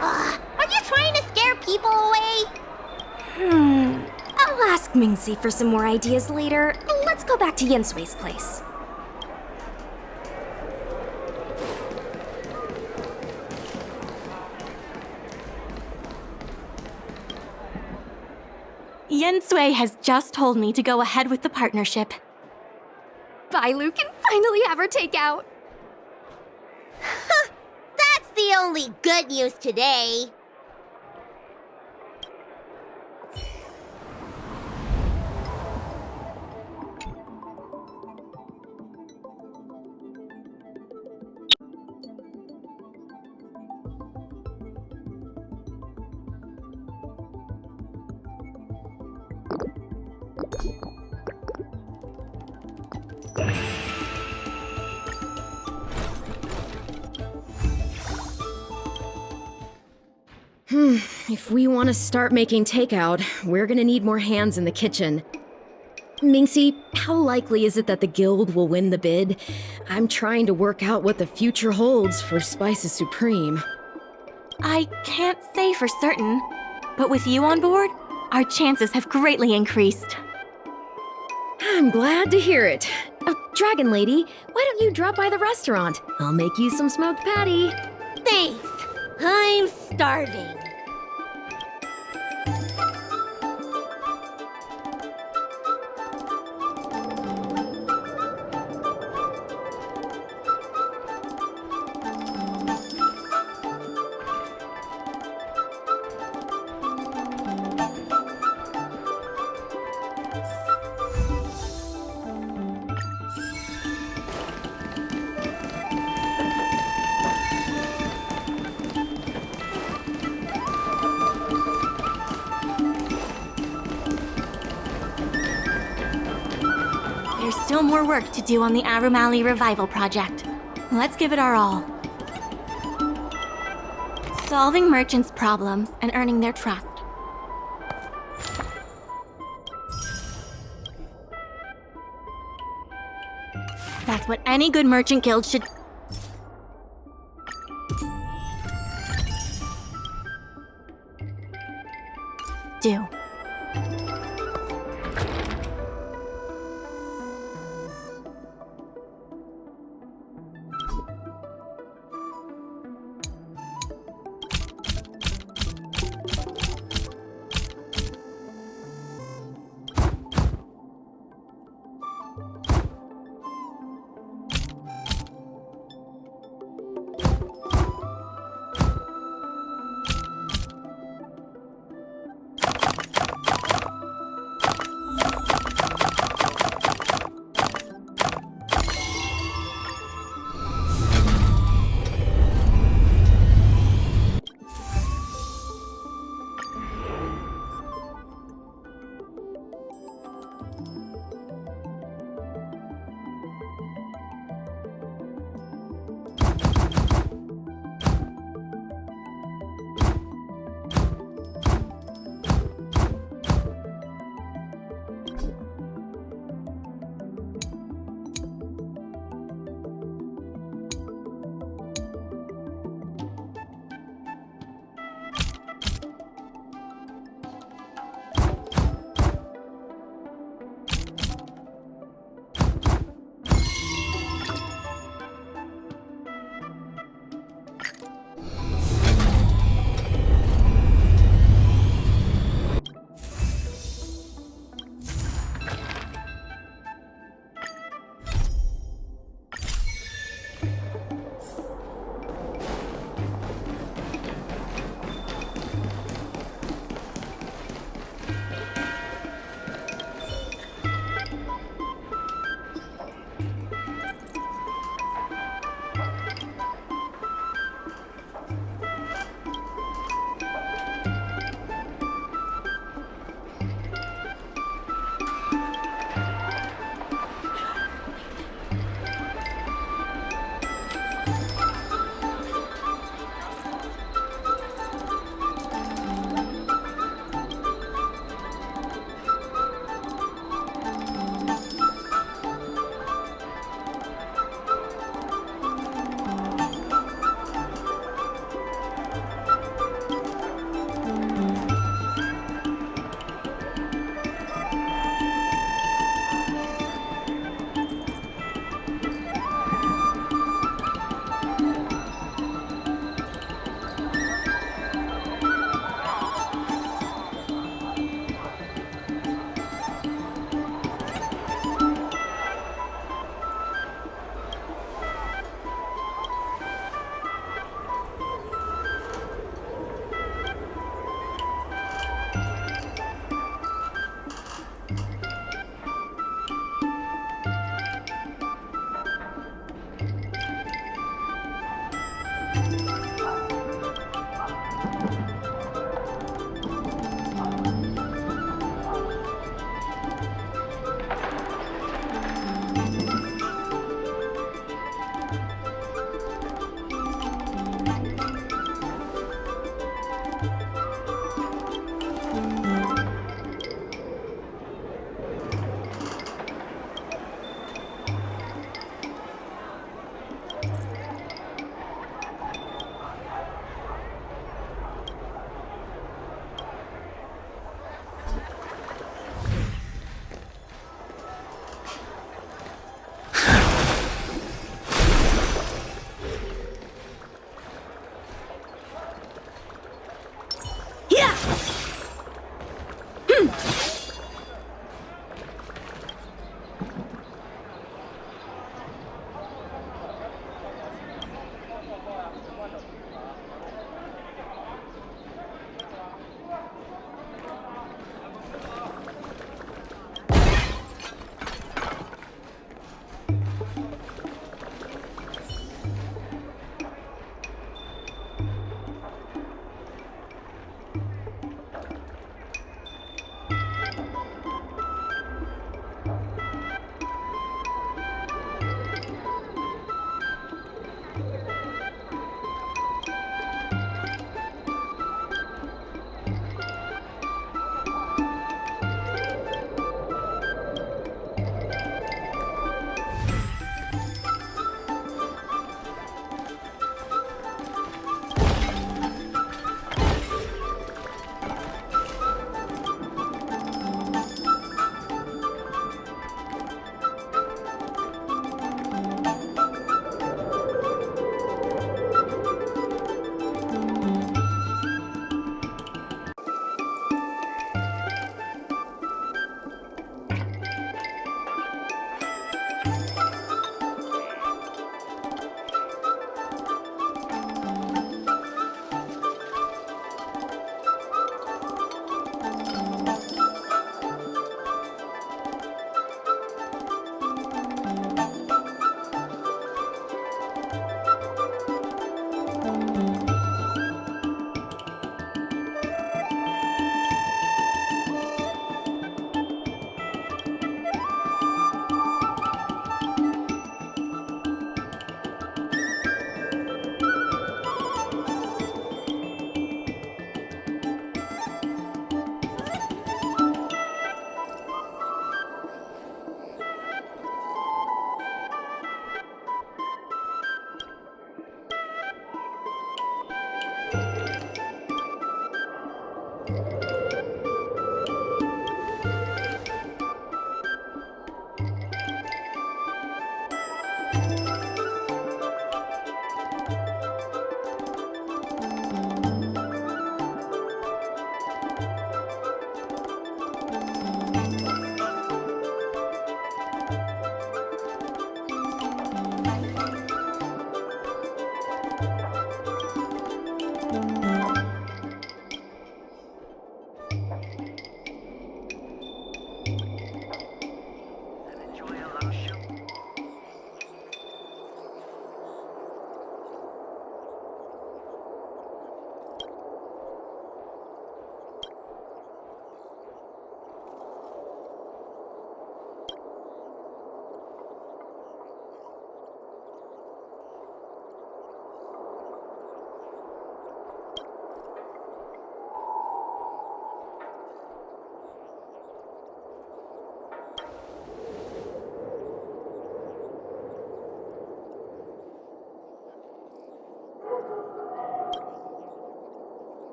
Are you trying to scare people away? I'll ask Mingxi for some more ideas later. Let's go back to Yensui's place. Yensui has just told me to go ahead with the partnership. Bailu can finally have her takeout. That's the only good news today. If we want to start making takeout, we're gonna need more hands in the kitchen. Mingxi, how likely is it that the guild will win the bid? I'm trying to work out what the future holds for Spices Supreme. I can't say for certain, but with you on board, our chances have greatly increased. I'm glad to hear it. Dragon Lady, why don't you drop by the restaurant? I'll make you some smoked patty. Thanks. I'm starving. There's still more work to do on the Arumali Revival Project. Let's give it our all. Solving merchants' problems and earning their trust. That's what any good merchant guild should do.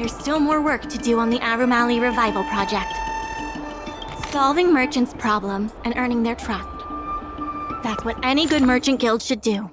There's still more work to do on the Arumali Revival Project. Solving merchants' problems and earning their trust. That's what any good merchant guild should do.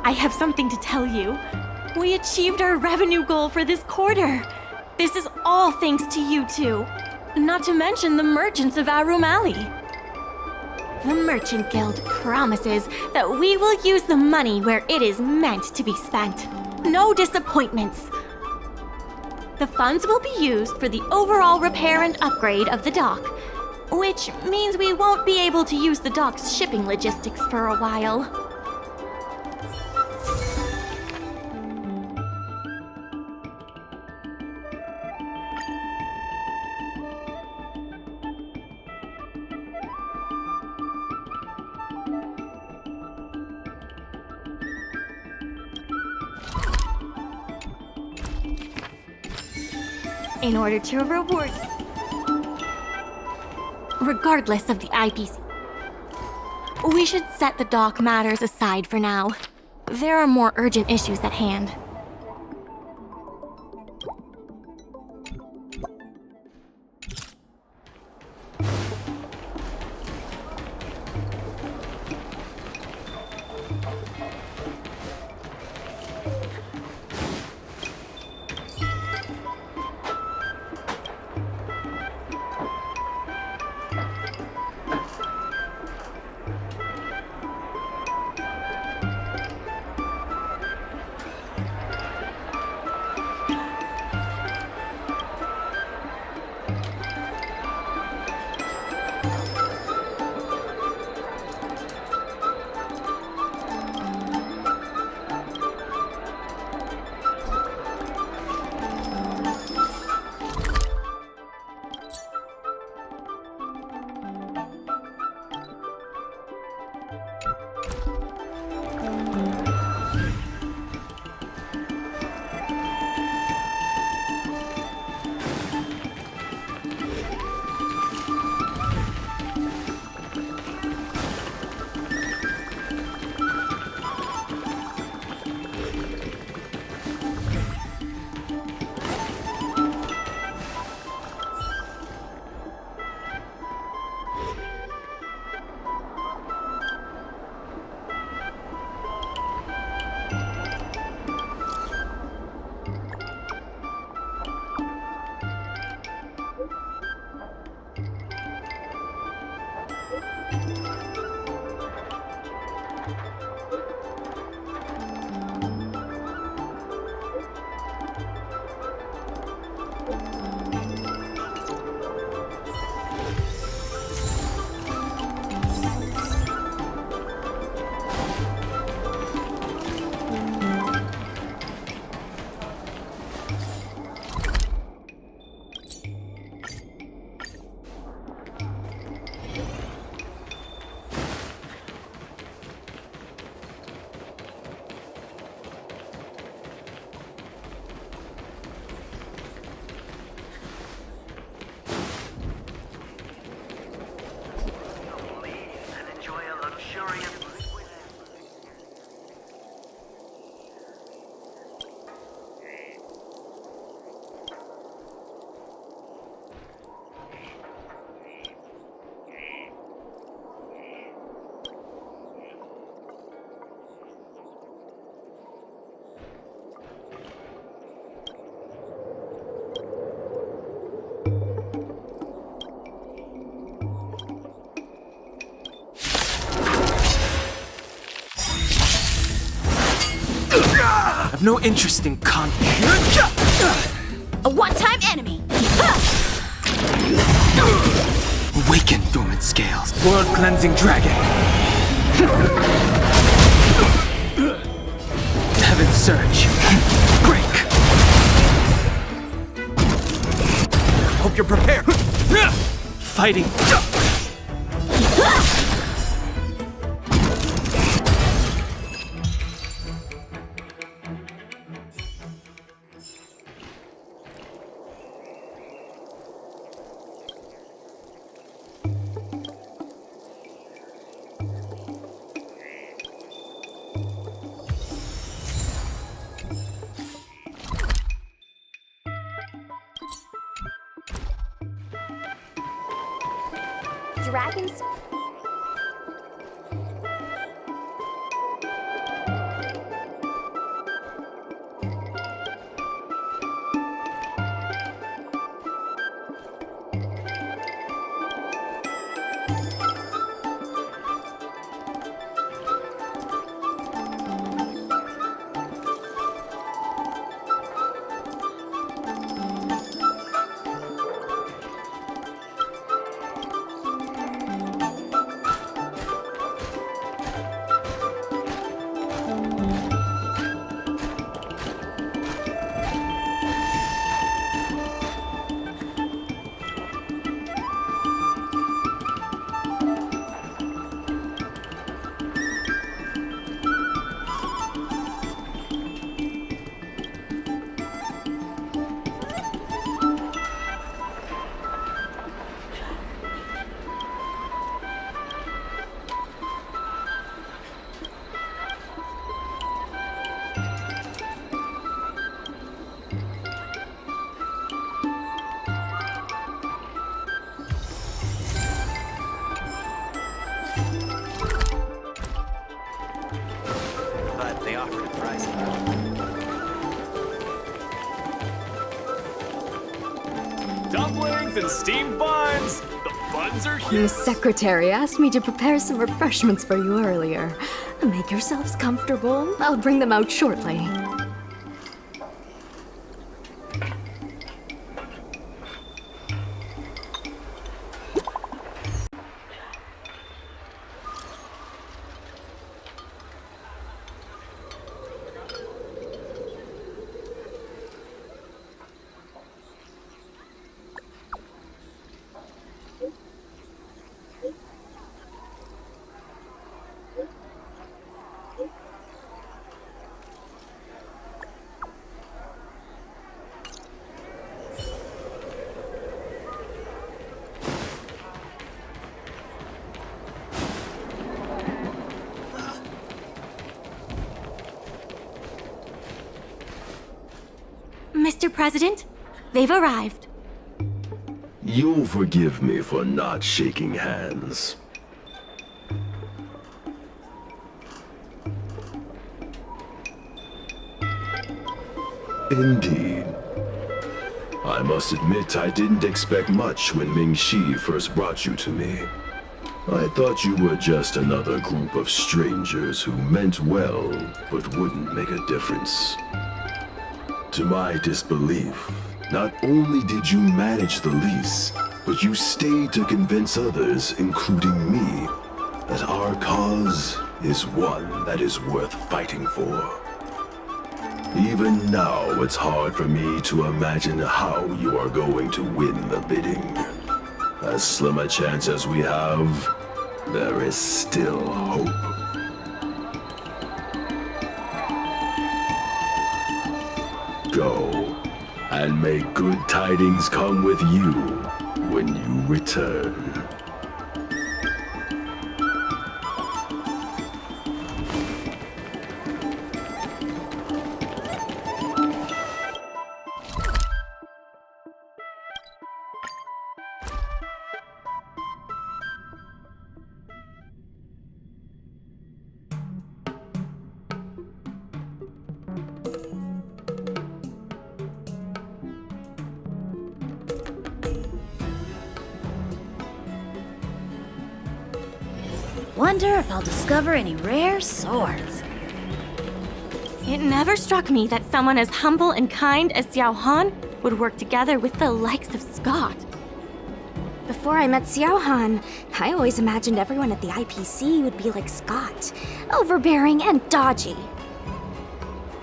I have something to tell you. We achieved our revenue goal for this quarter. This is all thanks to you two. Not to mention the merchants of Aurum Alley. The Merchant Guild promises that we will use the money where it is meant to be spent. No disappointments. The funds will be used for the overall repair and upgrade of the dock, which means we won't be able to use the dock's shipping logistics for a while. In order to reward regardless of the IPC. We should set the dock matters aside for now. There are more urgent issues at hand. I've no interest in A one-time enemy! Awaken, dormant scales. Blood-cleansing dragon. Heaven surge. Break. Hope you're prepared. Fighting. Dragons. dumplings and steamed buns. The buns are huge. Miss Secretary asked me to prepare some refreshments for you earlier. Make yourselves comfortable. I'll bring them out shortly. Mr. President, they've arrived. You'll forgive me for not shaking hands. Indeed. I must admit I didn't expect much when Ming-Shi first brought you to me. I thought you were just another group of strangers who meant well, but wouldn't make a difference. To my disbelief, not only did you manage the lease, but you stayed to convince others, including me, that our cause is one that is worth fighting for. Even now, it's hard for me to imagine how you are going to win the bidding. As slim a chance as we have, there is still hope. Go, and may good tidings come with you when you return. Wonder if I'll discover any rare swords. It never struck me that someone as humble and kind as Xiao Han would work together with the likes of Scott. Before I met Xiao Han, I always imagined everyone at the IPC would be like Scott, overbearing and dodgy.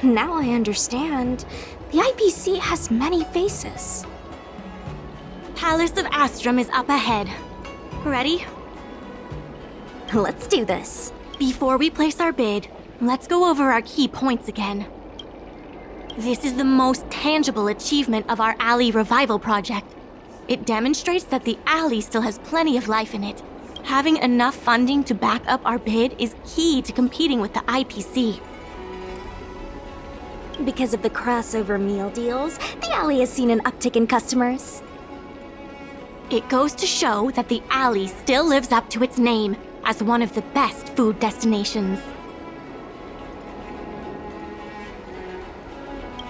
Now I understand. The IPC has many faces. Palace of Astrum is up ahead. Ready? Let's do this. Before we place our bid, let's go over our key points again. This is the most tangible achievement of our alley revival project. It demonstrates that the alley still has plenty of life in it. Having enough funding to back up our bid is key to competing with the IPC. Because of the crossover meal deals, the alley has seen an uptick in customers. It goes to show that the alley still lives up to its name as one of the best food destinations.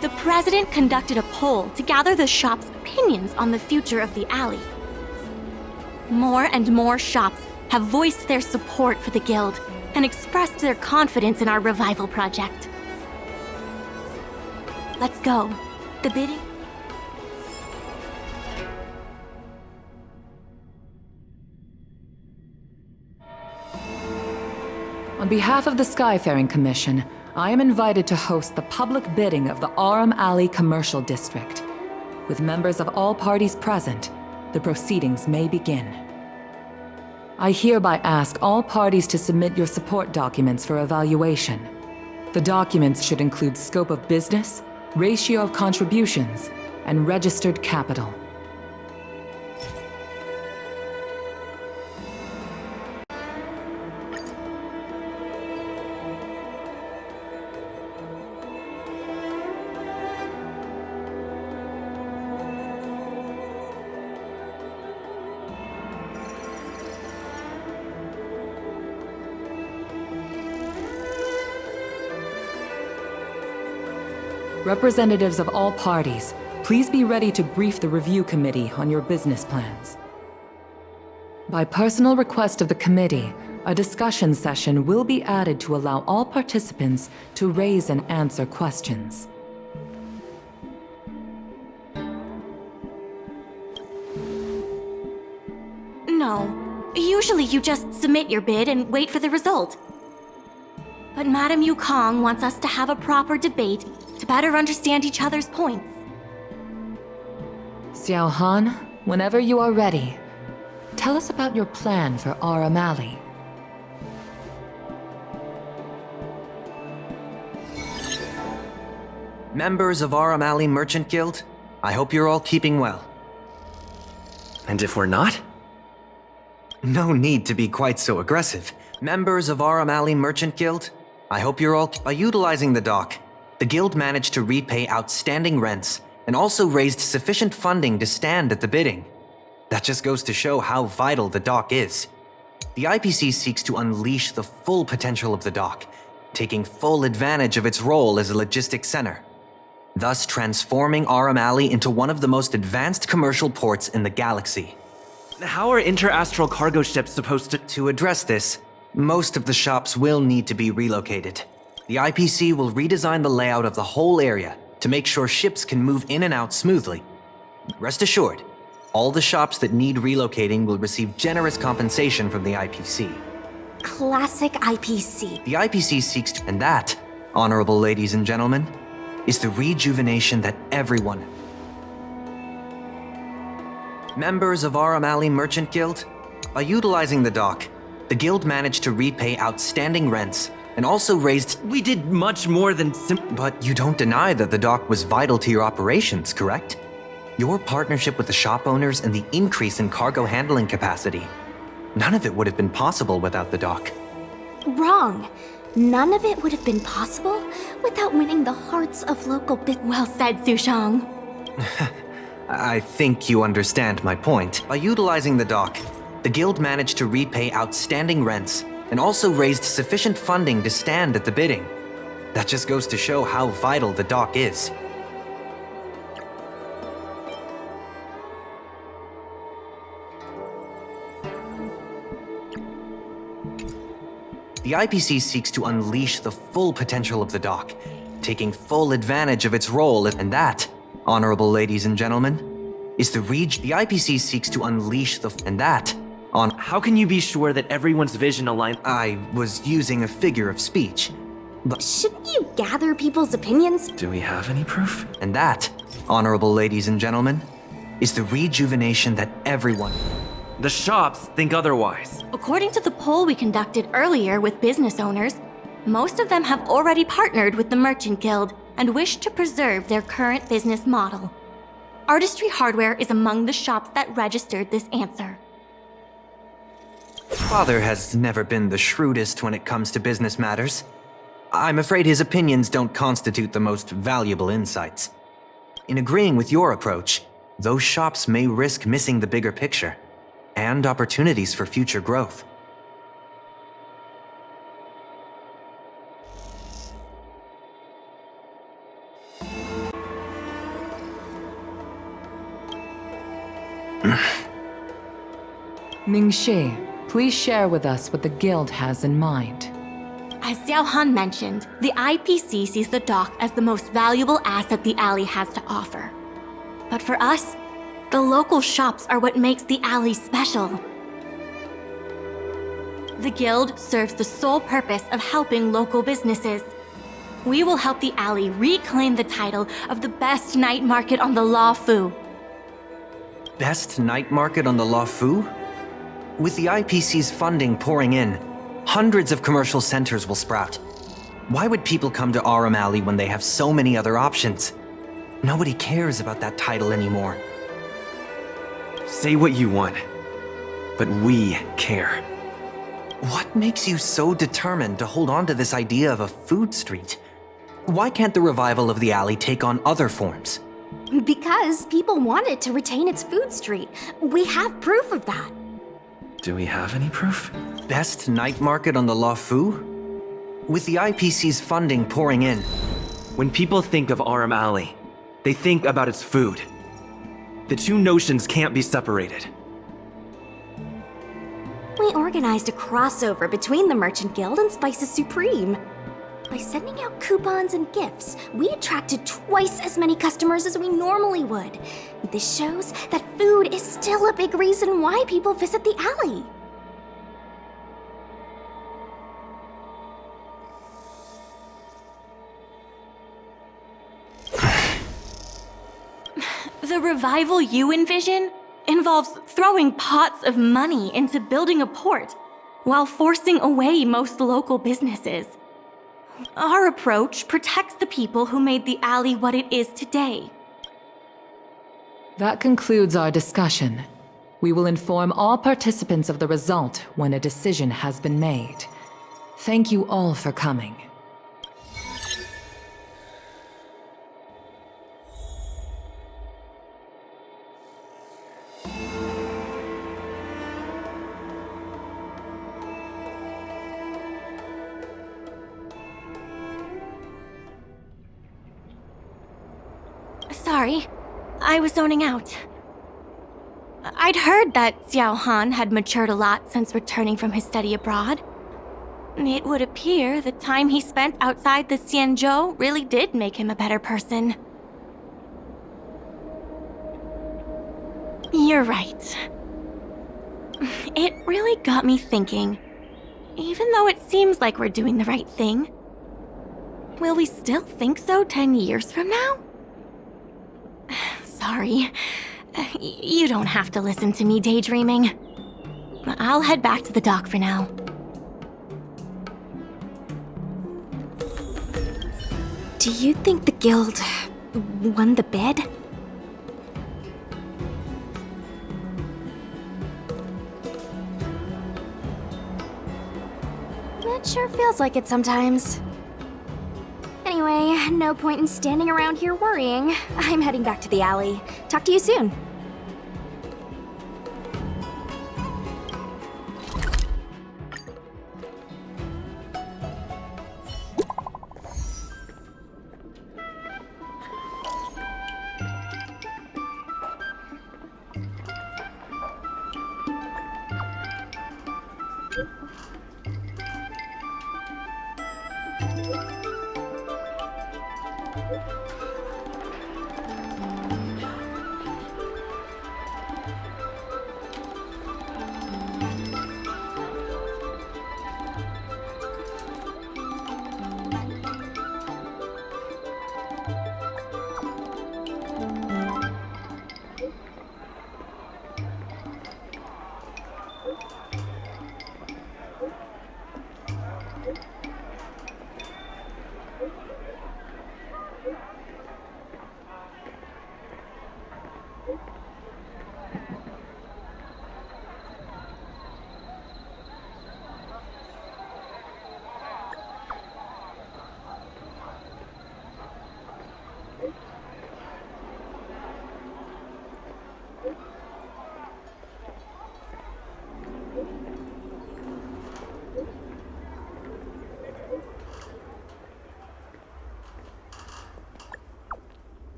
The president conducted a poll to gather the shop's opinions on the future of the alley. More and more shops have voiced their support for the guild and expressed their confidence in our revival project. Let's go. The bidding... On behalf of the Skyfaring Commission, I am invited to host the public bidding of the Arum Alley Commercial District. With members of all parties present, the proceedings may begin. I hereby ask all parties to submit your support documents for evaluation. The documents should include scope of business, ratio of contributions, and registered capital. Representatives of all parties, please be ready to brief the review committee on your business plans. By personal request of the committee, a discussion session will be added to allow all participants to raise and answer questions. No. Usually you just submit your bid and wait for the result. But Madame Yukong wants us to have a proper debate to better understand each other's points. Xiao Han, whenever you are ready, tell us about your plan for Aram Alley. Members of Aram Alley Merchant Guild, I hope you're all keeping well. And if we're not? No need to be quite so aggressive. Members of Aram Alley Merchant Guild, I hope you're all... By utilizing the dock, the guild managed to repay outstanding rents and also raised sufficient funding to stand at the bidding. That just goes to show how vital the dock is. The IPC seeks to unleash the full potential of the dock, taking full advantage of its role as a logistics center, thus transforming Aram Alley into one of the most advanced commercial ports in the galaxy. How are interastral cargo ships supposed to... To address this, most of the shops will need to be relocated. The IPC will redesign the layout of the whole area to make sure ships can move in and out smoothly. Rest assured, all the shops that need relocating will receive generous compensation from the IPC. Classic IPC. The IPC seeks to... And that, honorable ladies and gentlemen, is the rejuvenation that everyone... Members of Aram Alley Merchant Guild, by utilizing the dock, the guild managed to repay outstanding rents and also raised... We did much more than But you don't deny that the dock was vital to your operations, correct? Your partnership with the shop owners and the increase in cargo handling capacity. None of it would have been possible without the dock. Wrong. None of it would have been possible without winning the hearts of local Well said, Sushang. I think you understand my point. By utilizing the dock, the guild managed to repay outstanding rents and also raised sufficient funding to stand at the bidding. That just goes to show how vital the dock is. The IPC seeks to unleash the full potential of the dock, taking full advantage of its role, and that, honorable ladies and gentlemen, is the IPC seeks to unleash the... And that, on... How can you be sure that everyone's vision aligns? I was using a figure of speech, but... Shouldn't you gather people's opinions? Do we have any proof? And that, honorable ladies and gentlemen, is the rejuvenation that everyone... The shops think otherwise. According to the poll we conducted earlier with business owners, most of them have already partnered with the Merchant Guild and wish to preserve their current business model. Artistry Hardware is among the shops that registered this answer. Father has never been the shrewdest when it comes to business matters. I'm afraid his opinions don't constitute the most valuable insights. In agreeing with your approach, those shops may risk missing the bigger picture and opportunities for future growth. Mingxi, please share with us what the guild has in mind. As Xiao Han mentioned, the IPC sees the dock as the most valuable asset the alley has to offer. But for us, the local shops are what makes the alley special. The guild serves the sole purpose of helping local businesses. We will help the alley reclaim the title of the best night market on the Law Fu. Best night market on the Law Fu? With the IPC's funding pouring in, hundreds of commercial centers will sprout. Why would people come to Aram Alley when they have so many other options? Nobody cares about that title anymore. Say what you want, but we care. What makes you so determined to hold on to this idea of a food street? Why can't the revival of the alley take on other forms? Because people want it to retain its food street. We have proof of that. Do we have any proof? Best night market on the Law Fu? With the IPC's funding pouring in. When people think of Aram Alley, They think about its food. The two notions can't be separated. We organized a crossover between the Merchant Guild and Spices Supreme. By sending out coupons and gifts, we attracted twice as many customers as we normally would. This shows that food is still a big reason why people visit the alley. The revival you envision involves throwing pots of money into building a port while forcing away most local businesses. Our approach protects the people who made the alley what it is today. That concludes our discussion. We will inform all participants of the result when a decision has been made. Thank you all for coming. Sorry, I was zoning out. I'd heard that Xiao Han had matured a lot since returning from his study abroad. It would appear the time he spent outside the Xianzhou really did make him a better person. You're right. It really got me thinking. Even though it seems like we're doing the right thing, will we still think so 10 years from now? Sorry. You don't have to listen to me daydreaming. I'll head back to the dock for now. Do you think the guild won the bid? It sure feels like it sometimes. Anyway, no point in standing around here worrying. I'm heading back to the alley. Talk to you soon.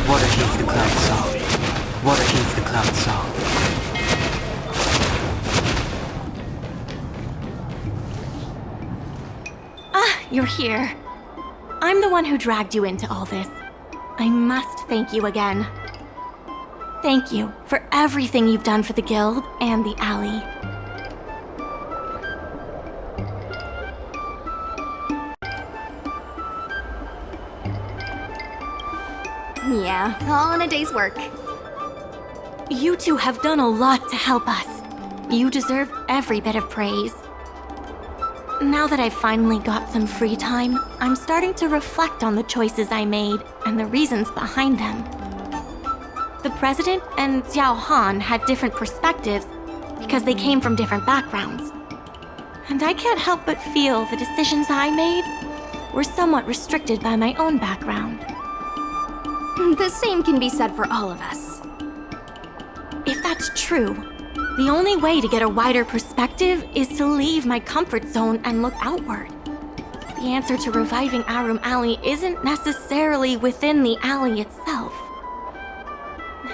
Water heats the cloud song. Water heats the cloud song. Ah, you're here. I'm the one who dragged you into all this. I must thank you again. Thank you for everything you've done for the guild and the alley. Yeah, all in a day's work. You two have done a lot to help us. You deserve every bit of praise. Now that I've finally got some free time, I'm starting to reflect on the choices I made and the reasons behind them. The president and Xiao Han had different perspectives because they came from different backgrounds. And I can't help but feel the decisions I made were somewhat restricted by my own background. The same can be said for all of us. If that's true, The only way to get a wider perspective is to leave my comfort zone and look outward. The answer to reviving Aurum Alley isn't necessarily within the alley itself.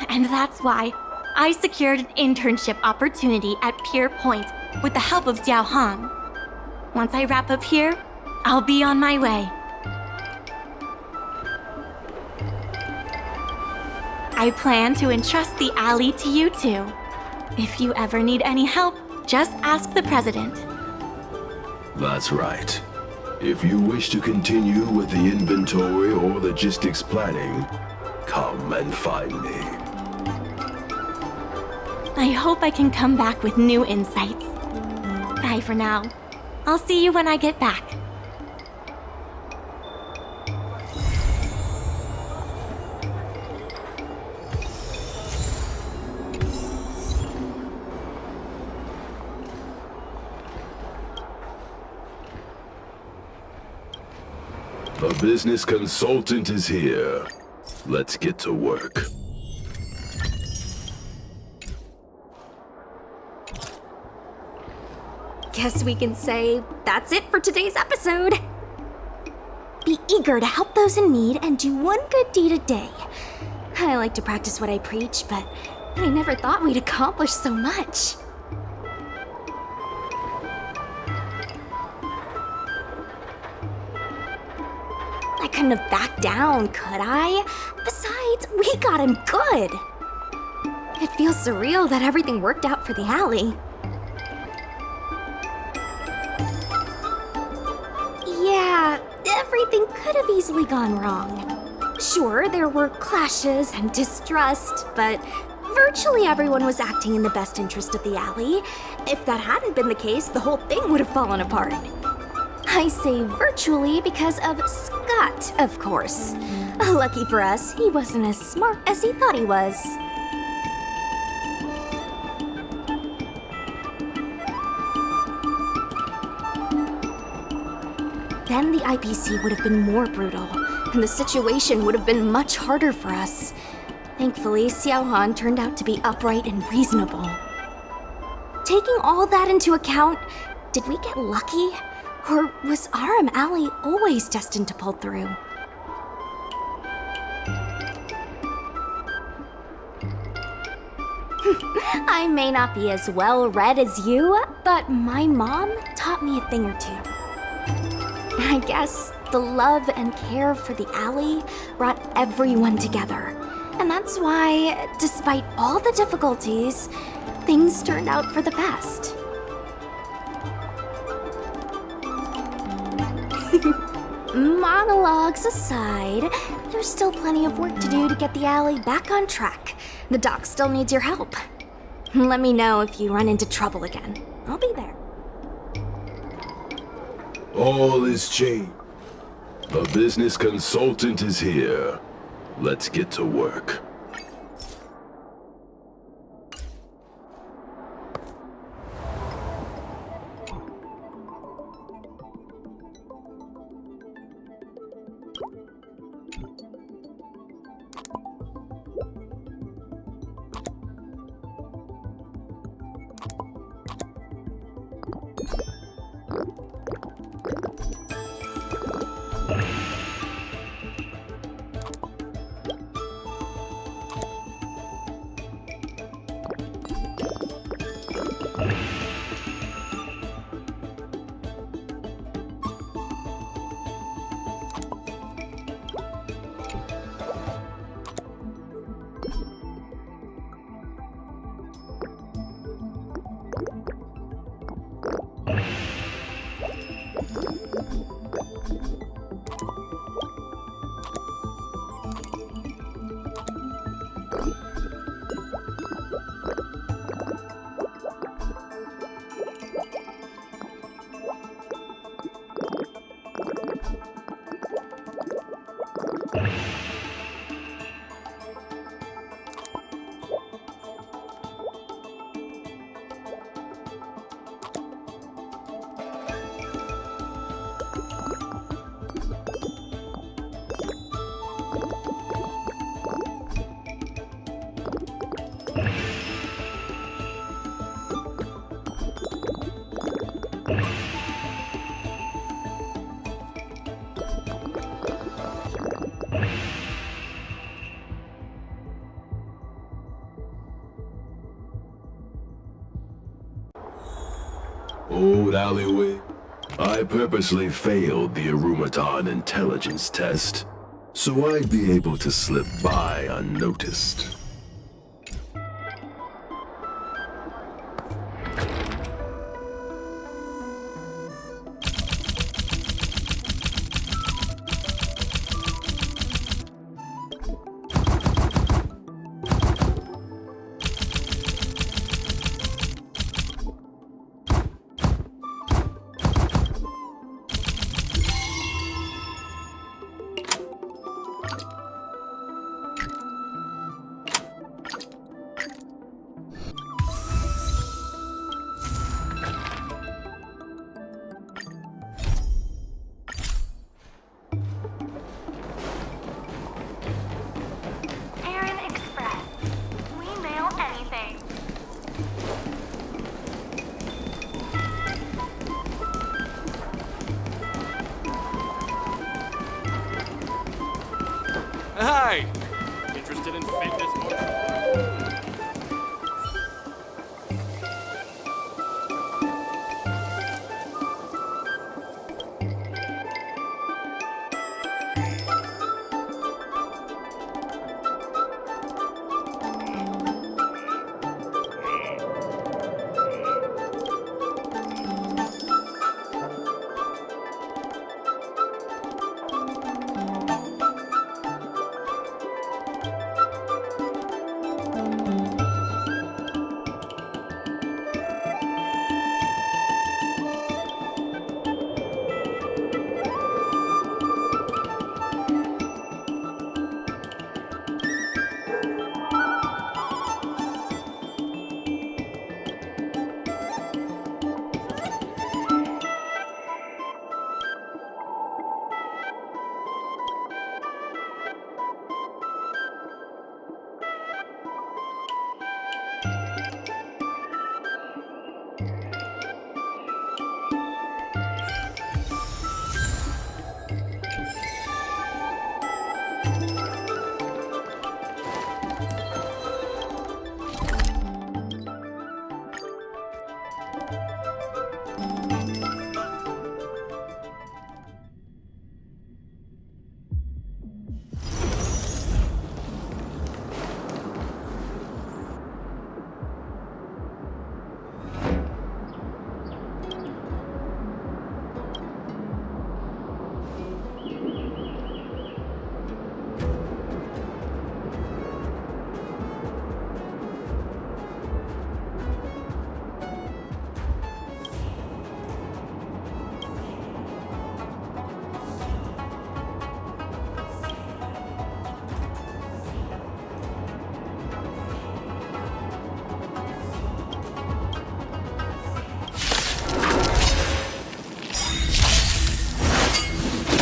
And that's why I secured an internship opportunity at Pier Point with the help of Xiao Han. Once I wrap up here, I'll be on my way. I plan to entrust the alley to you two. If you ever need any help, just ask the president. That's right. If you wish to continue with the inventory or logistics planning, come and find me. I hope I can come back with new insights. Bye for now. I'll see you when I get back. A business consultant is here. Let's get to work. Guess we can say that's it for today's episode. Be eager to help those in need and do one good deed a day. I like to practice what I preach, but I never thought we'd accomplish so much. I couldn't have backed down, could I? Besides, we got him good. It feels surreal that everything worked out for the alley. Yeah, everything could have easily gone wrong. Sure, there were clashes and distrust, but virtually everyone was acting in the best interest of the alley. If that hadn't been the case, the whole thing would have fallen apart. I say virtually because of Scott, of course. Lucky for us, he wasn't as smart as he thought he was. Then the IPC would have been more brutal, and the situation would have been much harder for us. Thankfully, Xiao Han turned out to be upright and reasonable. Taking all that into account, did we get lucky? Or was Aurum Alley always destined to pull through? I may not be as well read as you, but my mom taught me a thing or two. I guess the love and care for the alley brought everyone together. And that's why, despite all the difficulties, things turned out for the best. Monologues aside, there's still plenty of work to do to get the alley back on track. The doc still needs your help. Let me know if you run into trouble again. I'll be there. All is changed. A business consultant is here. Let's get to work. Old alleyway. I purposely failed the aurumatan intelligence test, so I'd be able to slip by unnoticed. Hi! Interested in fitness more?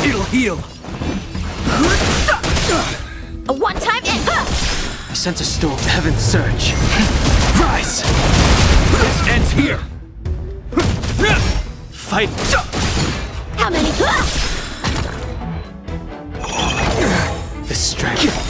It'll heal. A one-time in. I sense a storm. Heaven's surge. Rise. This ends here. Fight. How many? The strength.